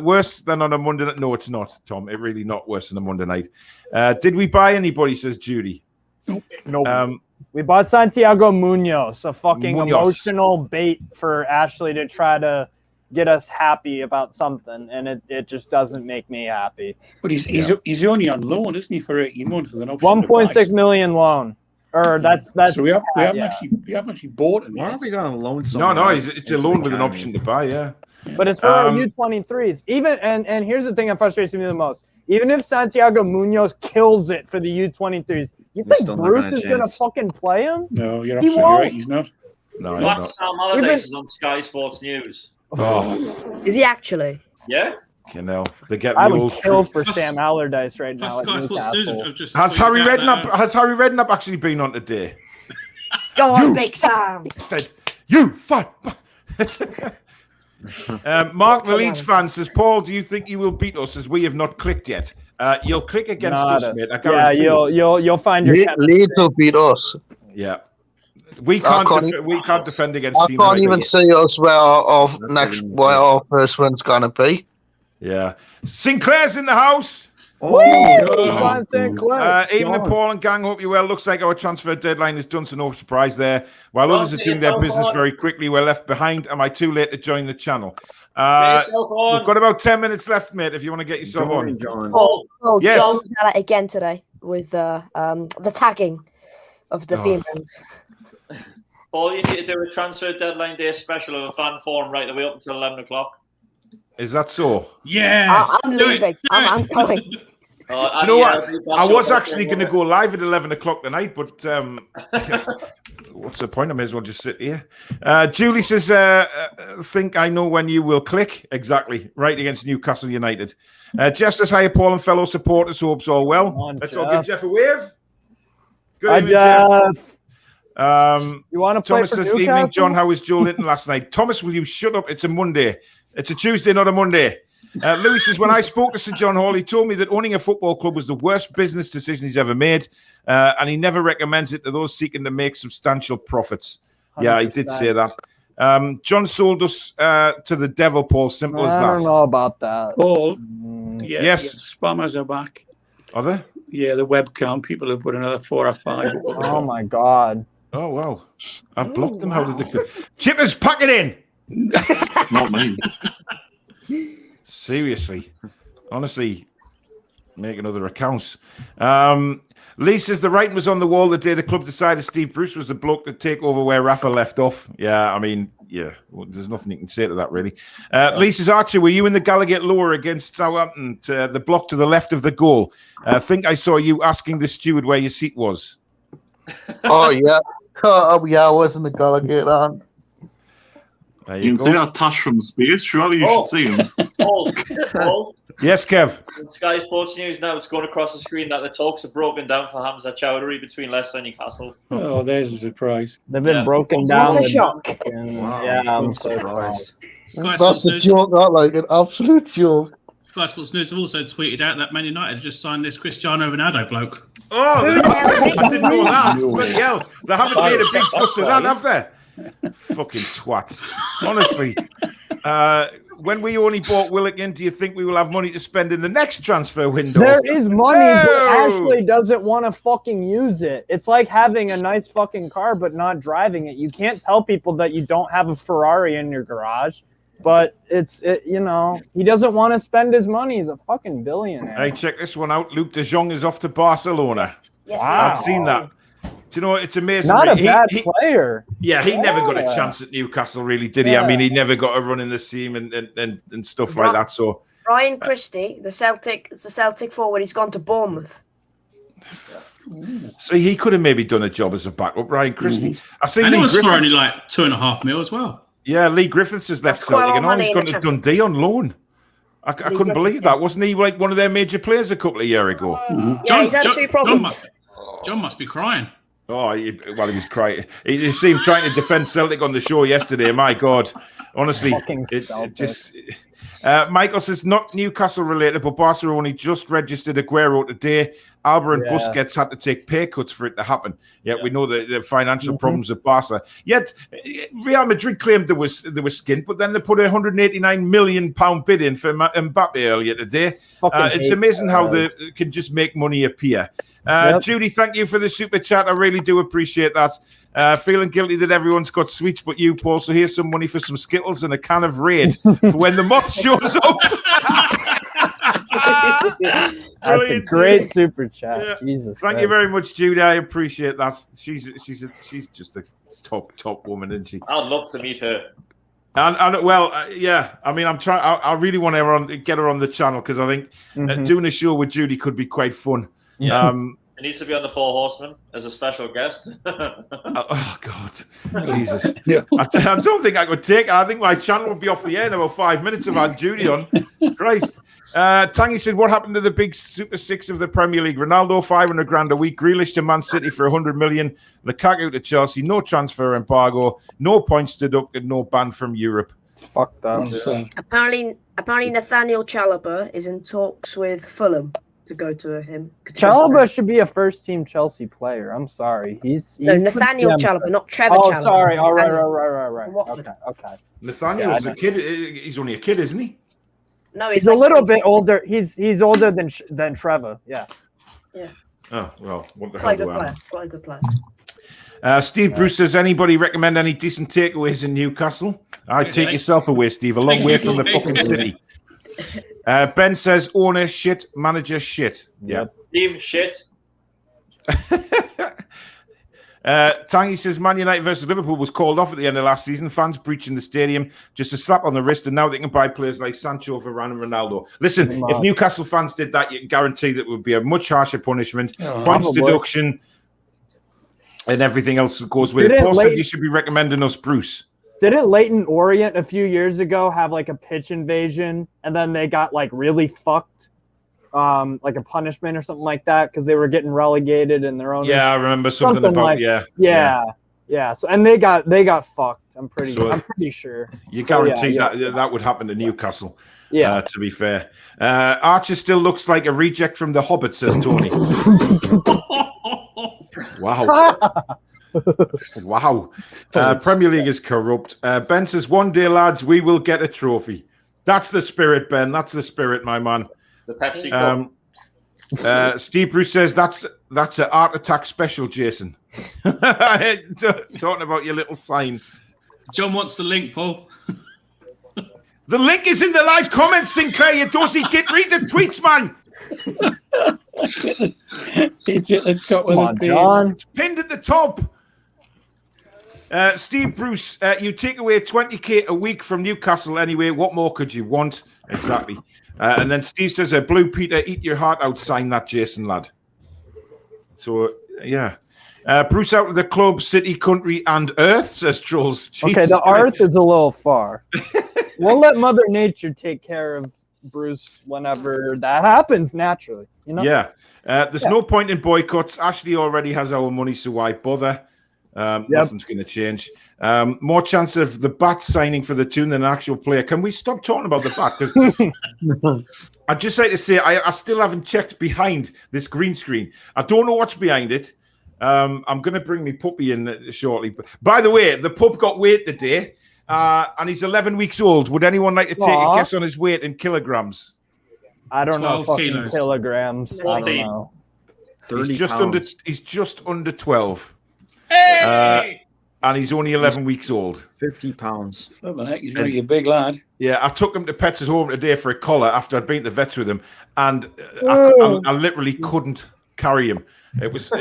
Worse than on a Monday night. No, it's not, Tom. It's really not worse than a Monday night. Did we buy anybody, says Judy? Nope. We bought Santiago Munoz, a fucking Munoz. emotional bait for Ashley to try to get us happy about something, and it just doesn't make me happy. But he's only on loan, isn't he, for 18 months with an option to buy? 1.6 million loan. Or that's So we haven't yeah. actually bought him. Why yet. are we going to loan No, someone? it's a loan with an option to buy, yeah. But it's for our U23s. Even and here's the thing that frustrates me the most. Even if Santiago Munoz kills it for the U23s, you think still not Bruce gonna is going to chance. fucking play him? No, you're He absolutely won't. right. He's not. No, That it's Sam not. Allardyce is on Sky Sports News. Oh, Is he actually? Yeah? you know, they get I the would old kill truth. for Sam Allardyce right now at Sky Sports News Newcastle. have just Has tweeted Harry out Redknapp actually been on today? Go on, Big Sam. Said, you fun. Mark the Leeds fan says, Paul, do you think you will beat us as we have not clicked yet? You'll click against us, mate. I Yeah, guarantee it. you'll find your Leeds will beat us. Yeah. We can't defend against I teams. can't like even this. see us where our first one's gonna be. Yeah. Sinclair's in the house. John Sinclair. Even and Paul and gang, hope you well. Looks like our transfer deadline is done, so no surprise there. While Well, others are doing their business very quickly, we're left behind. Am I too late to join the channel? Get yourself on. We've got about 10 minutes left, mate, if you want to get yourself on. Oh, Yes. John's had it again today with the tagging of the females. Paul, you need to do a transfer deadline day special of a fan forum right away up until 11 o'clock. Is that so? Yeah. I'm leaving. I'm going. Do you know what? I was actually going to go live at 11 o'clock tonight, but what's the point? I may as well just sit here. Julie says, think I know when you will click. Exactly. Right against Newcastle United. Jeff says, hi, Paul and fellow supporters. Hopes all well. Let's all give Jeff a wave. Good evening, Jeff. You want to play Thomas for says, Newcastle? evening, John. How was Joe Linton last night? Thomas, will you shut up? It's a Monday. It's a Tuesday, not a Monday. Louis says, when I spoke to Sir John Hall, he told me that owning a football club was the worst business decision he's ever made, and he never recommends it to those seeking to make substantial profits. 100%. Yeah, he did say that. John sold us to the devil, Paul. Simple as that. I don't know about that. Paul, yeah, yes. Spammers are back. Are they? Yeah, the webcam people have put another 4 or 5. Oh my God. Oh, wow. I've blocked them. How did they... Chippers, pack it in! Not me. Seriously. Honestly, make another account. Lee says the writing was on the wall the day the club decided Steve Bruce was the bloke to take over where Rafa left off. Yeah, I mean, yeah, well, there's nothing you can say to that, really. Lee says, Archer, were you in the Gallagher lower against Southampton, the block to the left of the goal? I think I saw you asking the steward where your seat was. Oh, yeah. Oh, yeah, I was in the Gallagher. You can see that Tash from space. Surely you should see him. Paul. Yes, Kev. In Sky Sports News now, it's going across the screen that the talks are broken down for Hamza Chowdhury between Leicester and Newcastle. Oh, there's a surprise. They've been broken down. What a shock. Wow, Yeah, I'm I'm so surprised. That's a joke, not like an absolute joke. Sky Sports News have also tweeted out that Man United just signed this Cristiano Ronaldo bloke. Oh, I didn't know that. But yeah, they haven't made a big fuss of that, have they? Fucking twats. Honestly. When we only bought Willikin, do you think we will have money to spend in the next transfer window? There is money, but Ashley doesn't want to fucking use it. It's like having a nice fucking car, but not driving it. You can't tell people that you don't have a Ferrari in your garage, but you know, he doesn't want to spend his money. He's a fucking billionaire. Hey, check this one out. Luke de Jong is off to Barcelona. Yes, wow. I've seen that. Do you know, it's amazing. Not a bad player. Yeah, he never got a chance at Newcastle, really, did he? I mean, he never got a run in the team and stuff like that. So Ryan Christie, the Celtic forward, he's gone to Bournemouth. So he could have maybe done a job as a backup, Ryan Christie. I think and it was for only like $2.5 million as well. Yeah, Lee Griffiths has left Celtic and he's gone to Dundee on loan. I couldn't believe that. Wasn't he like one of their major players a couple of years ago? Yeah, he's had a few problems. John must be crying. Oh, he was crying. He seemed trying to defend Celtic on the show yesterday. My God, honestly, it just. Michael says not Newcastle related, but Barcelona only just registered Aguero today. Alba and Busquets had to take pay cuts for it to happen. Yeah, we know the financial problems of Barca. Yet Real Madrid claimed there was skin, but then they put a £189 million bid in for Mbappe earlier today. It's amazing how they can just make money appear. Judy, thank you for the super chat. I really do appreciate that. Feeling guilty that everyone's got sweets but you, Paul. So here's some money for some Skittles and a can of Raid for when the moth shows up. That's a great super chat. Yeah. Jesus, thank you very much, Judy. I appreciate that. She's just a top woman, isn't she? I'd love to meet her. And well, yeah. I mean, I'm trying. I really want to get her on the channel because I think doing a show with Judy could be quite fun. Yeah. It needs to be on the Four Horsemen as a special guest. Oh God, Jesus! I don't think I could take it. I think my channel would be off the air in about 5 minutes if I had Judy on. Christ. Tangy said, what happened to the big Super Six of the Premier League? Ronaldo, 500 grand a week. Grealish to Man City for 100 million. Lukaku to Chelsea. No transfer embargo. No points deducted. No ban from Europe. Fuck that. Apparently Nathaniel Chalobah is in talks with Fulham to go to him. Chalobah should be a first-team Chelsea player. I'm sorry. He's Nathaniel Chalobah, not Trevor Chalobah. Oh, sorry. All right. Okay. Nathaniel's a kid. He's only a kid, isn't he? No, he's a little bit older. He's older than Trevor. Yeah. Oh well, what the hell? Quite a good player. Steve Bruce says, anybody recommend any decent takeaways in Newcastle? I'd take yourself away, Steve. A long way from the fucking city. Ben says, owner shit, manager shit. Yeah. Team shit. Tangy says Man United versus Liverpool was called off at the end of last season. Fans breaching the stadium, just a slap on the wrist, and now they can buy players like Sancho, Varane, and Ronaldo. Listen, if Newcastle fans did that, you can guarantee that it would be a much harsher punishment, points deduction, and everything else that goes with it. Paul said you should be recommending us, Bruce. Didn't Leyton Orient a few years ago have like a pitch invasion, and then they got like really fucked? Like a punishment or something like that because they were getting relegated in their own. Yeah, I remember something about yeah. So and they got fucked. I'm pretty sure. You guarantee that would happen to Newcastle. Yeah. To be fair, Archer still looks like a reject from The Hobbit, says Tony. Wow. Premier League is corrupt. Ben says, one day, lads, we will get a trophy. That's the spirit, Ben. That's the spirit, my man. The Pepsi Cup. Steve Bruce says that's an Art Attack special, Jason. Talking about your little sign. John wants the link, Paul. The link is in the live comments, Sinclair. You dozy git. Read the tweets, man. It's at the top of the page. It's pinned at the top. Steve Bruce, you take away 20k a week from Newcastle anyway. What more could you want? Exactly. And then Steve says, Blue Peter, eat your heart out, sign that, Jason, lad. So, yeah. Bruce out of the club, city, country, and earth, says Trolls. Okay, the earth is a little far. We'll let Mother Nature take care of Bruce whenever that happens naturally. You know? Yeah. There's no point in boycotts. Ashley already has our money, so why bother? Nothing's going to change. More chance of the bat signing for the Toon than an actual player. Can we stop talking about the bat? Because I'd just like to say I still haven't checked behind this green screen. I don't know what's behind it. I'm going to bring my puppy in shortly. But by the way, the pup got weight today, and he's 11 weeks old. Would anyone like to take a guess on his weight in kilograms? I don't know. Fucking kilograms. I don't know. 30 he's just under 12. Hey! And he's only 11 weeks old. 50 pounds. Oh, my heck, he's really a big lad. Yeah, I took him to Pets at Home today for a collar after I'd been to the vets with him, and I literally couldn't carry him. It was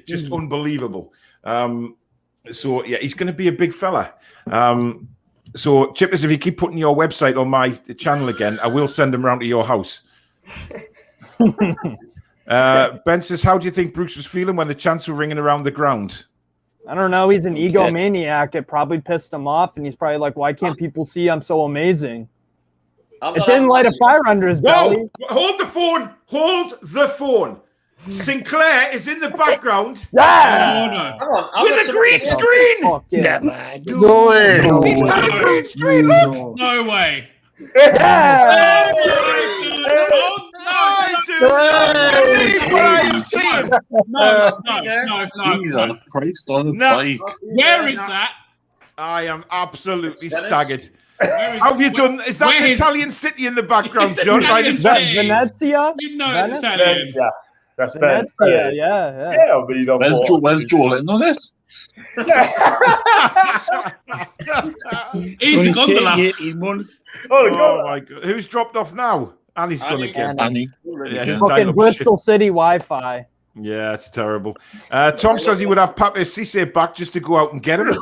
just unbelievable. So, yeah, he's going to be a big fella. So, Chippers, if you keep putting your website on my channel again, I will send him round to your house. Ben says, how do you think Bruce was feeling when the chants were ringing around the ground? I don't know. He's an egomaniac. It probably pissed him off, and he's probably like, why can't people see I'm so amazing? It didn't light a fire under his belly. Hold the phone. Hold the phone. Sinclair is in the background. Yeah! With a green screen! Oh, yeah. No way. He's got a green screen, look! No way. Yeah! No. Jesus Christ on the bike. Where is that? I am absolutely staggered. How have you done? Is that an Italian city in the background, John? Venezia? You know it's Italian. Yeah, that's Ben. Yeah. Yeah, but you don't. Where's Jordan on this? He's the gondola. Oh my God! Who's dropped off now? Annie's gone again. Annie. Yeah, fucking Bristol City Wi-Fi. Yeah, it's terrible. Tom says he would have Pape Cisse back just to go out and get him.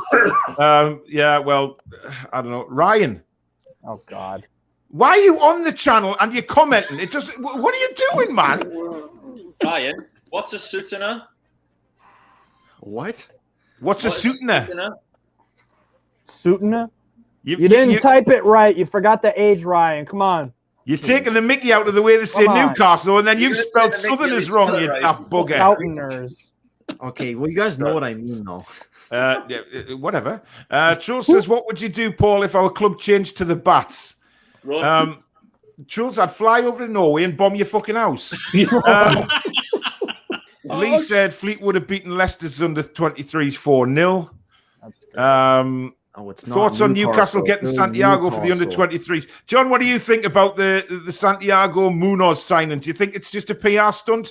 Yeah, well, I don't know. Ryan. Oh, God. Why are you on the channel and you're commenting? It doesn't. What are you doing, man? Ryan, what's a sutana? What? What's a sutana? Sutana? You didn't type it right. You forgot the age, Ryan. Come on. You're taking the Mickey out of the way they say Newcastle, and then you've spelled Southerners wrong, you daft bugger. Southerners. Okay, well, you guys know what I mean, though. Whatever. Truls says, what would you do, Paul, if our club changed to the Bats? Truls, I'd fly over to Norway and bomb your fucking house. Lee said Fleetwood have beaten Leicester's under 23s 4-0. Thoughts on Newcastle getting Santiago for the under 23s? John, what do you think about the Santiago Munoz signing? Do you think it's just a PR stunt?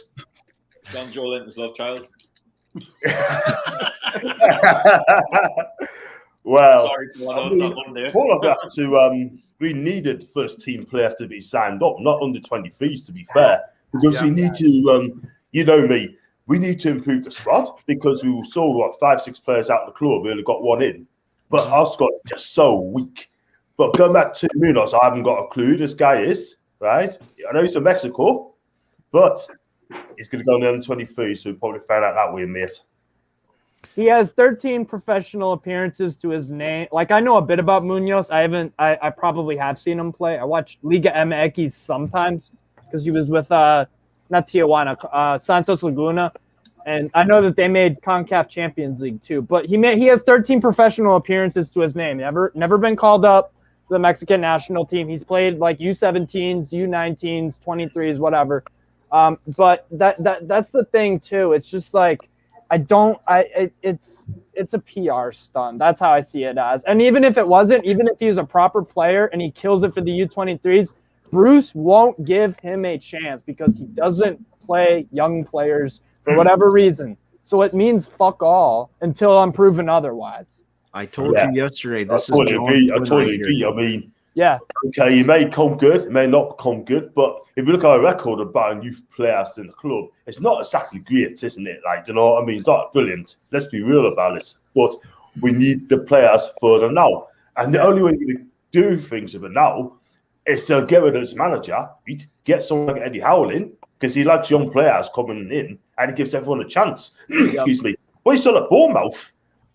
John Jolinton's love child. Well, sorry, all of that to we needed first team players to be signed up, not under 23s, to be fair, because we need to, you know me, we need to improve the squad because we saw 5-6 players out of the club. We only got one in. But our squad's just so weak. But going back to Munoz, I haven't got a clue who this guy is, right? I know he's from Mexico, but he's going to go on the under 23, so we'll probably find out that way, mate. He has 13 professional appearances to his name. Like, I know a bit about Munoz. I probably have seen him play. I watch Liga MX sometimes because he was with, not Tijuana, Santos Laguna. And I know that they made CONCACAF Champions League too, but he has 13 professional appearances to his name. Never been called up to the Mexican national team. He's played like U17s, U19s, 23s, whatever. But that's the thing too. It's just like it's a PR stunt. That's how I see it as. And even if it wasn't, even if he's a proper player and he kills it for the U23s, Bruce won't give him a chance because he doesn't play young players for whatever reason. So it means fuck all until I'm proven otherwise. I told you yesterday. This I totally agree. I mean, yeah. Okay, it may come good, it may not come good, but if you look at our record of buying youth players in the club, it's not exactly great, isn't it? Like, you know what I mean? It's not brilliant. Let's be real about it. But we need the players further now. And the only way to do things with it now is to get rid of this manager, get someone like Eddie Howell in, because he likes young players coming in and he gives everyone a chance. Excuse me. Well, he's still at Bournemouth.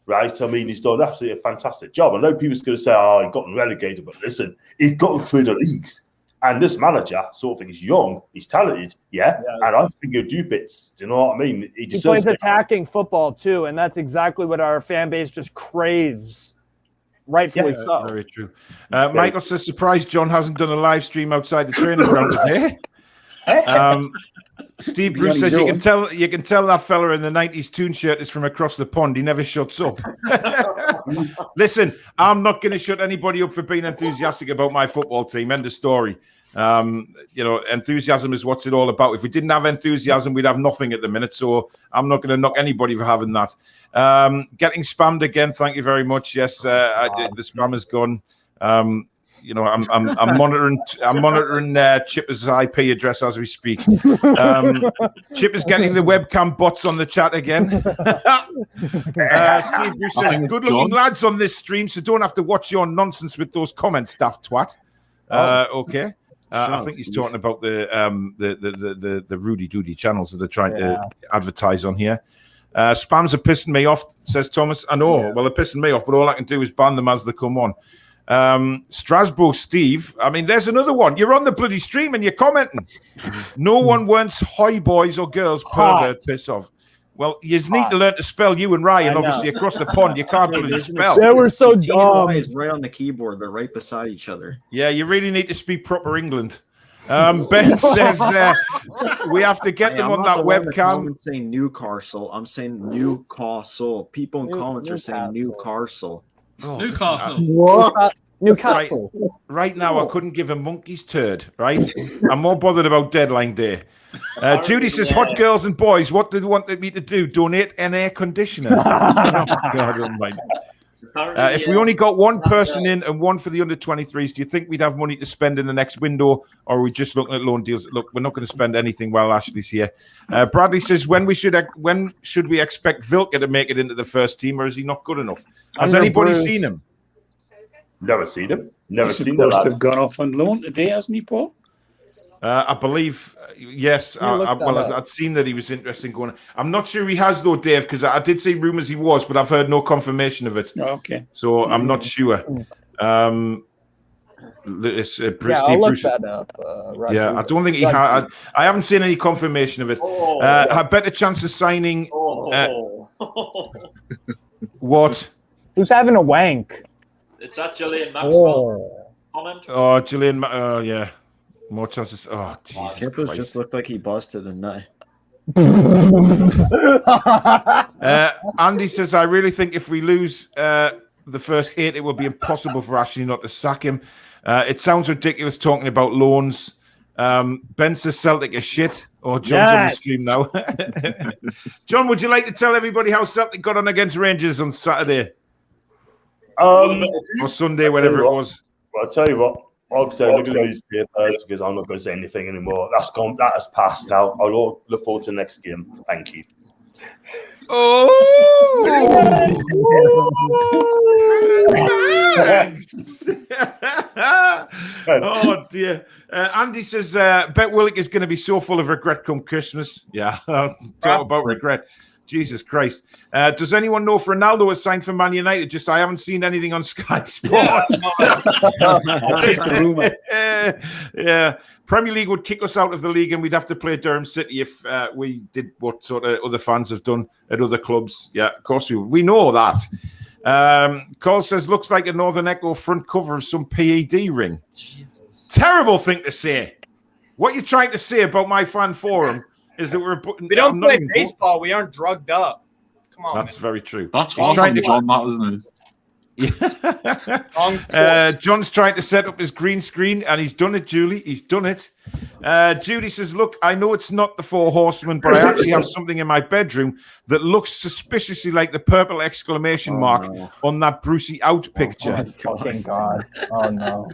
Right, I mean, he's done absolutely a fantastic job. I know people's going to say, "Oh, he got relegated," but listen, he got them through the leagues. And this manager, sort of thing, he's young, he's talented, and I think he'll do bits. Do you know what I mean? He plays attacking football too, and that's exactly what our fan base just craves. Rightfully so. Very true. Michael says, "Surprised John hasn't done a live stream outside the training ground today." Steve Bruce says you can tell that fella in the 90s Toon shirt is from across the pond. He never shuts up. Listen, I'm not going to shut anybody up for being enthusiastic about my football team. End of story. You know, enthusiasm is what's it all about. If we didn't have enthusiasm, we'd have nothing at the minute. So I'm not going to knock anybody for having that. Getting spammed again. Thank you very much. Yes, the spam is gone. You know, I'm monitoring Chipper's IP address as we speak. Chip is getting the webcam bots on the chat again. Steve Bruce says, "Good-looking lads on this stream, so don't have to watch your nonsense with those comments, daft twat." Okay. I think he's talking about the Rudy Doody channels that they're trying to advertise on here. Spams are pissing me off, says Thomas. I know. Well, they're pissing me off, but all I can do is ban them as they come on. Strasbourg Steve, I mean, there's another one. You're on the bloody stream and you're commenting. No one wants hoy boys or girls, pervert, piss off. Well, you need to learn to spell you and Ryan. Obviously, across the pond, you can't bloody spell. They were so dumb. Is right on the keyboard, but right beside each other. Yeah, you really need to speak proper England. Ben says we have to get them on that webcam. I'm saying Newcastle. I'm saying Newcastle. People in comments are saying Newcastle. Oh, Newcastle. What? Newcastle. Right now, I couldn't give a monkey's turd. Right, I'm more bothered about deadline day. Judy says, "Hot girls and boys, what did they want me to do? Donate an air conditioner." Oh, God, I don't mind. If we only got one person in and one for the under-23s, do you think we'd have money to spend in the next window, or are we just looking at loan deals? Look, we're not going to spend anything while Ashley's here. Bradley says, when should we expect Vilka to make it into the first team, or is he not good enough? Has anybody seen him? Never seen him. He's supposed to have gone off on loan today, hasn't he, Paul? I believe, yes. I'd seen that he was interested in going. I'm not sure he has, though, Dave, because I did see rumours he was, but I've heard no confirmation of it. Oh, okay. So I'm not sure. I'll look that up. Yeah, I don't think he had. I haven't seen any confirmation of it. I bet a chance of signing. What? Who's having a wank? It's that Gillian Maxwell comment. Oh, Gillian. Yeah. More chances. Oh, Jesus. Chippers just looked like he busted a nut. Andy says, "I really think if we lose the first 8, it will be impossible for Ashley not to sack him. It sounds ridiculous talking about loans." Ben says Celtic is shit. Oh, John's on the stream now. John, would you like to tell everybody how Celtic got on against Rangers on Saturday? Or Sunday, whatever it was. Well, I'll tell you what. I'll say look at these papers because I'm not going to say anything anymore. That's gone. That has passed now. I'll look forward to the next game. Thank you. Oh dear. Andy says, bet Willock is going to be so full of regret come Christmas. Yeah, talk about regret. Jesus Christ. Does anyone know if Ronaldo has signed for Man United? Just I haven't seen anything on Sky Sports. Just a rumor. Yeah. Premier League would kick us out of the league and we'd have to play Durham City if we did what sort of other fans have done at other clubs. Yeah, of course we would. We know that. Cole says, looks like a Northern Echo front cover of some PED ring. Jesus. Terrible thing to say. What you're trying to say about my fan forum is that we don't play baseball. We aren't drugged up. Come on. That's very true. That's awesome, John. That isn't it? Yeah. John's trying to set up his green screen, and he's done it, Julie. He's done it. Judy says, look, I know it's not the Four Horsemen, but I actually have something in my bedroom that looks suspiciously like the purple exclamation mark on that Brucey out picture. Oh, fucking God. Oh, no.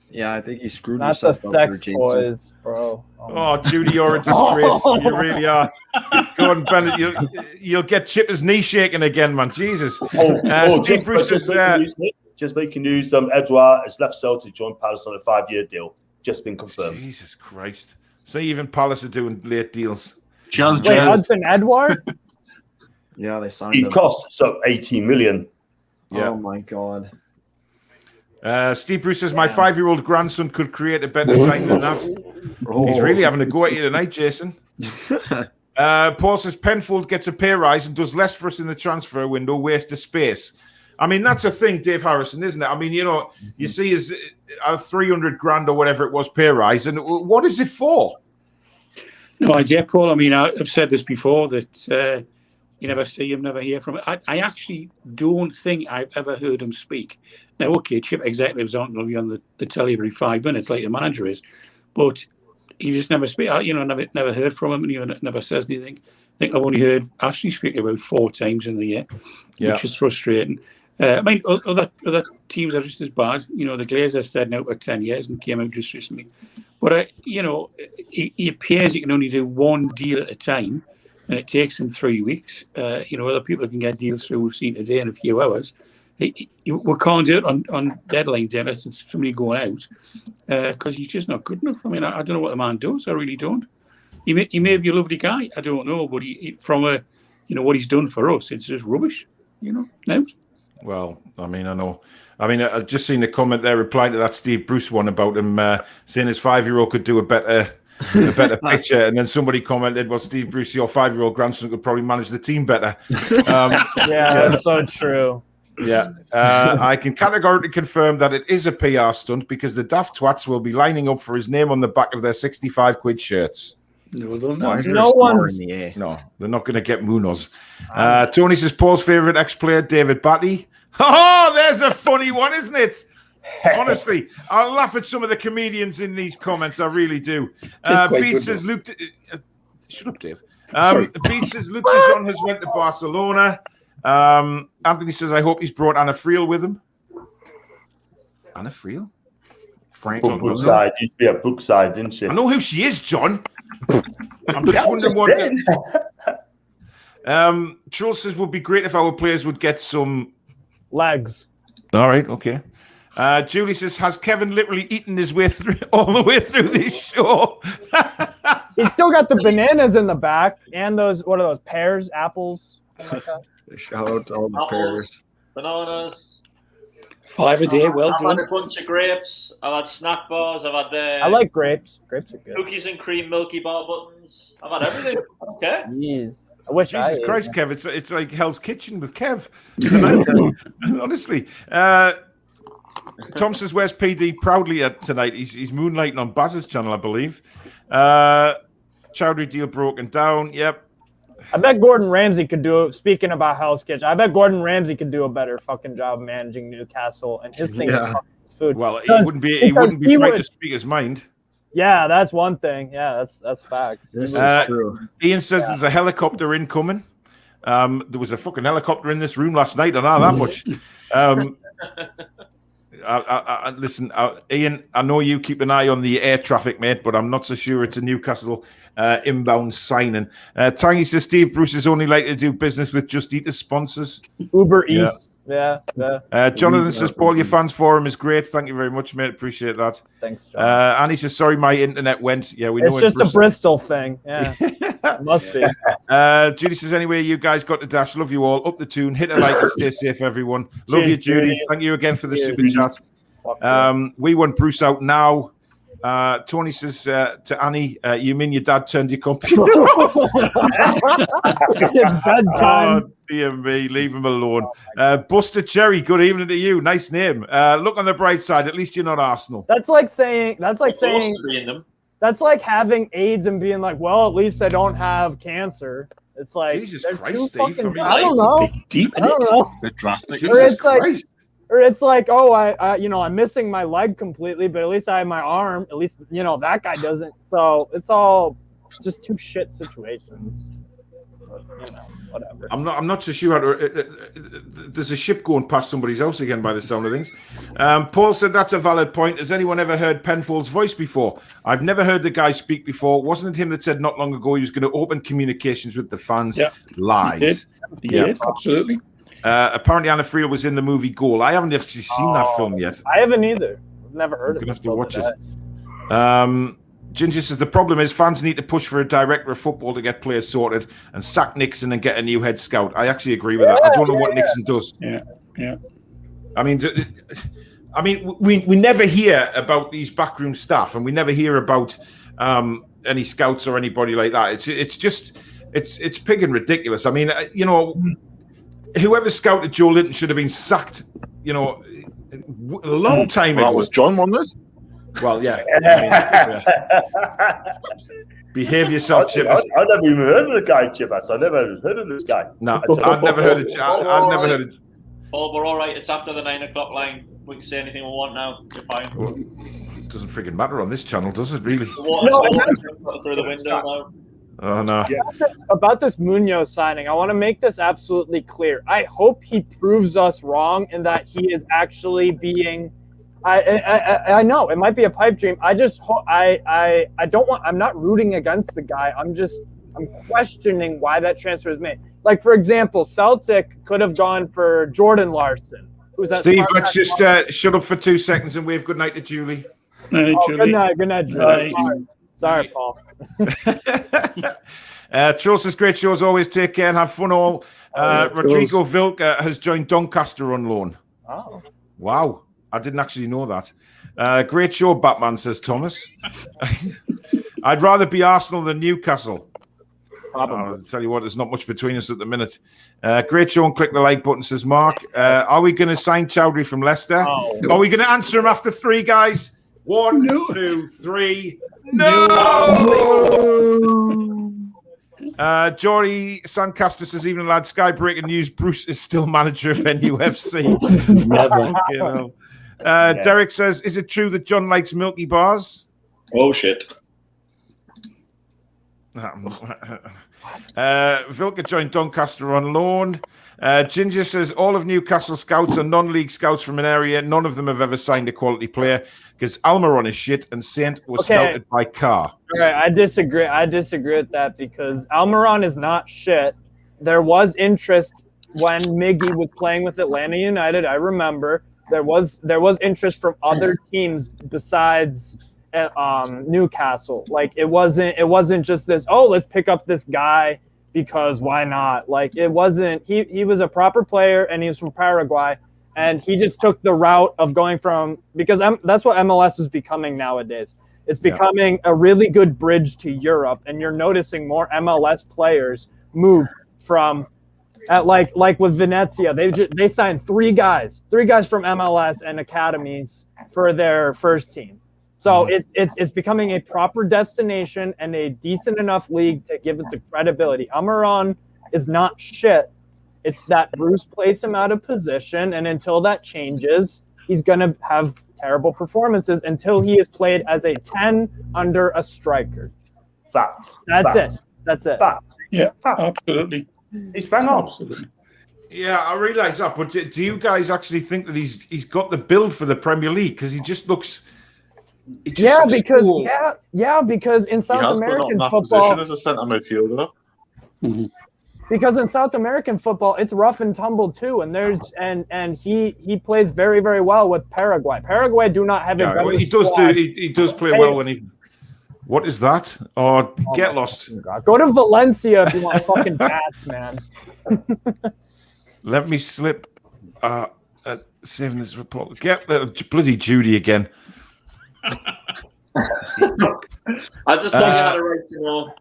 Yeah, I think you screwed Not the yourself up sex there, toys, bro. Oh, Judy, you're a disgrace. You really are. Gordon Bennett, you'll get Chipper's knee shaking again, man. Jesus. Steve Bruce is just making news. Edouard has left Celtic to join Palace on a 5-year deal. Just been confirmed. Jesus Christ. So even Palace are doing late deals. Wait, Hudson Edouard? Yeah, they signed He him. costs 18 million. Yeah. Oh, my God. Steve Bruce says, my 5-year-old grandson could create a better sign than that. He's really having a go at you tonight, Jason. Paul says, Penfold gets a pay rise and does less for us in the transfer window, waste of space. I mean, that's a thing, Dave Harrison, isn't it? I mean, you see his 300 grand or whatever it was pay rise, and what is it for? No idea, Paul. I mean, I've said this before, that you never see him, never hear from him. I actually don't think I've ever heard him speak. Now, okay, Chip executives aren't going to be on the telly every 5 minutes like the manager is, but he just never speaks. Never heard from him, and he never says anything. I think I've only heard Ashley speak about 4 times in the year, which is frustrating. I mean, other teams are just as bad. The Glazers said now for 10 years and came out just recently. But, it appears you can only do one deal at a time, and it takes them 3 weeks. Other people can get deals through, we've seen today in a few hours. We can't do it on deadline day unless it's somebody going out, because he's just not good enough. I mean, I don't know what the man does. I really don't. He may be a lovely guy. I don't know, but from what he's done for us, it's just rubbish. Now. Well, I mean, I know. I mean, I've just seen a comment there replying to that Steve Bruce one about him saying his 5-year-old could do a better picture, and then somebody commented, well, Steve Bruce, your 5-year-old grandson could probably manage the team better. Yeah, that's so true. Yeah, I can categorically confirm that it is a PR stunt because the daft twats will be lining up for his name on the back of their 65 quid shirts. No, they're not. No, they're not going to get Munoz. Tony says Paul's favourite ex-player, David Batty. Oh, there's a funny one, isn't it? Honestly, I'll laugh at some of the comedians in these comments. I really do. Beats says Luke. Shut up, Dave. Beats says Luke de Jong has went to Barcelona. Anthony says, I hope he's brought Anna Friel with him. Anna Friel? Frank Brookside. Used to be at Brookside, didn't she? I know who she is, John. I'm just wondering what. Charles says, would be great if our players would get some legs. All right, okay. Julie says, has Kevin literally eaten his way through all the way through this show? He's still got the bananas in the back and those, what are those, pears, apples? Like that. Shout out to all the pears. Bananas. 5 a day, well I've done. had a bunch of grapes. I've had snack bars. I've had I like grapes. Grapes are good. cookies and cream Milky Bar buttons. I've had everything. Okay. Jeez. I wish Jesus I Christ, Kev, it's like Hell's Kitchen with Kev. Honestly. Tom says, where's PD proudly at tonight? He's moonlighting on Baz's channel, I believe. Chowdhury deal broken down. Yep. I bet Gordon Ramsay could do, speaking about Hell's Kitchen, I bet Gordon Ramsay could do a better fucking job managing Newcastle, and his thing is fucking food. Well, he wouldn't be afraid to speak his mind. Yeah, that's one thing. Yeah, that's facts. This is true. Ian says there's a helicopter incoming. There was a fucking helicopter in this room last night, I know that much. Listen, Ian, I know you keep an eye on the air traffic, mate, but I'm not so sure it's a Newcastle inbound signing. Tangy says Steve Bruce is only likely to do business with Just Eat as sponsors. Uber Eats. Yeah. Jonathan says, Paul, your fans forum is great. Thank you very much, mate. Appreciate that. Thanks, John. Annie says, sorry, my internet went. Yeah, we know it's just a Bristol thing. Yeah, it must be. Judy says, anyway, you guys got to dash. Love you all. Up the tune. Hit a like and stay safe, everyone. Love you, Judy. Thank you again for the super chat. We want Bruce out now. Tony says to Annie, you mean your dad turned your computer off? Oh, dear me, leave him alone. Buster Cherry, good evening to you. Nice name. Look on the bright side. At least you're not Arsenal. That's like having AIDS and being like, well, at least I don't have cancer. It's like, Jesus Christ, Steve. I don't know. Deep I don't know. Bit drastic. Or it's like, Or it's like, oh, I'm missing my leg completely, but at least I have my arm. At least, that guy doesn't. So it's all just two shit situations. But, whatever. I'm not so sure. There's a ship going past somebody's house again by the sound of things. Paul said that's a valid point. Has anyone ever heard Penfold's voice before? I've never heard the guy speak before. Wasn't it him that said not long ago he was going to open communications with the fans? Yeah. Lies. He did, absolutely. Apparently Anna Friel was in the movie Goal. I haven't actually seen that film yet. I haven't either. I've never heard of it. I'm going to have to watch it. Ginger says the problem is fans need to push for a director of football to get players sorted and sack Nixon and get a new head scout. I actually agree with that. I don't know what Nixon does. Yeah. I mean, we never hear about these backroom staff, and we never hear about any scouts or anybody like that. It's pig and ridiculous. I mean, whoever scouted Joe Linton should have been sacked. A long time ago. That was John, wasn't it? Well, yeah. Behave yourself, Chippers. I never even heard of the guy, Chippers. I never heard of this guy. No, I've never heard of. I've never heard of. Paul, we're all right. It's after the 9 o'clock line. We can say anything we want now. You're fine. Well, it doesn't friggin' matter on this channel, does it? Really? Through the window now. Oh no. About this Munoz signing, I want to make this absolutely clear. I hope he proves us wrong and that he is actually being. I know it might be a pipe dream. I just I don't want. I'm not rooting against the guy. I'm questioning why that transfer is made. Like for example, Celtic could have gone for Jordan Larson. Who's at Steve, let's just shut up for 2 seconds and wave good night to Julie. Julie. Good night, Julie. Sorry, Paul. Charles says great show as always. Take care and have fun all. Rodrigo Vilca has joined Doncaster on loan. Oh, wow. I didn't actually know that. Great show, Batman, says Thomas. I'd rather be Arsenal than Newcastle. I'll tell you what, there's not much between us at the minute. Great show and click the like button, says Mark. Are we going to sign Chowdhury from Leicester? Oh. Are we going to answer him after 3, guys? 1, 2, 3. No! Jory Sancaster says, evening lads, Sky breaking news, Bruce is still manager of NUFC. Never. Derek says, is it true that John likes Milky Bars? Oh, shit. Vilka joined Doncaster on loan. Ginger says, all of Newcastle scouts are non-league scouts from an area. None of them have ever signed a quality player because Almiron is shit and Saint was scouted by Carr. All right, I disagree. I disagree with that because Almiron is not shit. There was interest when Miggy was playing with Atlanta United. I remember there was interest from other teams besides Newcastle. Like it wasn't just this, oh, let's pick up this guy because why not? Like it wasn't. He was a proper player and he was from Paraguay. And he just took the route of going from, because that's what MLS is becoming nowadays. It's becoming a really good bridge to Europe, and you're noticing more MLS players move from, like with Venezia, they signed 3 guys from MLS and academies for their first team. So it's becoming a proper destination and a decent enough league to give it the credibility. Almiron is not shit. It's that Bruce plays him out of position, and until that changes, he's going to have terrible performances until he is played as a 10 under a striker. Facts. That's it. Facts. Yeah, absolutely. He's bang on. Absolutely. Yeah, I realise that, but do you guys actually think that he's got the build for the Premier League? Because he just looks... because in South American football... as a centre midfielder. Mm-hmm. Because in South American football, it's rough and tumble too, and he plays very, very well with Paraguay. Paraguay do not have a better squad. He does play well when he. What is that? Or get lost. Go to Valencia if you want fucking bats, man. Let me slip. Saving this report. Get bloody Judy again. I just thought you had a right to know.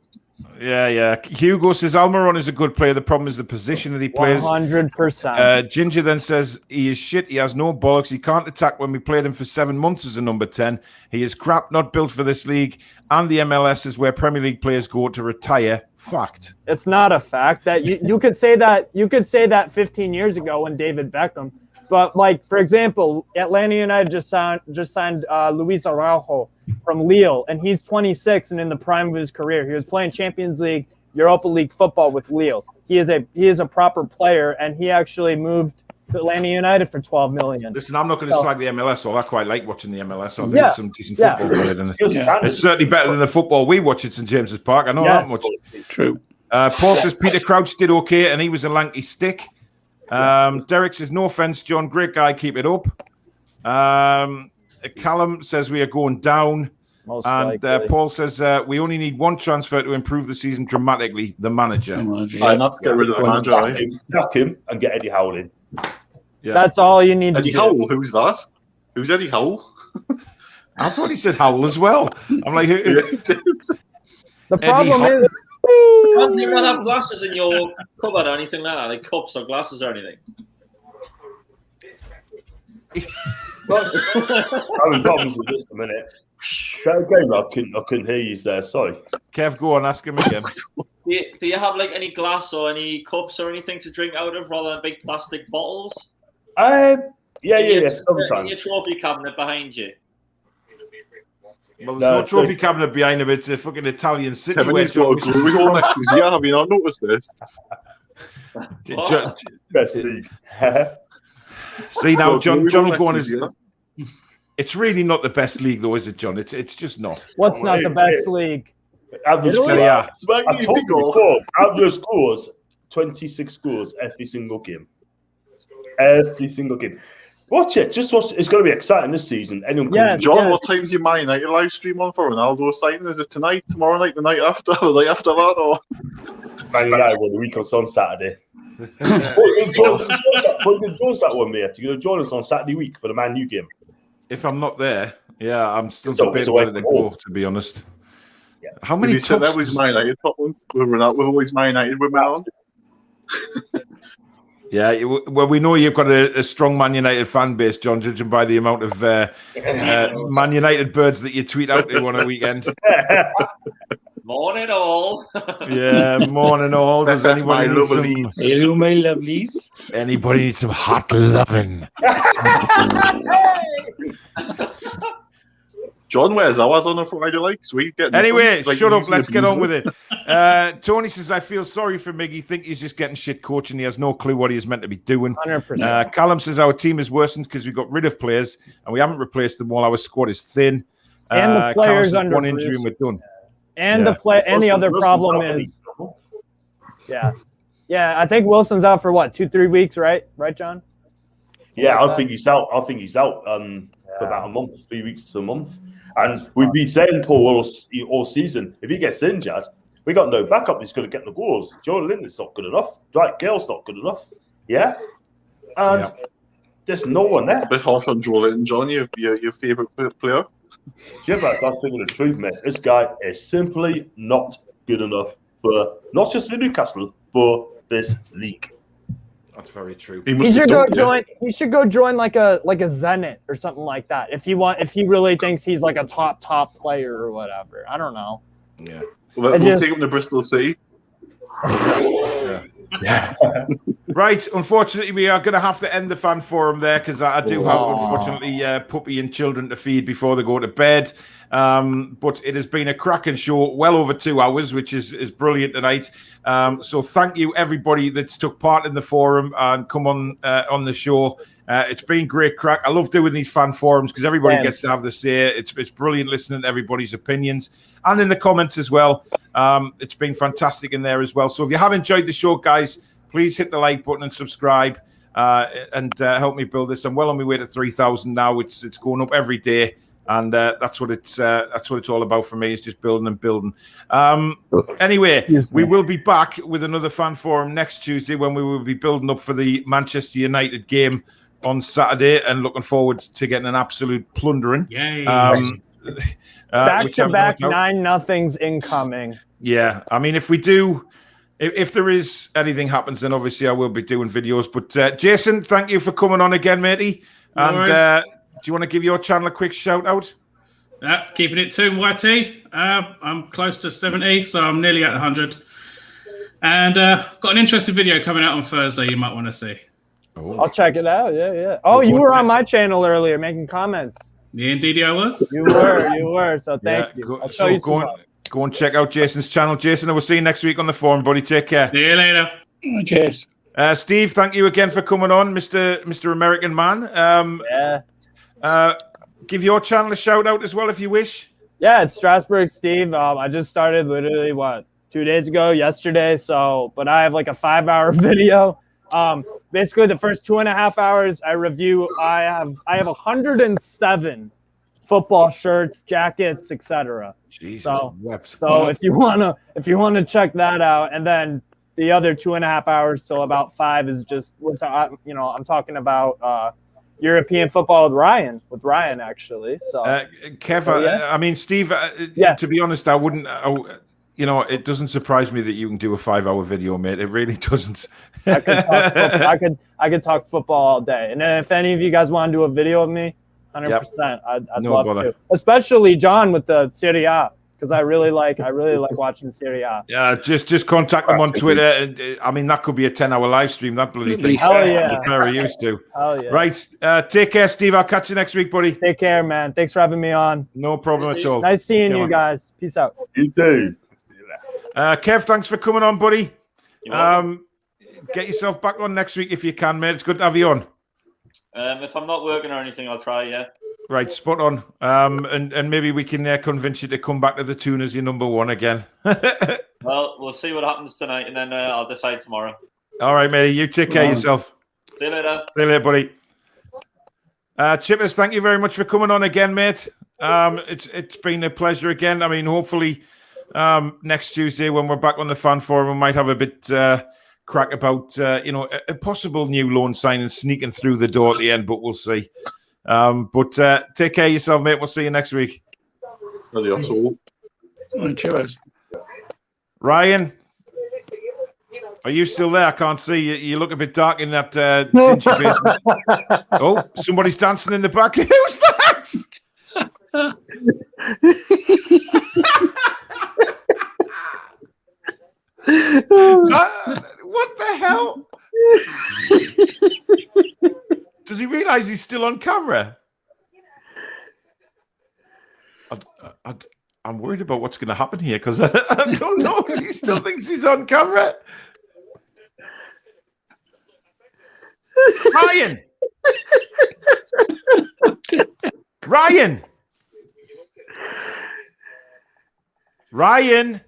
Yeah. Hugo says Almiron is a good player. The problem is the position that he plays. 100%. Ginger then says he is shit. He has no bollocks. He can't attack when we played him for 7 months as a number 10. He is crap, not built for this league. And the MLS is where Premier League players go to retire. Fact. It's not a fact that you could say that. You could say that 15 years ago when David Beckham But like for example, Atlanta United just signed Luis Araujo from Lille, and he's 26 and in the prime of his career. He was playing Champions League, Europa League football with Lille. He is a proper player, and he actually moved to Atlanta United for $12 million. Listen, I'm not going to slag the MLS, so I quite like watching the MLS. I think there's some decent football played in it. It's certainly better than the football we watch at St James's Park. I know that much. True. Paul says Peter Crouch did okay, and he was a lanky stick. Derek says, no offense, John, great guy, keep it up. Callum says we are going down. And Paul says we only need one transfer to improve the season dramatically, the manager. I not to get rid of the manager. Sack him and get Eddie Howe in. Yeah. That's all you need Eddie to do. Howe, who's that? Who's Eddie Howe? I thought he said Howell as well. I'm like, the problem is, do you not have glasses in your cupboard or anything like that? Like cups or glasses or anything? Having problems with this a minute. Say again, I couldn't hear you there. Sorry. Kev, go on, ask him again. Do you have like any glass or any cups or anything to drink out of rather than big plastic bottles? Yeah, sometimes. In your trophy cabinet behind you. Well, there's no trophy cabinet behind him. It's a fucking Italian city. Kevin, he's got a glory hole next to his ear. Have you not noticed this? Best league. See now, John will go on his. It's really not the best league, though, is it, John? It's just not. What's not the best league? Average scores, 26 scores every single game. Every single game. Watch it. Just watch. It's going to be exciting this season. John, what time's your Man United live stream on for Ronaldo signing? Is it tonight, tomorrow night, the night after, the night after that, or? Man United the week on Saturday. Join that one, mate. You're going to join us on Saturday week for the Man U game. If I'm not there, I'm still debating whether to go, to be honest. Yeah. How many times? That was Man United top ones. We're always Man United women on. Yeah, well, we know you've got a strong Man United fan base, John, judging by the amount of Man United birds that you tweet out to on a weekend. Morning all. Yeah, morning all. Does anybody need some? Hello, my lovelies. Anybody need some hot loving? John wears ours on a Friday, like sweet. Anyway, shut up. Let's get on with it. Tony says, I feel sorry for Miggy. Think he's just getting shit coaching. He has no clue what he is meant to be doing. 100%. Callum says, our team is worsened because we got rid of players and we haven't replaced them all. Our squad is thin. And the players under one injury and we're done. And the other problem is, I think Wilson's out for what, 2-3 weeks, right, John? Yeah, I think he's out. For about a month, 3 weeks to a month. And we've been saying, Paul, all season, if he gets injured, we got no backup. He's going to get the goals. Joe Linton's not good enough. Dwight Gale's not good enough. Yeah, and there's no one there. It's a bit harsh on Joe Linton, John. Your favourite player. Yeah, but that's thinking the truth, mate. This guy is simply not good enough for not just for Newcastle, for this league. That's very true. He should go join. He should go join like a Zenit or something like that. If he really thinks he's like a top player or whatever. I don't know. Yeah. We'll take him to Bristol City. Yeah. Right. Unfortunately, we are going to have to end the fan forum there because I do have, unfortunately, puppy and children to feed before they go to bed. But it has been a cracking show, well over 2 hours, which is brilliant tonight. So thank you, everybody that's took part in the forum and come on the show. It's been great crack. I love doing these fan forums because everybody gets to have the say. It's brilliant listening to everybody's opinions and in the comments as well. It's been fantastic in there as well. So if you have enjoyed the show, guys, please hit the like button and subscribe and help me build this. I'm well on my way to 3,000 now. It's going up every day. And that's what it's all about for me. Is just building and building. Anyway, we will be back with another fan forum next Tuesday when we will be building up for the Manchester United game on Saturday, and looking forward to getting an absolute plundering. Yay! Back-to-back 9-0s incoming. Yeah, I mean, if there is anything happens, then obviously I will be doing videos. But Jason, thank you for coming on again, matey. And do you want to give your channel a quick shout out? Keeping it Toon YT. I'm close to 70, so I'm nearly at 100. And got an interesting video coming out on Thursday you might want to see. I'll check it out. Yeah. Oh, you were on my channel earlier making comments. Yeah, indeed I was. You were. So thank you. I'll show you some love. Go and check out Jason's channel. Jason, I will see you next week on the forum, buddy. Take care. See you later. Cheers. Steve, thank you again for coming on, Mr. American Man. Give your channel a shout out as well if you wish. Yeah, it's Strasbourg Steve. I just started literally 2 days ago, yesterday. But I have like a 5-hour video. Basically the first 2.5 hours I review. I have 107 football shirts, jackets, etc. Jesus. So if you wanna check that out, and then the other 2.5 hours till about 5 is just I'm talking about European football with Ryan actually. So Kev, I mean Steve, to be honest, I wouldn't. It doesn't surprise me that you can do a 5-hour video, mate. It really doesn't. I could talk football all day, and then if any of you guys want to do a video of me, 100%, I'd love to. Especially John with the Serie A, because I really like watching Serie A. Yeah, just contact them on Twitter. I mean, that could be a 10-hour live stream. That bloody thing. Hell yeah. Very used to. Hell yeah. Right. Take care, Steve. I'll catch you next week, buddy. Take care, man. Thanks for having me on. No problem at all. Nice seeing you guys. Peace out. You too. Kev, thanks for coming on, buddy. Get yourself back on next week if you can, mate. It's good to have you on. If I'm not working or anything, I'll try, yeah. Right, spot on. And maybe we can convince you to come back to the Toon as your number one again. Well, we'll see what happens tonight, and then I'll decide tomorrow. All right, matey. You take care of yourself. See you later. See you later, buddy. Chippers, thank you very much for coming on again, mate. It's been a pleasure again. I mean, hopefully next Tuesday when we're back on the fan forum, we might have a bit crack about a possible new loan signing sneaking through the door at the end, but we'll see. But take care of yourself, mate. We'll see you next week. Cheers. Ryan, are you still there? I can't see you. You look a bit dark in that dingy basement. Oh, somebody's dancing in the back. Who's that? What the hell? Does he realize he's still on camera? I'm worried about what's going to happen here because I don't know if he still thinks he's on camera. Ryan! Ryan! Ryan!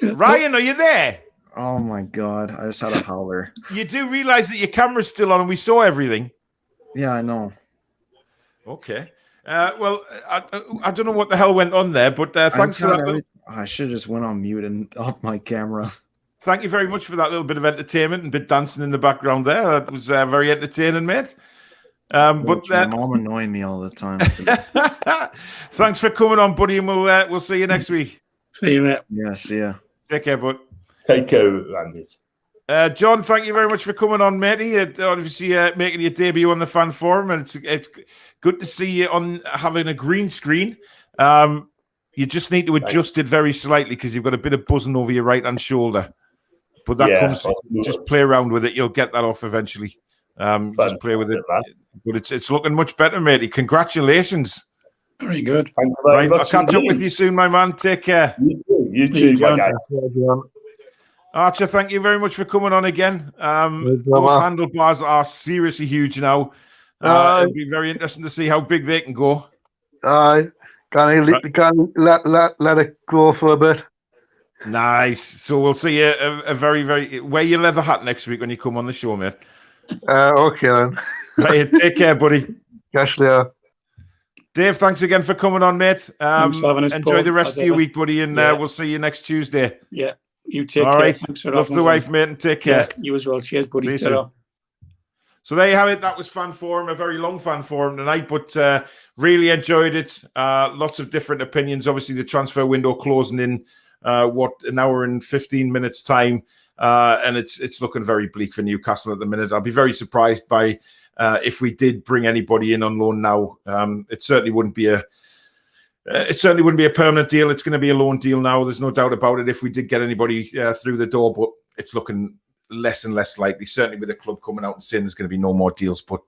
Ryan, are you there? Oh my god, I just had a howler. You do realize that your camera's still on and we saw everything? Yeah, I know. Okay. Well, I don't know what the hell went on there, but thanks for that. I should have just went on mute and off my camera. Thank you very much for that little bit of entertainment and bit dancing in the background there. That was very entertaining, mate. But my mom annoying me all the time. Thanks for coming on, buddy, and we'll see you next week. See you, mate. Yeah, see ya. Take care, bud. Take care, Landis. John, thank you very much for coming on, matey. Obviously, making your debut on the fan forum, and it's good to see you on having a green screen. You just need to adjust it very slightly because you've got a bit of buzzing over your right hand shoulder. But that comes. Just play around with it. You'll get that off eventually. Just play with it. But it's looking much better, matey. Congratulations. Very good. Right, I'll catch up with you soon, my man. Take care. You too, my guy. Archer, thank you very much for coming on again. Those handlebars are seriously huge now. It'll be very interesting to see how big they can go. Can let it go for a bit. Nice. So we'll see you a very, very... Wear your leather hat next week when you come on the show, mate. Okay, then. Right, take care, buddy. Catch you later. Dave, thanks again for coming on, mate. Enjoy the rest of your week, buddy, and we'll see you next Tuesday. Yeah, you take care. All right. Thanks for love the wife, mate, and take care. Yeah, you as well. Cheers, buddy. So there you have it. That was fan forum, a very long fan forum tonight, but really enjoyed it. Lots of different opinions. Obviously, the transfer window closing in an hour and 15 minutes time, and it's looking very bleak for Newcastle at the minute. I'll be very surprised by if we did bring anybody in on loan now. It certainly wouldn't be a permanent deal. It's going to be a loan deal now. There's no doubt about it. If we did get anybody through the door, but it's looking less and less likely, certainly with the club coming out and saying there's going to be no more deals. But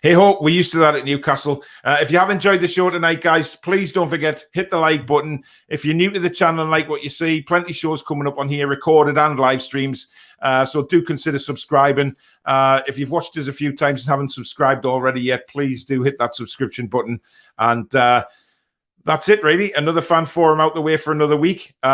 hey ho, we're used to that at Newcastle. If you have enjoyed the show tonight, guys, please don't forget, hit the like button. If you're new to the channel and like what you see, plenty of shows coming up on here, recorded and live streams. So do consider subscribing. If you've watched us a few times and haven't subscribed already yet, please do hit that subscription button. And that's it, really. Another fan forum out the way for another week. We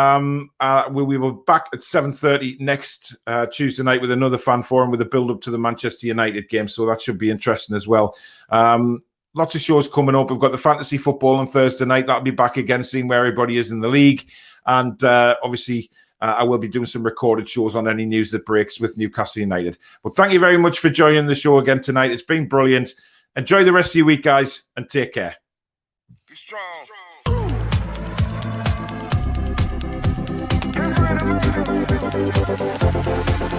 will be back at 7:30 next Tuesday night with another fan forum with a build-up to the Manchester United game. So that should be interesting as well. Lots of shows coming up. We've got the fantasy football on Thursday night. That'll be back again, seeing where everybody is in the league. And obviously, I will be doing some recorded shows on any news that breaks with Newcastle United. But thank you very much for joining the show again tonight. It's been brilliant. Enjoy the rest of your week, guys, and take care. Be strong. Be strong.